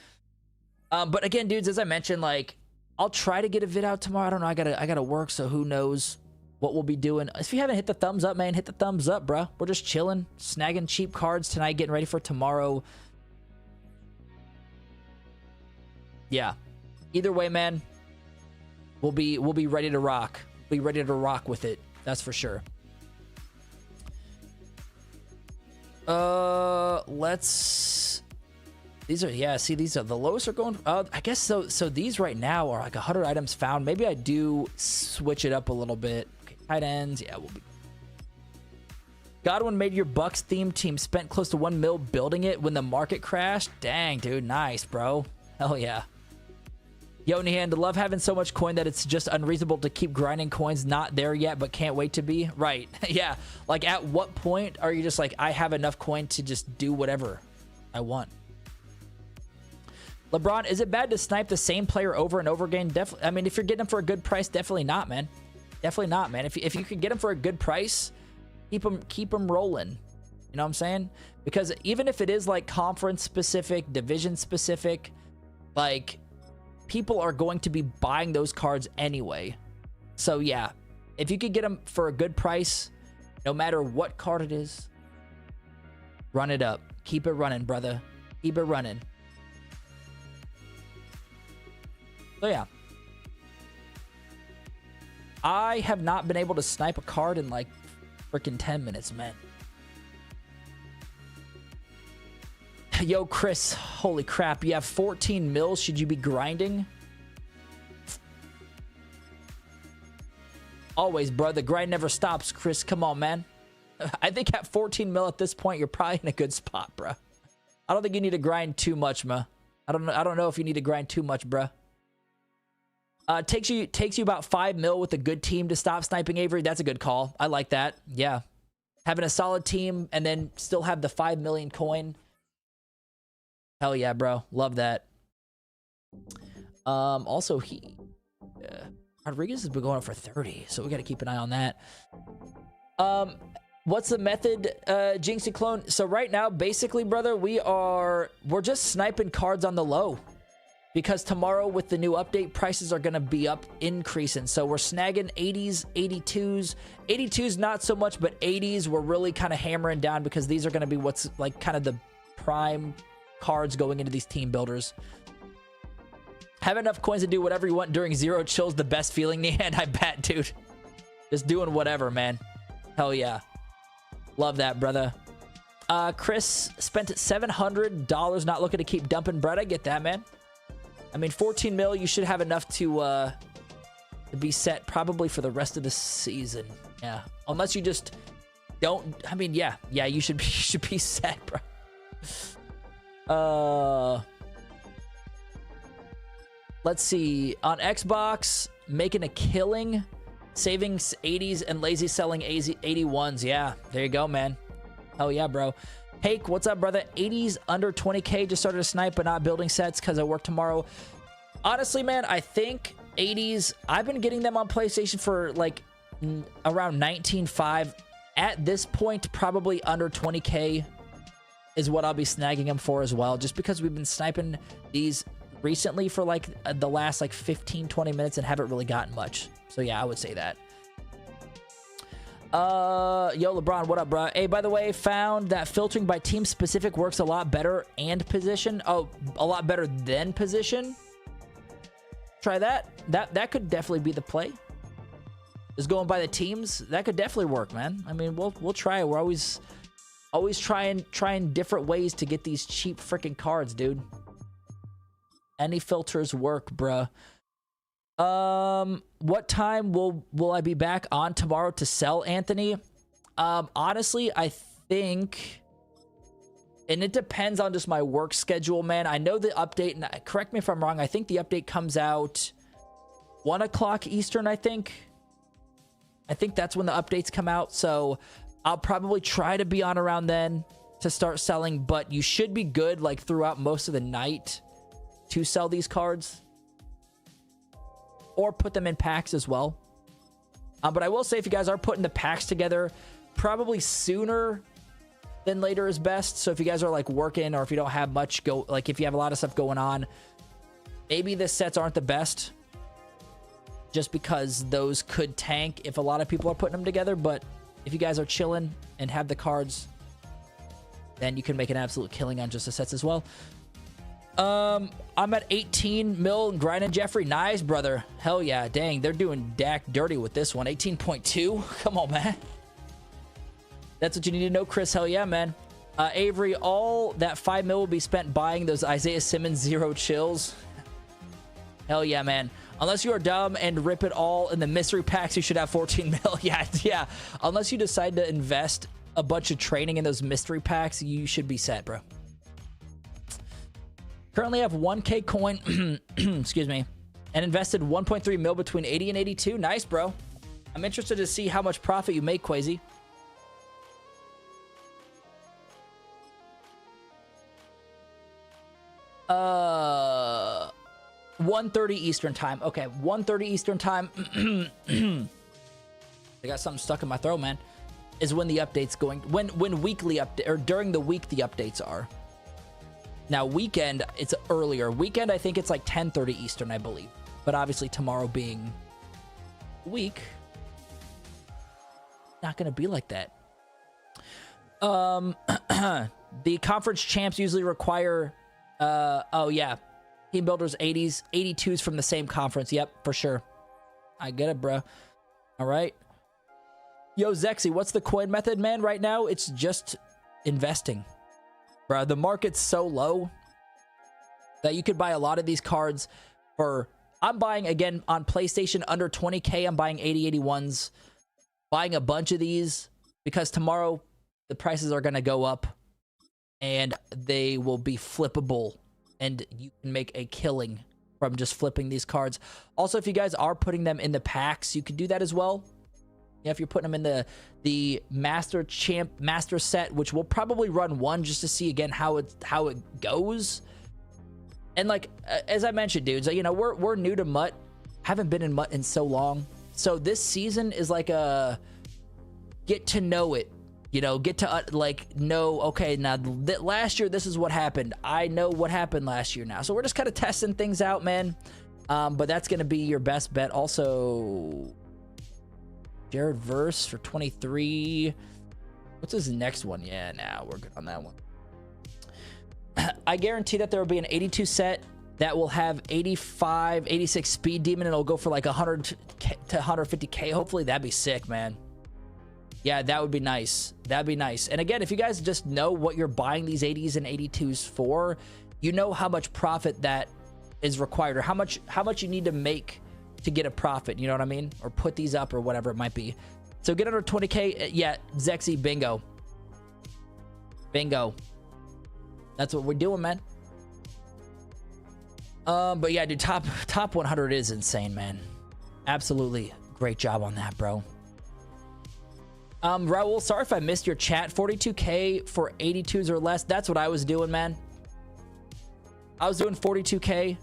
But again, dudes, as I mentioned, like I'll try to get a vid out tomorrow. I don't know. I gotta work, so who knows what we'll be doing. If you haven't hit the thumbs up, man, hit the thumbs up, bro. We're just chilling, snagging cheap cards tonight, getting ready for tomorrow. Yeah. Either way, man, we'll be ready to rock. Be ready to rock with it. That's for sure. Let's. These are, yeah. See, these are the lowest are going. I guess so. So these right now are like 100 items found. Maybe I do switch it up a little bit. Okay, tight ends. Yeah, we'll be. Godwin made your Bucks theme team. Spent close to 1 mil building it when the market crashed. Dang, dude, nice, bro. Hell yeah. Yo, Nihand, love having so much coin that it's just unreasonable to keep grinding coins. Not there yet, but can't wait to be. Right. Yeah. Like, at what point are you just like, I have enough coin to just do whatever I want? LeBron, is it bad to snipe the same player over and over again? Definitely. I mean, if you're getting them for a good price, definitely not, man. Definitely not, man. If you could get them for a good price, keep them rolling. You know what I'm saying? Because even if it is like conference specific, division specific, like, people are going to be buying those cards anyway. So yeah, if you could get them for a good price, no matter what card it is, run it up. Keep it running, brother. Keep it running. So yeah, I have not been able to snipe a card in like freaking 10 minutes, man. Yo, Chris, holy crap. You have 14 mils. Should you be grinding? Always, bro. The grind never stops, Chris. Come on, man. I think at 14 mil at this point, you're probably in a good spot, bro. I don't think you need to grind too much, man. I don't know if you need to grind too much, bro. Takes you about 5 mil with a good team to stop sniping, Avery. That's a good call. I like that. Yeah. Having a solid team and then still have the 5 million coin. Hell yeah, bro. Love that. Also, Rodriguez has been going up for 30, so we got to keep an eye on that. What's the method, Jinxie Clone? So right now, basically, brother, we're just sniping cards on the low. Because tomorrow, with the new update, prices are going to be increasing. So we're snagging 80s, 82s. 82s, not so much, but 80s, we're really kind of hammering down because these are going to be what's like kind of the prime cards going into these team builders. Have enough coins to do whatever you want during zero chill's the best feeling in the hand. I bet, dude. Just doing whatever, man. Hell yeah. Love that, brother. Chris spent $700 not looking to keep dumping bread. I get that, man. I mean, 14 mil, you should have enough to be set probably for the rest of the season. Yeah. Unless you just don't, I mean, yeah, you should be set, bro. Let's see. On Xbox, making a killing, saving 80s and lazy selling 81s. Yeah, there you go, man. Hell yeah, bro. Hake, what's up, brother? 80s under 20k. Just started to snipe, but not building sets because I work tomorrow. Honestly, man, I think 80s, I've been getting them on PlayStation for like around 19.5. At this point, probably under 20k is what I'll be snagging them for as well, just because we've been sniping these recently for like the last like 15-20 minutes and haven't really gotten much. So yeah, I would say that. Yo, LeBron, what up, bro? Hey, by the way, found that filtering by team specific works a lot better and position. Oh, a lot better than position. Try that. That could definitely be the play. Just going by the teams, that could definitely work, man. I mean, we'll try it. We're always trying different ways to get these cheap freaking cards, dude. Any filters work, bruh. What time will I be back on tomorrow to sell, Anthony? Honestly, I think, and it depends on just my work schedule, man. I know the update, and correct me if I'm wrong, I think the update comes out 1 o'clock Eastern, I think that's when the updates come out. So I'll probably try to be on around then to start selling, but you should be good like throughout most of the night to sell these cards. or put them in packs as well. But I will say, if you guys are putting the packs together, probably sooner than later is best. So if you guys are like working, or if you don't have much if you have a lot of stuff going on, maybe the sets aren't the best, just because those could tank if a lot of people are putting them together. But if you guys are chilling and have the cards, then you can make an absolute killing on just the sets as well. I'm at 18 mil grinding, Jeffrey. Nice, brother. Hell yeah. Dang, they're doing Dak dirty with this one. 18.2. Come on, man. That's what you need to know, Chris. Hell yeah, man. Avery, all that 5 mil will be spent buying those Isaiah Simmons zero chills. Hell yeah, man. Unless you are dumb and rip it all in the mystery packs, you should have 14 mil. Yeah. Unless you decide to invest a bunch of training in those mystery packs, you should be set, bro. Currently have 1K coin, excuse me, and invested 1.3 mil between 80 and 82. Nice, bro. I'm interested to see how much profit you make, Quasi. Uh, 1:30 Eastern time. Okay, 1:30 Eastern time. I got something stuck in my throat, man. Is when the updates going, when weekly update, or during the week the updates are. Now weekend, it's earlier. Weekend, I think it's like 10:30 Eastern, I believe. But obviously tomorrow being week, not gonna be like that. The conference champs usually require oh yeah, team builders 80s, 82s from the same conference. Yep, for sure. I get it, bro. All right. Yo, Zexy, what's the coin method, man? Right now, it's just investing. Bro, the market's so low that you could buy a lot of these cards for... I'm buying, again, on PlayStation, under 20K. I'm buying 8081s. Buying a bunch of these because tomorrow the prices are going to go up and they will be flippable. And you can make a killing from just flipping these cards. Also, if you guys are putting them in the packs, you can do that as well. Yeah, if you're putting them in the Master set, which we'll probably run one just to see again how it goes. And like as I mentioned, dudes, you know, we're new to MUT. Haven't been in MUT in so long. So this season is like a get to know it. You know, get to like know, okay, now last year this is what happened. I know what happened last year now. So we're just kind of testing things out, man. But that's going to be your best bet. Also, Jared Verse for 23. What's his next one? Yeah, nah, we're good on that one. I guarantee that there will be an 82 set that will have 85, 86 speed demon, and it'll go for like 100 to 150K. Hopefully that'd be sick, man. Yeah, that would be nice. That'd be nice. And again, if you guys just know what you're buying these 80s and 82s for, you know how much profit that is required, or how much you need to make to get a profit, you know what I mean? Or put these up or whatever it might be. So get under 20K. Yeah, Zexy, bingo. Bingo. That's what we're doing, man. But yeah, dude, top 100 is insane, man. Absolutely great job on that, bro. Raul, sorry if I missed your chat. 42K for 82s or less. That's what I was doing, man. I was doing 42K.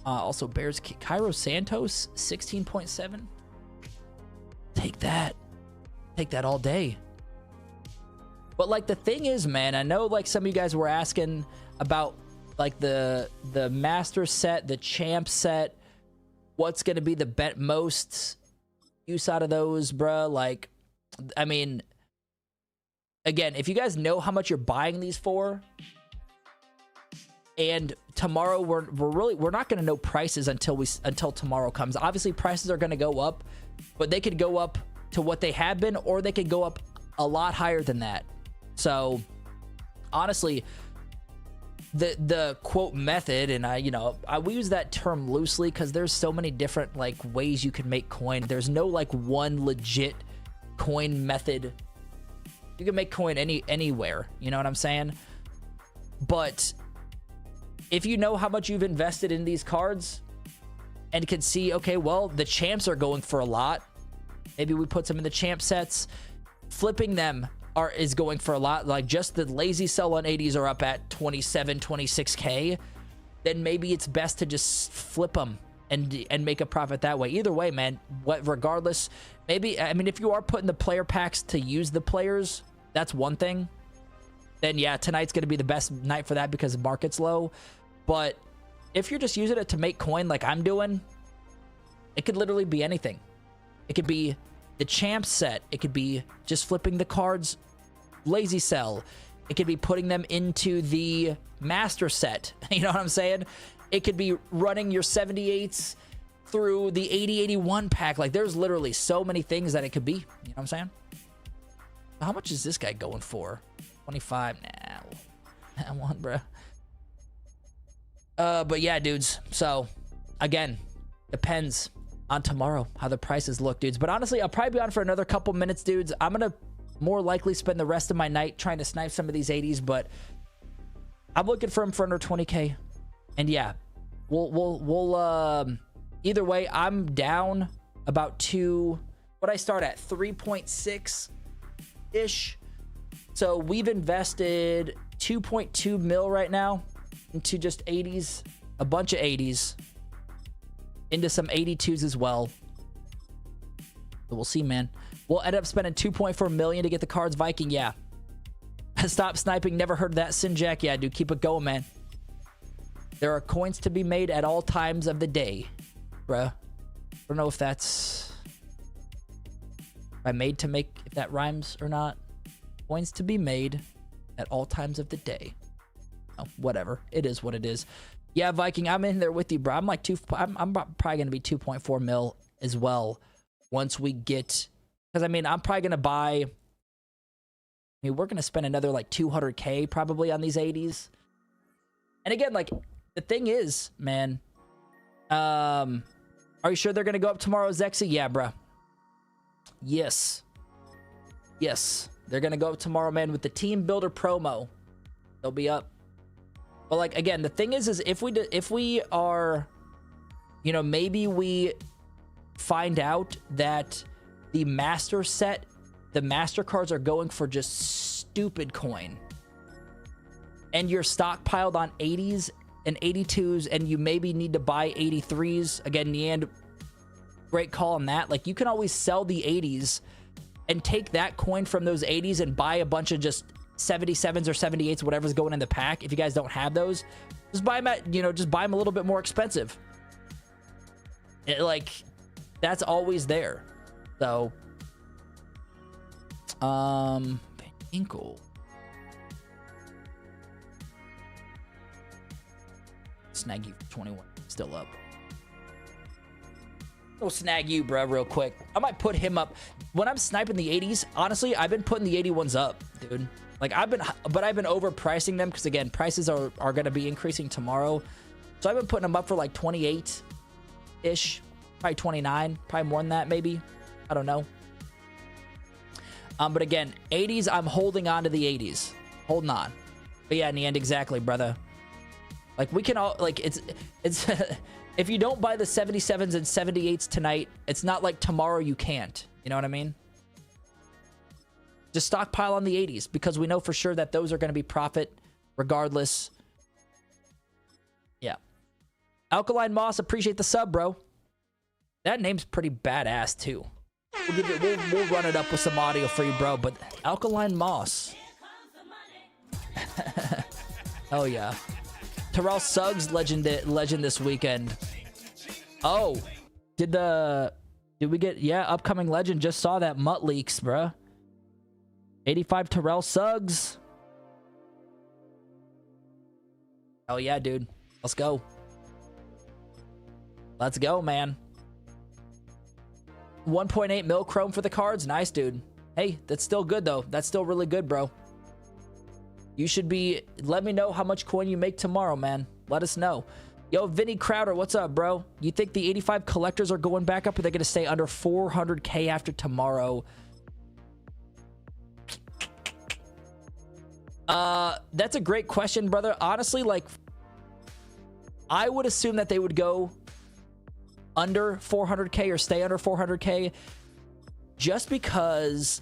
Also, Bears, Cairo Santos, 16.7. Take that. Take that all day. But like the thing is, man, I know like some of you guys were asking about like the master set, the champ set. What's going to be the most use out of those, bruh? Like, I mean, again, if you guys know how much you're buying these for, and tomorrow we're not going to know prices until tomorrow comes. Obviously, prices are going to go up, but they could go up to what they have been, or they could go up a lot higher than that. So, honestly, the quote method, and we use that term loosely because there's so many different like ways you can make coin. There's no like one legit coin method. You can make coin anywhere, you know what I'm saying? But if you know how much you've invested in these cards and can see, okay, well, the champs are going for a lot. Maybe we put some in the champ sets. Flipping them is going for a lot. Like just the lazy sell on 80s are up at 27, 26K. Then maybe it's best to just flip them and make a profit that way. Either way, man, regardless, maybe, I mean, if you are putting the player packs to use the players, that's one thing. Then yeah, tonight's going to be the best night for that because the market's low. But if you're just using it to make coin like I'm doing, it could literally be anything. It could be the champ set. It could be just flipping the cards lazy sell. It could be putting them into the master set. You know what I'm saying? It could be running your 78s through the 80-81 pack. Like, there's literally so many things that it could be. You know what I'm saying? How much is this guy going for? 25. Nah, that one, bro. But yeah, dudes. So, again, depends on tomorrow how the prices look, dudes. But honestly, I'll probably be on for another couple minutes, dudes. I'm gonna more likely spend the rest of my night trying to snipe some of these 80s, but I'm looking for them for under 20k. And yeah, we'll either way, I'm down about what I start at 3.6 ish. So we've invested 2.2 mil right now into just 80s, a bunch of 80s, into some 82s as well. So we'll see, man. We'll end up spending 2.4 million to get the cards. Viking, yeah. Stop sniping. Never heard of that. Sinjack, yeah, dude. Keep it going, man. There are coins to be made at all times of the day, bruh. I don't know if that's... if that rhymes or not. Coins to be made at all times of the day. Oh, whatever. It is what it is. Yeah, Viking, I'm in there with you, bro. I'm like I'm probably gonna be 2.4 mil as well once we get, because I mean I'm probably gonna buy. I mean, we're gonna spend another like 200k probably on these 80s. And again, like the thing is, man, are you sure they're gonna go up tomorrow, Zexy? Yeah, bro. Yes, they're gonna go up tomorrow, man, with the team builder promo. They'll be up. But like, again, the thing is if we are, you know, maybe we find out that the master set, the master cards are going for just stupid coin, and you're stockpiled on 80s and 82s, and you maybe need to buy 83s. Again, Neand, great call on that. Like, you can always sell the 80s and take that coin from those 80s and buy a bunch of just 77s or 78s, whatever's going in the pack. If you guys don't have those, just buy them at, you know, just buy them a little bit more expensive. Like, that's always there. So, Inkle. Snag you for 21, still up. We'll snag you, bro, real quick. I might put him up. When I'm sniping the 80s, honestly, I've been putting the 81s up, dude. Like, I've been overpricing them because, again, prices are going to be increasing tomorrow. So I've been putting them up for like 28-ish, probably 29, probably more than that, maybe. I don't know. But again, 80s, I'm holding on to the 80s. Holding on. But yeah, in the end, exactly, brother. Like, we can all, like, it's if you don't buy the 77s and 78s tonight, it's not like tomorrow you can't. You know what I mean? Just stockpile on the 80s because we know for sure that those are going to be profit regardless. Yeah. Alkaline Moss, appreciate the sub, bro. That name's pretty badass, too. We'll run it up with some audio for you, bro. But Alkaline Moss. Oh, yeah. Terrell Suggs legend this weekend. Oh, did we get, yeah, upcoming legend, just saw that Mutt leaks, bruh. 85 Terrell Suggs. Oh yeah, dude. Let's go. Let's go, man. 1.8 mil chrome for the cards. Nice, dude. Hey, that's still good, though. That's still really good, bro. You should be... Let me know how much coin you make tomorrow, man. Let us know. Yo, Vinny Crowder, what's up, bro? You think the 85 collectors are going back up, or they're going to stay under 400k after tomorrow? That's a great question, brother. Honestly, like, I would assume that they would go under 400k or stay under 400k just because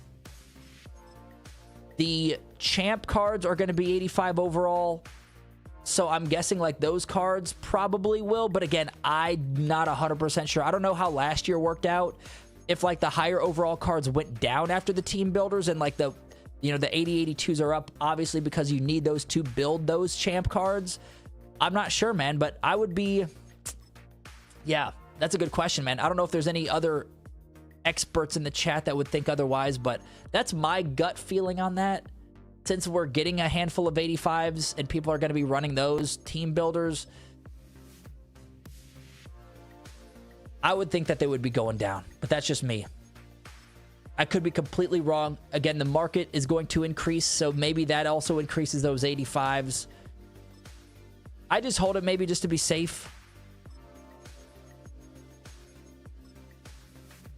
the champ cards are going to be 85 overall. So I'm guessing like those cards probably will, but again, I'm not 100% sure. I don't know how last year worked out. If like the higher overall cards went down after the team builders and like the, you know, the 80-82s are up, obviously because you need those to build those champ cards. I'm not sure, man, but I would be, yeah, that's a good question, man. I don't know if there's any other experts in the chat that would think otherwise, but that's my gut feeling on that. Since we're getting a handful of 85s and people are going to be running those team builders, I would think that they would be going down, but that's just me. I could be completely wrong. Again, the market is going to increase, so maybe that also increases those 85s. I just hold it maybe just to be safe.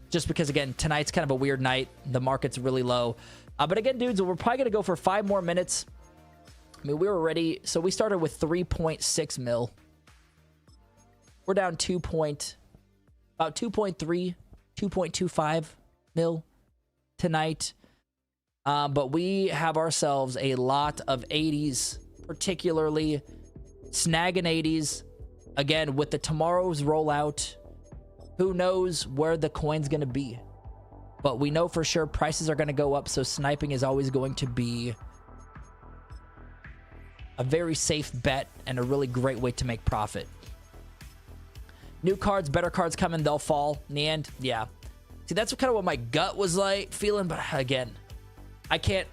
Just because, again, tonight's kind of a weird night. The market's really low. But again, dudes, we're probably going to go for 5 more minutes. I mean, we were ready. So we started with 3.6 mil. We're down about 2.3, 2.25 mil tonight. But we have ourselves a lot of 80s, particularly snagging 80s. Again, with the tomorrow's rollout, who knows where the coin's going to be. But we know for sure prices are going to go up, so sniping is always going to be a very safe bet and a really great way to make profit. New cards, better cards coming, they'll fall in the end. Yeah. See, that's kind of what my gut was like feeling, but again, I can't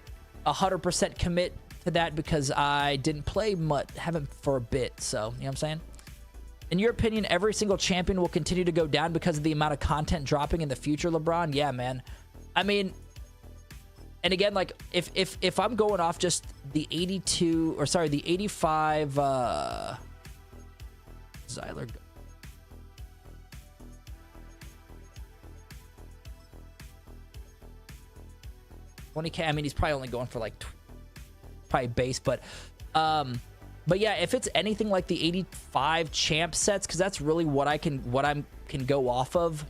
100% commit to that because I didn't play much, haven't for a bit, so, you know what I'm saying? In your opinion, every single champion will continue to go down because of the amount of content dropping in the future, LeBron? Yeah, man. I mean, and again, like, if I'm going off just the 82, or sorry, the 85, Zyler. 20K, I mean, he's probably only going for, like, probably base, but yeah, if it's anything like the 85 champ sets, because that's really what I can go off of,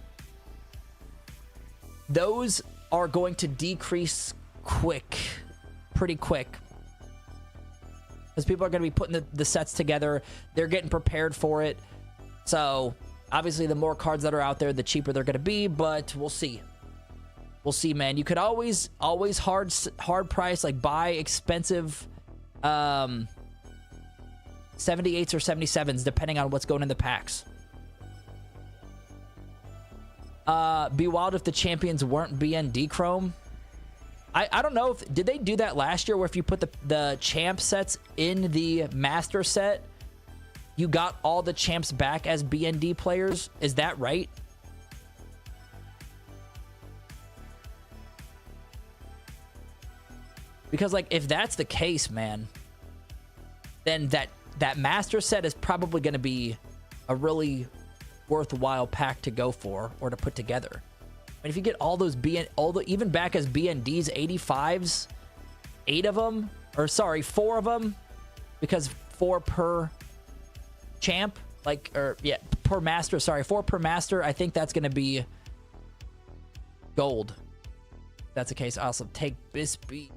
those are going to decrease pretty quick. Because people are going to be putting the sets together. They're getting prepared for it. So, obviously, the more cards that are out there, the cheaper they're going to be, but we'll see. We'll see, man. You could always hard price, like, buy expensive 78s or 77s, depending on what's going in the packs. Be wild if the champions weren't BND Chrome. I don't know if... Did they do that last year where if you put the champ sets in the master set, you got all the champs back as BND players? Is that right? Because, like, if that's the case, man, then that master set is probably going to be a really worthwhile pack to go for or to put together. And if you get all those even back as BNDs, 85s, 8 of them, or sorry, 4 of them, because 4 per champ, like, or yeah, per master, sorry, 4 per master, I think that's going to be gold. If that's the case. Also, take Bisbee.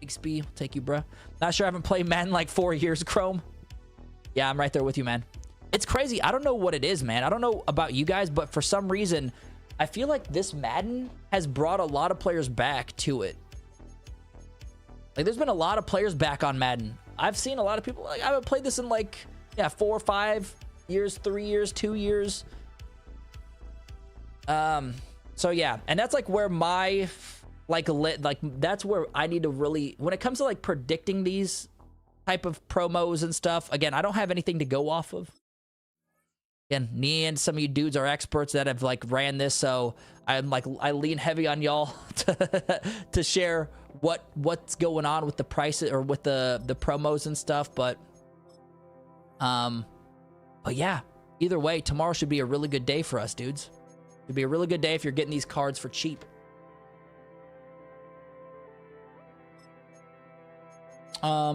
XP, take you, bro. Not sure, I haven't played Madden in like 4 years, Chrome. Yeah, I'm right there with you, man. It's crazy. I don't know what it is, man. I don't know about you guys, but for some reason, I feel like this Madden has brought a lot of players back to it. Like, there's been a lot of players back on Madden. I've seen a lot of people, like, I haven't played this in like, yeah, 4 or 5 years, 3 years, 2 years. So yeah, and that's like where my... Like that's where I need to really, when it comes to like predicting these type of promos and stuff, again, I don't have anything to go off of. Again, me and some of you dudes are experts that have like ran this, so I lean heavy on y'all to share what's going on with the prices or with the promos and stuff. But yeah, either way, tomorrow should be a really good day for us, dudes. It'd be a really good day if you're getting these cards for cheap.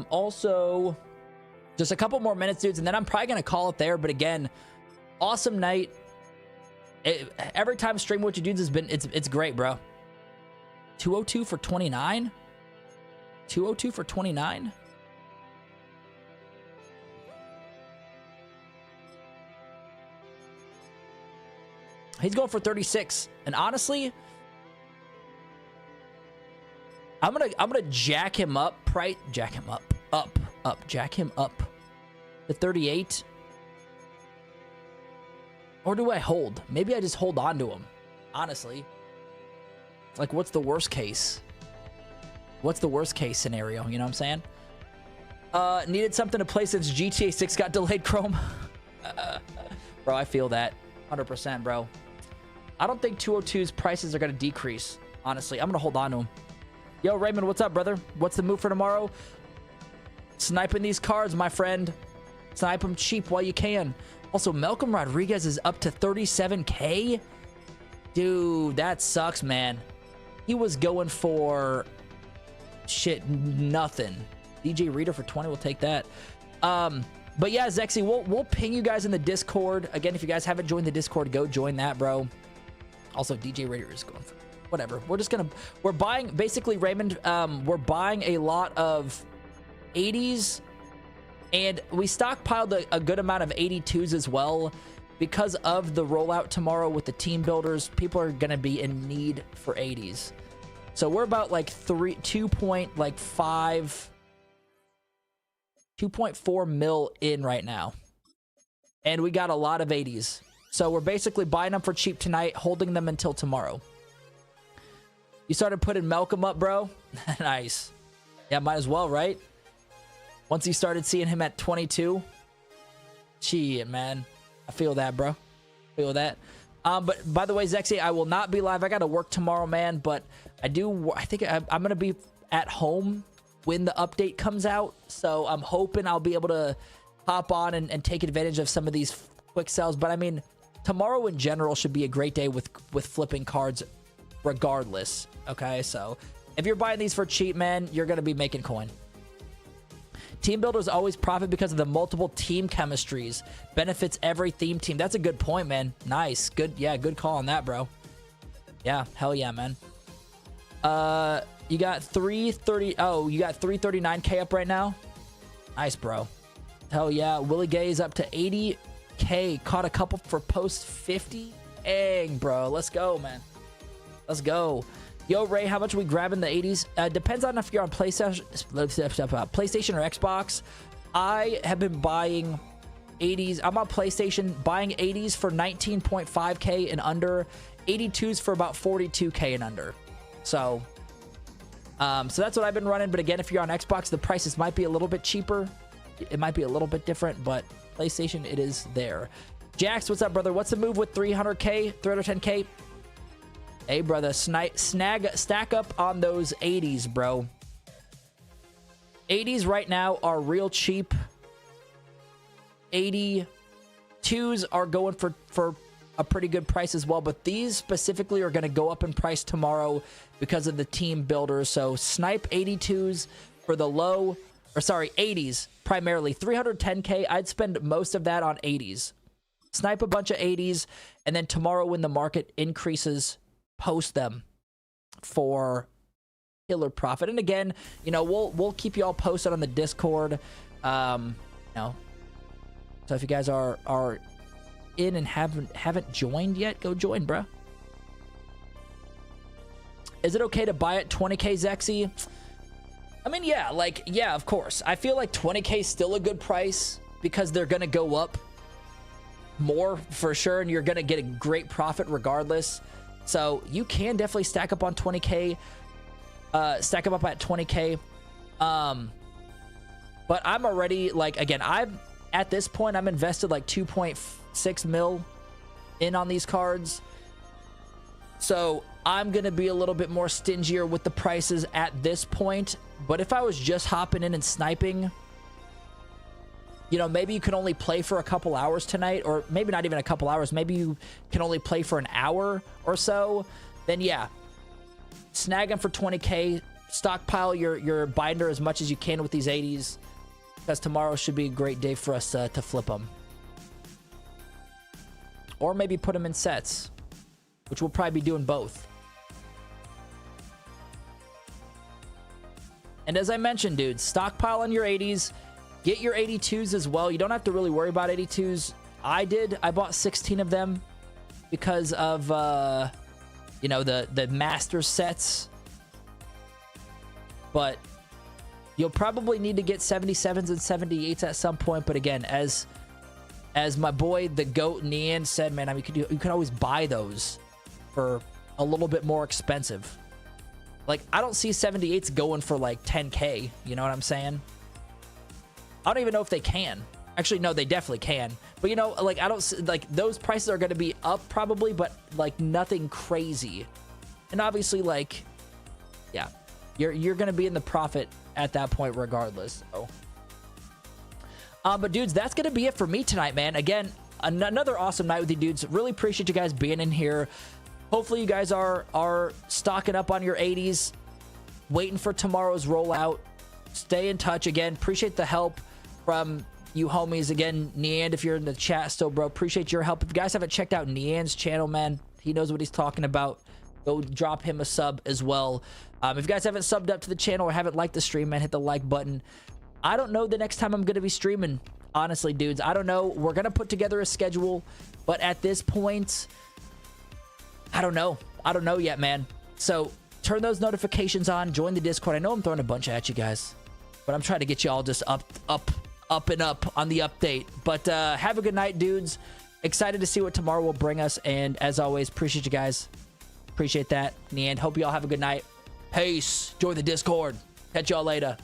Also, just a couple more minutes, dudes, and then I'm probably going to call it there. But again, awesome night. Every time streaming with you dudes has been, it's great, bro. 202 for 29? 202 for 29? He's going for 36. And honestly, I'm gonna jack him up, jack him up to 38. Or do I hold? Maybe I just hold on to him. Honestly. Like, what's the worst case? What's the worst case scenario? You know what I'm saying? Needed something to play since GTA 6 got delayed, Chrome. Bro, I feel that. 100%, bro. I don't think 202's prices are going to decrease. Honestly, I'm going to hold on to them. Yo, Raymond, what's up, brother? What's the move for tomorrow? Sniping these cards, my friend. Snipe them cheap while you can. Also, Malcolm Rodriguez is up to 37K. Dude, that sucks, man. He was going for shit, nothing. DJ Reader for 20, we'll take that. But yeah, Zexy, we'll ping you guys in the Discord. Again, if you guys haven't joined the Discord, go join that, bro. Also, DJ Reader is going for whatever. We're buying, basically, Raymond, we're buying a lot of 80s, and we stockpiled a good amount of 82s as well. Because of the rollout tomorrow with the team builders, people are going to be in need for 80s. So we're about like 2.4 mil in right now. And we got a lot of 80s. So we're basically buying them for cheap tonight, holding them until tomorrow. You started putting Malcolm up, bro? Nice. Yeah, might as well, right? Once you started seeing him at 22. Shit, man. I feel that, bro. Feel that. But by the way, Zexy, I will not be live. I got to work tomorrow, man. But I think I'm going to be at home when the update comes out. So I'm hoping I'll be able to hop on and take advantage of some of these quick sells. But I mean, tomorrow in general should be a great day with flipping cards regardless. Okay, so if you're buying these for cheap, man, you're going to be making coin. Team builders always profit because of the multiple team chemistries. Benefits every theme team. That's a good point, man. Nice. Good. Yeah, good call on that, bro. Yeah, hell yeah, man. You got 330. Oh, you got 339K up right now. Nice, bro. Hell yeah. Willie Gay is up to 80K. Caught a couple for post 50. Dang, bro. Let's go, man. Let's go. Yo, Ray, how much are we grabbing the 80s? Depends on if you're on PlayStation or Xbox. I have been buying 80s. I'm on PlayStation, buying 80s for 19.5K and under, 82s for about 42K and under. So that's what I've been running. But again, if you're on Xbox, the prices might be a little bit cheaper. It might be a little bit different, but PlayStation, it is there. Jax, what's up, brother? What's the move with 300K, 310K? Hey, brother, stack up on those 80s, bro. 80s right now are real cheap. 82s are going for a pretty good price as well, but these specifically are going to go up in price tomorrow because of the team builders. So snipe 82s for the low, or sorry, 80s primarily. 310K, I'd spend most of that on 80s. Snipe a bunch of 80s, and then tomorrow when the market increases, post them for killer profit. And again, you know, we'll keep you all posted on the Discord. You know, so if you guys are in and haven't joined yet, go join, bro. Is it okay to buy at 20K, Zexy? I mean, yeah, like, yeah, of course. I feel like 20K is still a good price because they're gonna go up more for sure, and you're gonna get a great profit regardless. So you can definitely stack up on 20K, stack up at 20K. But I'm already, like, again, at this point, I'm invested like 2.6 mil in on these cards. So I'm going to be a little bit more stingier with the prices at this point. But if I was just hopping in and sniping, you know, maybe you can only play for a couple hours tonight, or maybe not even a couple hours. Maybe you can only play for an hour or so. Then, yeah, snag them for 20K. Stockpile your binder as much as you can with these 80s, because tomorrow should be a great day for us to flip them. Or maybe put them in sets, which we'll probably be doing both. And as I mentioned, dudes, stockpile on your 80s. Get your 82s as well. You don't have to really worry about 82s. I bought 16 of them. because of, you know, the master sets. But you'll probably need to get 77s and 78s at some point. But again, as my boy, the GOAT Nian said, man, I mean, you could always buy those for a little bit more expensive. Like, I don't see 78s going for like 10K. You know what I'm saying? I don't even know if they can. Actually, no, they definitely can. But, you know, like, I don't... Like, those prices are going to be up probably, but, like, nothing crazy. And obviously, like... Yeah. You're going to be in the profit at that point regardless. So. But, dudes, that's going to be it for me tonight, man. Again, another awesome night with you, dudes. Really appreciate you guys being in here. Hopefully, you guys are stocking up on your 80s. Waiting for tomorrow's rollout. Stay in touch. Again, appreciate the help from... you homies. Again, Nian, if you're in the chat still, bro, appreciate your help. If you guys haven't checked out Nian's channel, man, he knows what he's talking about. Go drop him a sub as well. If you guys haven't subbed up to the channel or haven't liked the stream, man, hit the like button. I don't know the next time I'm going to be streaming, honestly, dudes. I don't know. We're going to put together a schedule, but at this point, I don't know. I don't know yet, man. So turn those notifications on. Join the Discord. I know I'm throwing a bunch at you guys, but I'm trying to get you all just up and up on the update. But have a good night, dudes. Excited to see what tomorrow will bring us. And as always, appreciate you guys. Appreciate that. In the end, hope you all have a good night. Peace. Join the Discord. Catch y'all later.